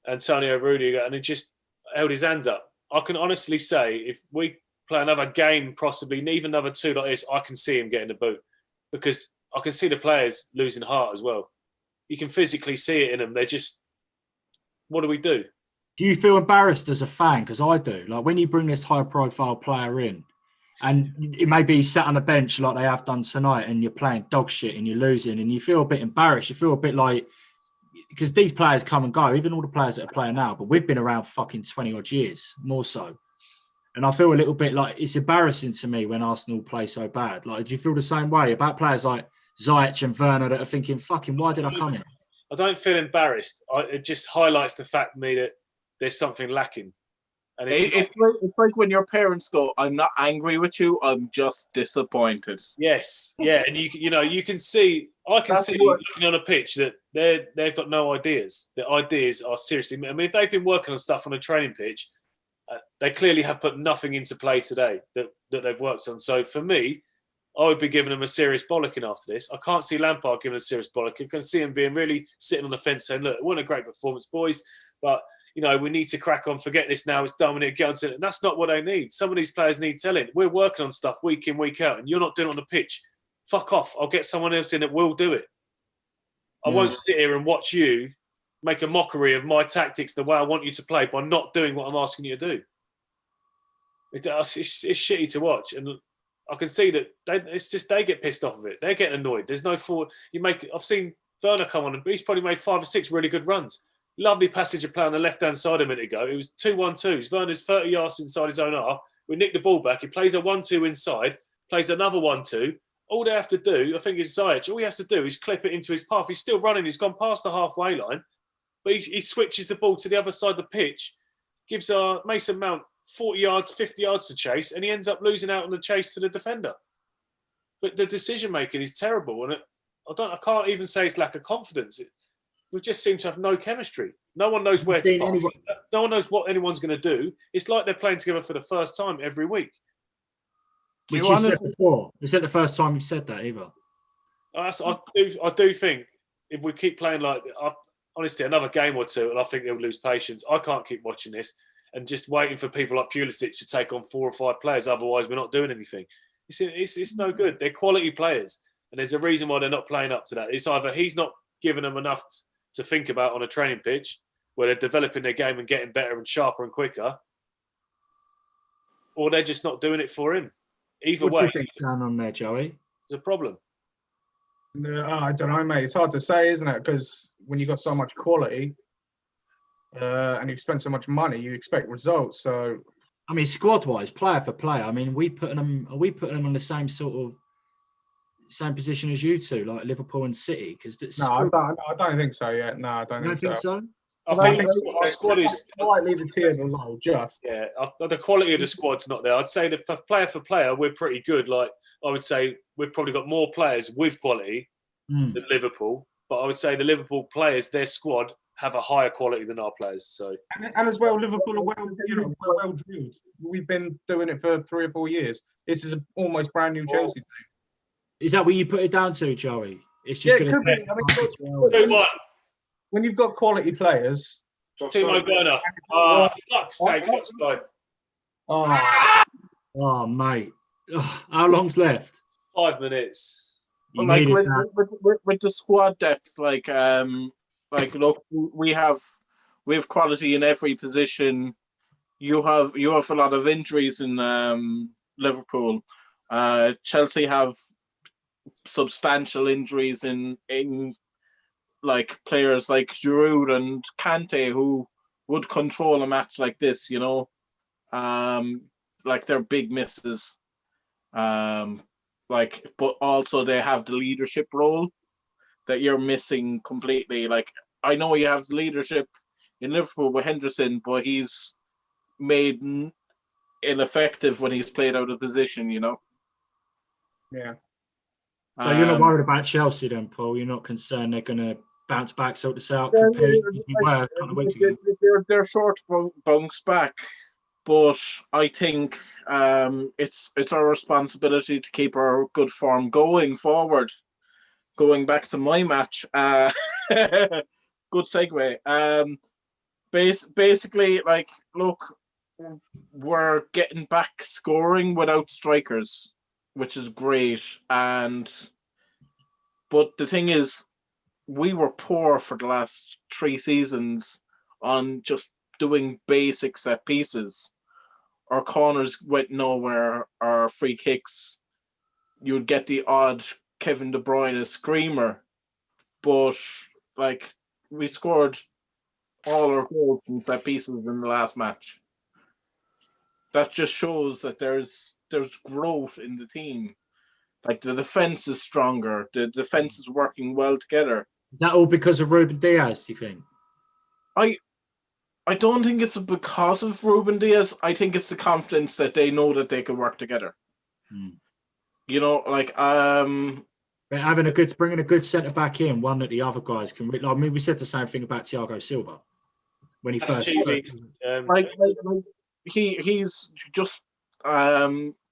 Antonio Rudiger, and he just held his hands up. I can honestly say, if we play another game, possibly, and even another 2 like this, I can see him getting the boot, because I can see the players losing heart as well. You can physically see it in them. They're just, what do we do? Do you feel embarrassed as a fan? Because I do. Like, when you bring this high-profile player in, and it may be sat on the bench like they have done tonight, and you're playing dog shit and you're losing, and you feel a bit embarrassed. You feel a bit like, because these players come and go, even all the players that are playing now, but we've been around fucking 20-odd years, more so. And I feel a little bit like it's embarrassing to me when Arsenal play so bad. Like, do you feel the same way about players like Ziyech and Werner that are thinking, fucking, why did I come in? I don't feel embarrassed. It just highlights the fact to me that there's something lacking. And it's like when your parents go, "I'm not angry with you, I'm just disappointed." Yes, yeah, and you can see, I can see looking on a pitch that they've got no ideas. The ideas are seriously. I mean, if they've been working on stuff on a training pitch, they clearly have put nothing into play today that they've worked on. So for me, I would be giving them a serious bollocking after this. I can't see Lampard giving a serious bollocking. I can see him being really sitting on the fence saying, "Look, it wasn't a great performance, boys, but we need to crack on, forget this now, it's done, we need to get on to it." And that's not what they need. Some of these players need telling. We're working on stuff week in, week out, and you're not doing it on the pitch. Fuck off. I'll get someone else in that will do it. I won't sit here and watch you make a mockery of my tactics the way I want you to play by not doing what I'm asking you to do. It's shitty to watch. And I can see that they get pissed off of it. They're getting annoyed. There's no forward. I've seen Werner come on, and he's probably made 5 or 6 really good runs. Lovely passage of play on the left-hand side a minute ago. It was 2-1-2s. Werner's 30 yards inside his own half. We nick the ball back. He plays a 1-2 inside, plays another 1-2. All they have to do, I think it's Ziyech, all he has to do is clip it into his path. He's still running. He's gone past the halfway line. But he switches the ball to the other side of the pitch, gives Mason Mount 40 yards, 50 yards to chase, and he ends up losing out on the chase to the defender. But the decision-making is terrible. And I can't even say it's lack of confidence. We just seem to have no chemistry. No one knows where to pass. No one knows what anyone's going to do. It's like they're playing together for the first time every week. Which you said before. Is that the first time you've said that either? I do think if we keep playing like, honestly, another game or two, and I think they'll lose patience. I can't keep watching this and just waiting for people like Pulisic to take on 4 or 5 players. Otherwise, we're not doing anything. It's no good. They're quality players, and there's a reason why they're not playing up to that. It's either he's not giving them enough to think about on a training pitch where they're developing their game and getting better and sharper and quicker, or they're just not doing it for him. Either way, what do you think's going on there, Joey? There's a problem. I don't know, mate. It's hard to say, isn't it? Because when you've got so much quality and you've spent so much money, you expect results. So, I mean, squad-wise, player for player, I mean, are we putting them on the same same position as you two, like Liverpool and City? Because I don't think so yet. No, I don't think so. I think our squad is slightly the tier below, just. Yeah, the quality of the squad's not there. I'd say that for player, we're pretty good. Like, I would say we've probably got more players with quality than Liverpool. But I would say the Liverpool players, their squad, have a higher quality than our players. So and as well, Liverpool are well drilled. We've been doing it for 3 or 4 years. This is an almost brand new Chelsea team. Is that what you put it down to, Joey? It's just going to. When you've got quality players. Timo Werner. Oh, fuck's sake, that's fine. Oh, mate. Oh, how long's left? 5 minutes. Like with the squad depth, like look, we have quality in every position. You have a lot of injuries in Liverpool. Chelsea have substantial injuries in like players like Giroud and Kante who would control a match like this, you know. Like they're big misses. Like, but also they have the leadership role that you're missing completely. Like, I know you have leadership in Liverpool with Henderson, but he's made ineffective when he's played out of position, you know. Yeah. So you're not worried about Chelsea then, Paul? You're not concerned they're going to bounce back, sort this out, compete? They're short bounce back, but I think it's our responsibility to keep our good form going forward. Going back to my match, good segue. Basically, like, look, we're getting back scoring without strikers, which is great. But the thing is, we were poor for the last 3 seasons on just doing basic set pieces. Our corners went nowhere. Our free kicks, you'd get the odd Kevin De Bruyne screamer, but like we scored all our goals from set pieces in the last match. That just shows that there's growth in the team. Like the defense is stronger. The defense is working well together. Is that all because of Ruben Diaz, do you think? I don't think it's because of Ruben Diaz. I think it's the confidence that they know that they can work together. You know, like bringing a good centre back in, one that the other guys can. I mean, we said the same thing about Thiago Silva when he first. He's just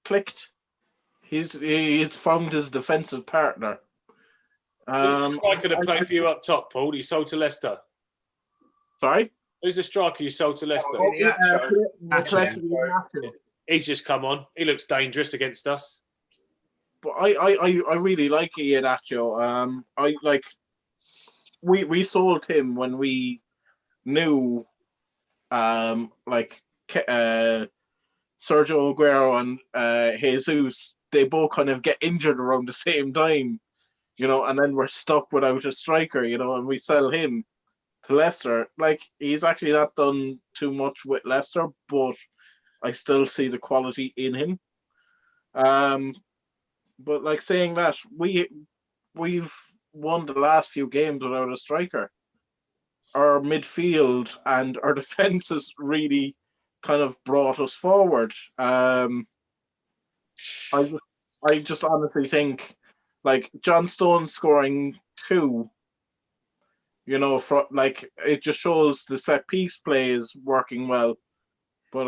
clicked. He's found his defensive partner. Who's the striker to play for you up top, Paul? You sold to Leicester. Sorry? Who's the striker you sold to Leicester? He's just come on. He looks dangerous against us. But I really like Iheanacho. We sold him when we knew Sergio Aguero and Jesus, they both kind of get injured around the same time, you know, and then we're stuck without a striker, you know, and we sell him to Leicester. Like, he's actually not done too much with Leicester, but I still see the quality in him. But like saying that, we've won the last few games without a striker. Our midfield and our defense has really kind of brought us forward. I just honestly think, like, John Stones scoring 2, you know, it just shows the set piece play is working well. But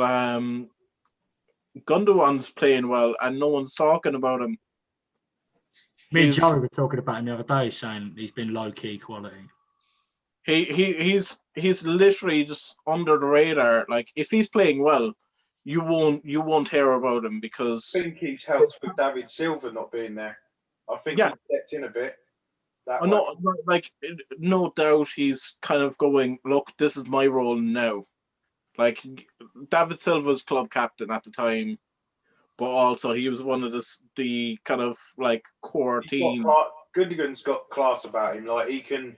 Gundogan's playing well, and no one's talking about him. Me and Joey were talking about him the other day, saying he's been low key quality. He's literally just under the radar. Like, if he's playing well, you won't hear about him because I think he's helped with David Silva not being there. I think he stepped in a bit. No doubt he's kind of going, look, this is my role now. Like, David Silva's club captain at the time, but also he was one of the kind of like core team. Gundogan's got class about him. Like, he can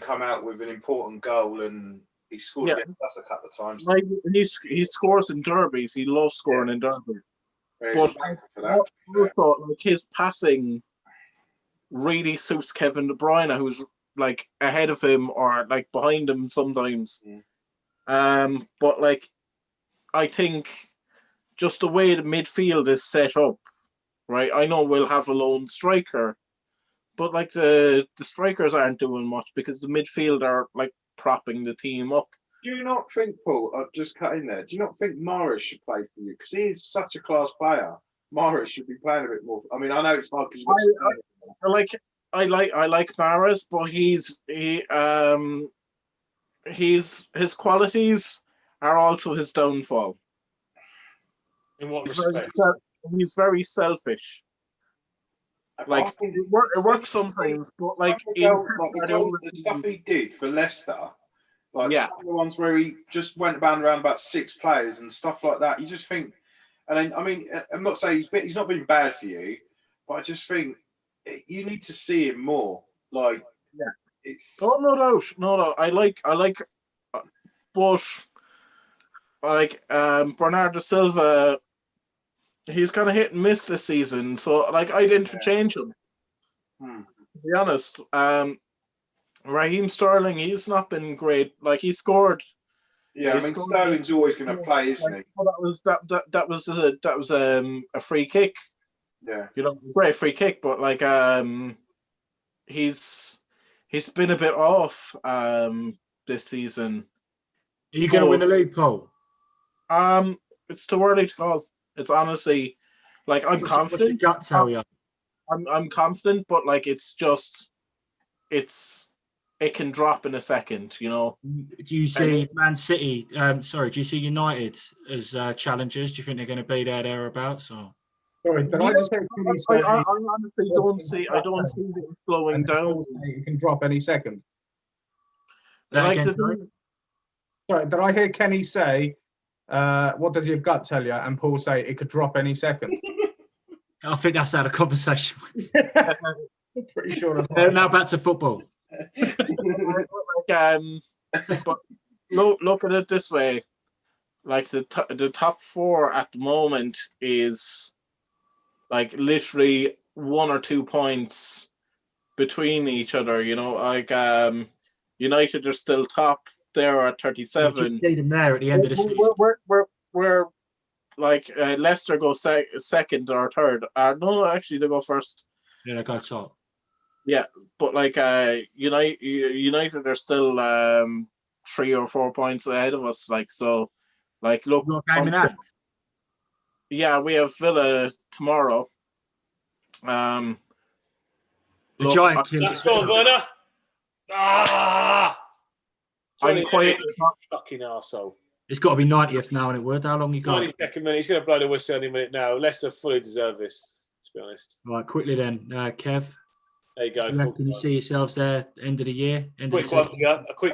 come out with an important goal, and he scored against us a couple of times. Like, he scores in derbies. He loves scoring in derbies. But like, his passing really suits Kevin De Bruyne, who's like ahead of him or like behind him sometimes. But like, I think just the way the midfield is set up, right? I know we'll have a lone striker, but like the strikers aren't doing much because the midfield are like propping the team up. Do you not think, Paul, I'll just cut in there, do you not think Morris should play for you? Because he is such a class player. Mahrez should be playing a bit more. I mean, I know it's hard because I like Mahrez, but his qualities are also his downfall. In what respect? He's very selfish. Like it works sometimes, but like the stuff he did for Leicester, like some of the ones where he just went around about 6 players and stuff like that. You just think, and then, I mean, I'm not saying he's not been bad for you, but I just think you need to see him more. Like, it's no doubt. I like, but like Bernardo Silva. He's kind of hit and miss this season, so like I'd interchange him. To be honest, Raheem Sterling, he's not been great. Like he scored. Yeah, I mean Sterling's always going to play, isn't he? Well, that was a free kick. Yeah, great free kick, but like he's been a bit off this season. Are you going to win the league, Paul? It's too early to call. It's honestly like I'm confident. What's your gut tell you? I'm confident, but like it's just it can drop in a second, Do you see Man City? Do you see United as challengers? Do you think they're going to be thereabouts? Or sorry, did I just say? I honestly don't see. I don't see it slowing down. It can drop any second. Sorry, did I hear Kenny say? What does your gut tell you? And Paul say it could drop any second. I think that's out of conversation. I'm pretty sure that's right. Now back to football. But look at it this way: like the top 4 at the moment is like literally 1 or 2 points between each other. Like United are still top. They're at 37. You need them there at the end of the season. We're like Leicester go second or third. No, actually they go first. Yeah, they go top. Yeah, but like United are still 3 or 4 points ahead of us. Like so, like look. You've got a game in hand. Yeah, we have Villa tomorrow. The Giant killed That's gone, Werner. I'm quite fucking arsehole. It's got to be 90th now, and it would. How long you got? 92nd minute. He's going to blow the whistle any minute now. Leicester fully deserve this, to be honest. Right, quickly then, Kev. There you go. Can you see yourselves there end of the year? A quick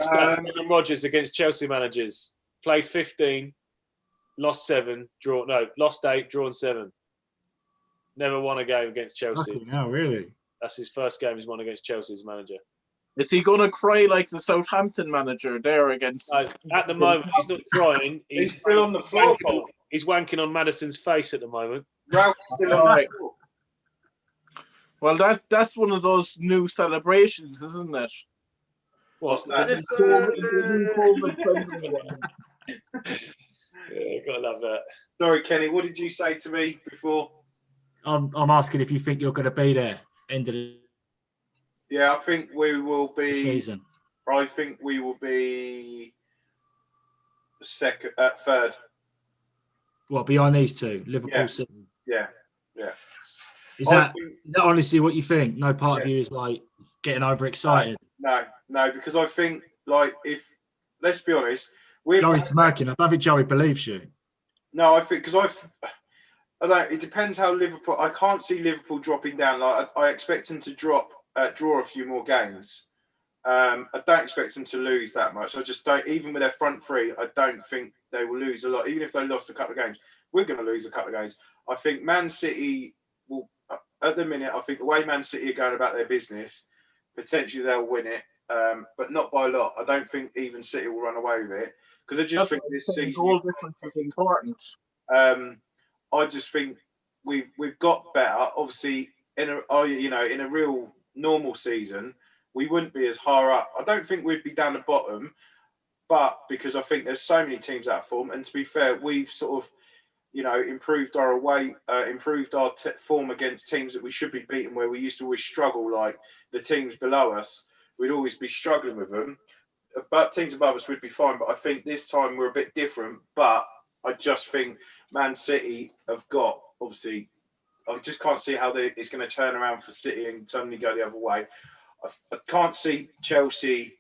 stat. Brendan Rodgers against Chelsea managers. Played 15, lost 8, drawn 7. Never won a game against Chelsea. No, really? That's his first game he's won against Chelsea as manager. Is he going to cry like the Southampton manager there against? At the moment, he's not crying. He's still on the floor. He's wanking on Maddison's face at the moment. Ralph's still on the floor. Well, that's one of those new celebrations, isn't it? What's that? Yeah, gotta love that. Sorry, Kenny. What did you say to me before? I'm asking if you think you're going to be there end of the Yeah, I think we will be season. I think we will be third. What, behind these two, Liverpool, City? Yeah. Is that honestly what you think? No part of you is like getting overexcited. No, because I think like let's be honest, Joey's smirking. I don't think Joey believes you. No, I think because I don't. It depends how Liverpool. I can't see Liverpool dropping down. Like I expect them to draw a few more games. I don't expect them to lose that much. I just don't. Even with their front three, I don't think they will lose a lot. Even if they lost a couple of games, we're going to lose a couple of games. I think Man City will. At the minute, I think the way Man City are going about their business, potentially they'll win it, but not by a lot. I don't think even City will run away with it because I just think this season goal difference is important. I just think we've got better. Obviously, in a real normal season, we wouldn't be as high up. I don't think we'd be down the bottom, but because I think there's so many teams out of form, and to be fair, we've sort of improved our form against teams that we should be beating, where we used to always struggle. Like the teams below us, we'd always be struggling with them. But teams above us would be fine. But I think this time we're a bit different. But I just think Man City have got, obviously, I just can't see how it's going to turn around for City and suddenly go the other way. I can't see Chelsea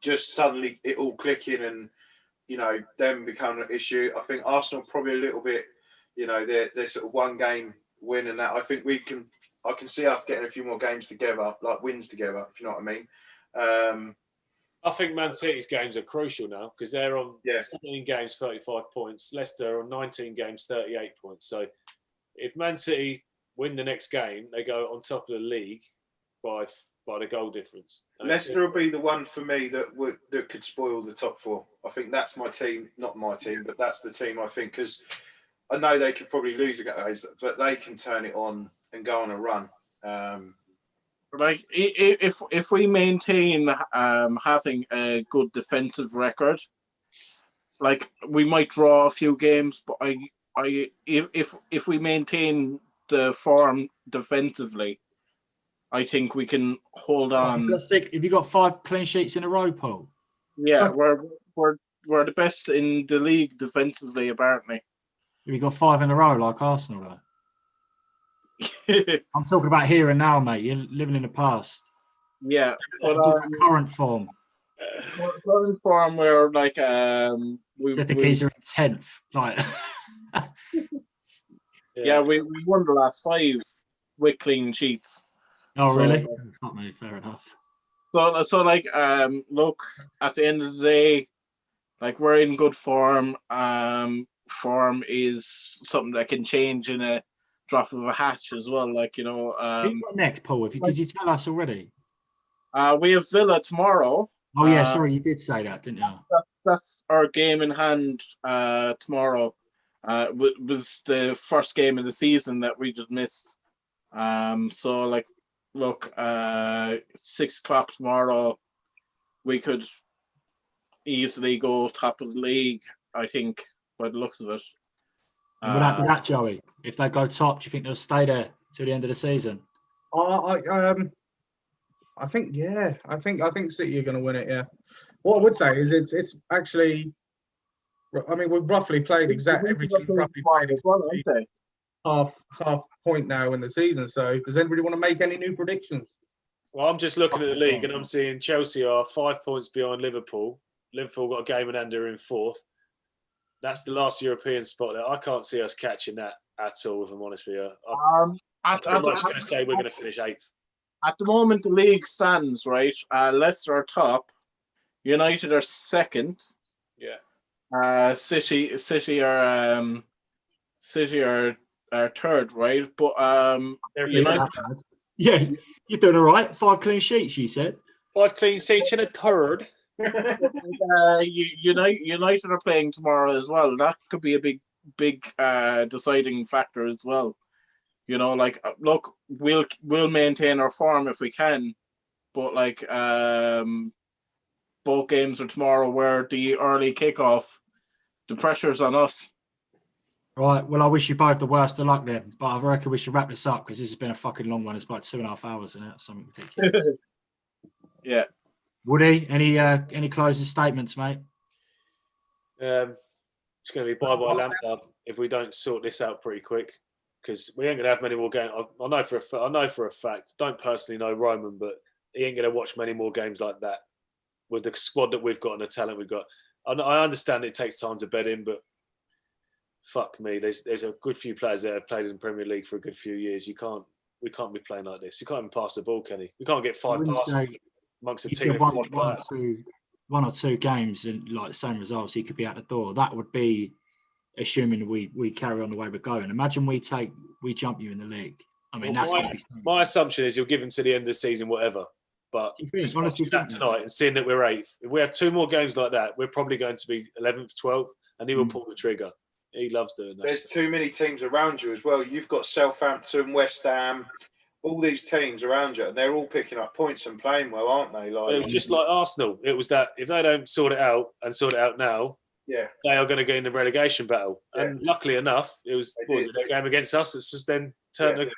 just suddenly it all clicking and, you know, them becoming an issue. I think Arsenal probably a little bit, you know, they're sort of one game win and that. I think I can see us getting a few more games together, like wins together, if you know what I mean. I think Man City's games are crucial now because they're on 17 games, 35 points. Leicester on 19 games, 38 points. So if Man City win the next game, they go on top of the league by the goal difference. Leicester will be the one for me that could spoil the top four. I think that's my team, not my team, but that's the team I think because I know they could probably lose against, but they can turn it on and go on a run. Like if we maintain having a good defensive record, like we might draw a few games, but if we maintain the form defensively, I think we can hold on. Have you got 5 clean sheets in a row, Paul? Yeah, we're the best in the league defensively, apparently. Have you got 5 in a row like Arsenal, though? I'm talking about here and now, mate. You're living in the past. Yeah, but current form. Current form, we're like the keys are in 10th. Like, yeah, we won the last 5 with clean sheets. Oh, really? Not me. Fair enough. So like, look, at the end of the day, like we're in good form. Form is something that can change in a drop of a hat as well. Like, you know. Who got next, Paul? Did you tell us already? We have Villa tomorrow. Oh yeah, sorry, you did say that, didn't you? That's our game in hand tomorrow. Was the first game of the season that we just missed. So like, look, 6 o'clock tomorrow, we could easily go top of the league, I think, by the looks of it. And would that be that, Joey? If they go top, do you think they'll stay there till the end of the season? I think City are going to win it. Yeah. What I would say is it's actually, I mean, we've roughly played every team roughly played exactly half point now in the season. So does anybody want to make any new predictions? Well, I'm just looking at the league and I'm seeing Chelsea are 5 points behind Liverpool. Liverpool got a game in hand, they're in 4th. That's the last European spot there. I can't see us catching that at all, if I'm honest with you. I'm going to say we're going to finish 8th. At the moment, the league stands, right? Leicester are top. United are 2nd. Yeah. City are 3rd, right? But United. Yeah, you're doing all right. 5 clean sheets, you said. 5 clean sheets and a 3rd. United are playing tomorrow as well. That could be a big deciding factor as well. You know, like, look, we'll maintain our form if we can, but like, both games are tomorrow where the early kickoff, the pressure's on us. Right. Well, I wish you both the worst of luck then, but I reckon we should wrap this up because this has been a fucking long one. It's about 2.5 hours, isn't it? Something ridiculous. Yeah. Woody, any closing statements, mate? It's going to be bye-bye Lampard if we don't sort this out pretty quick, because we ain't going to have many more games. I know for a fact. Don't personally know Roman, but he ain't going to watch many more games like that with the squad that we've got and the talent we've got. I understand it takes time to bed in, but fuck me, there's a good few players that have played in the Premier League for a good few years. We can't be playing like this. You can't even pass the ball, can he? We can't get 5 passes amongst a team of 4 players. One or two games and like the same results, he could be out the door. That would be assuming we carry on the way we're going. Imagine we jump you in the league. I mean, my assumption is you'll give him to the end of the season, whatever. But honestly, tonight and seeing that we're 8th, if we have 2 more games like that, we're probably going to be 11th, 12th, and he will pull the trigger. He loves doing that. There's too many teams around you as well. You've got Southampton, West Ham, all these teams around you, and they're all picking up points and playing well, aren't they? Like, it was just like Arsenal. It was that if they don't sort it out now, yeah, they are going to get in the relegation battle. Yeah. And luckily enough, it was their game against us. It's just then turning.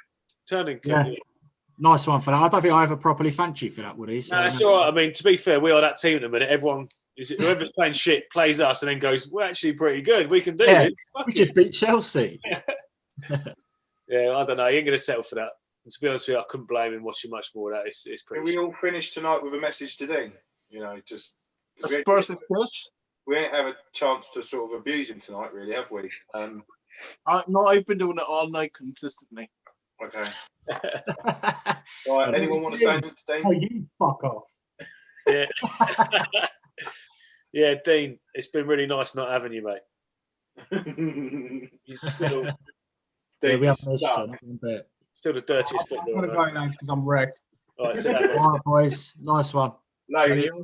Yeah. Nice one for that. I don't think I ever properly thanked you for that, Woody. So, no, it's all right. I mean, to be fair, we are that team at the minute. Everyone, whoever's playing shit, plays us and then goes, we're actually pretty good. We can do this. We just beat Chelsea. Yeah, Yeah, I don't know. He ain't going to settle for that. And to be honest with you, I couldn't blame him watching much more of that. It's Can pretty. we all finish tonight with a message to Dean? You know, just A Spurs pitch. we ain't have a chance to sort of abuse him tonight, really, have we? No, I've been doing it all night consistently. Okay. Right. Anyone want to say anything to Dean? Oh, you fuck off. Yeah. Yeah, Dean, it's been really nice not having you, mate. You still, Yeah, we have Dean, missed suck. you, not one bit. still the dirtiest I'm footballer. gonna go now because I'm wrecked. All right, sit down. All right, boys. Nice one. Ladies.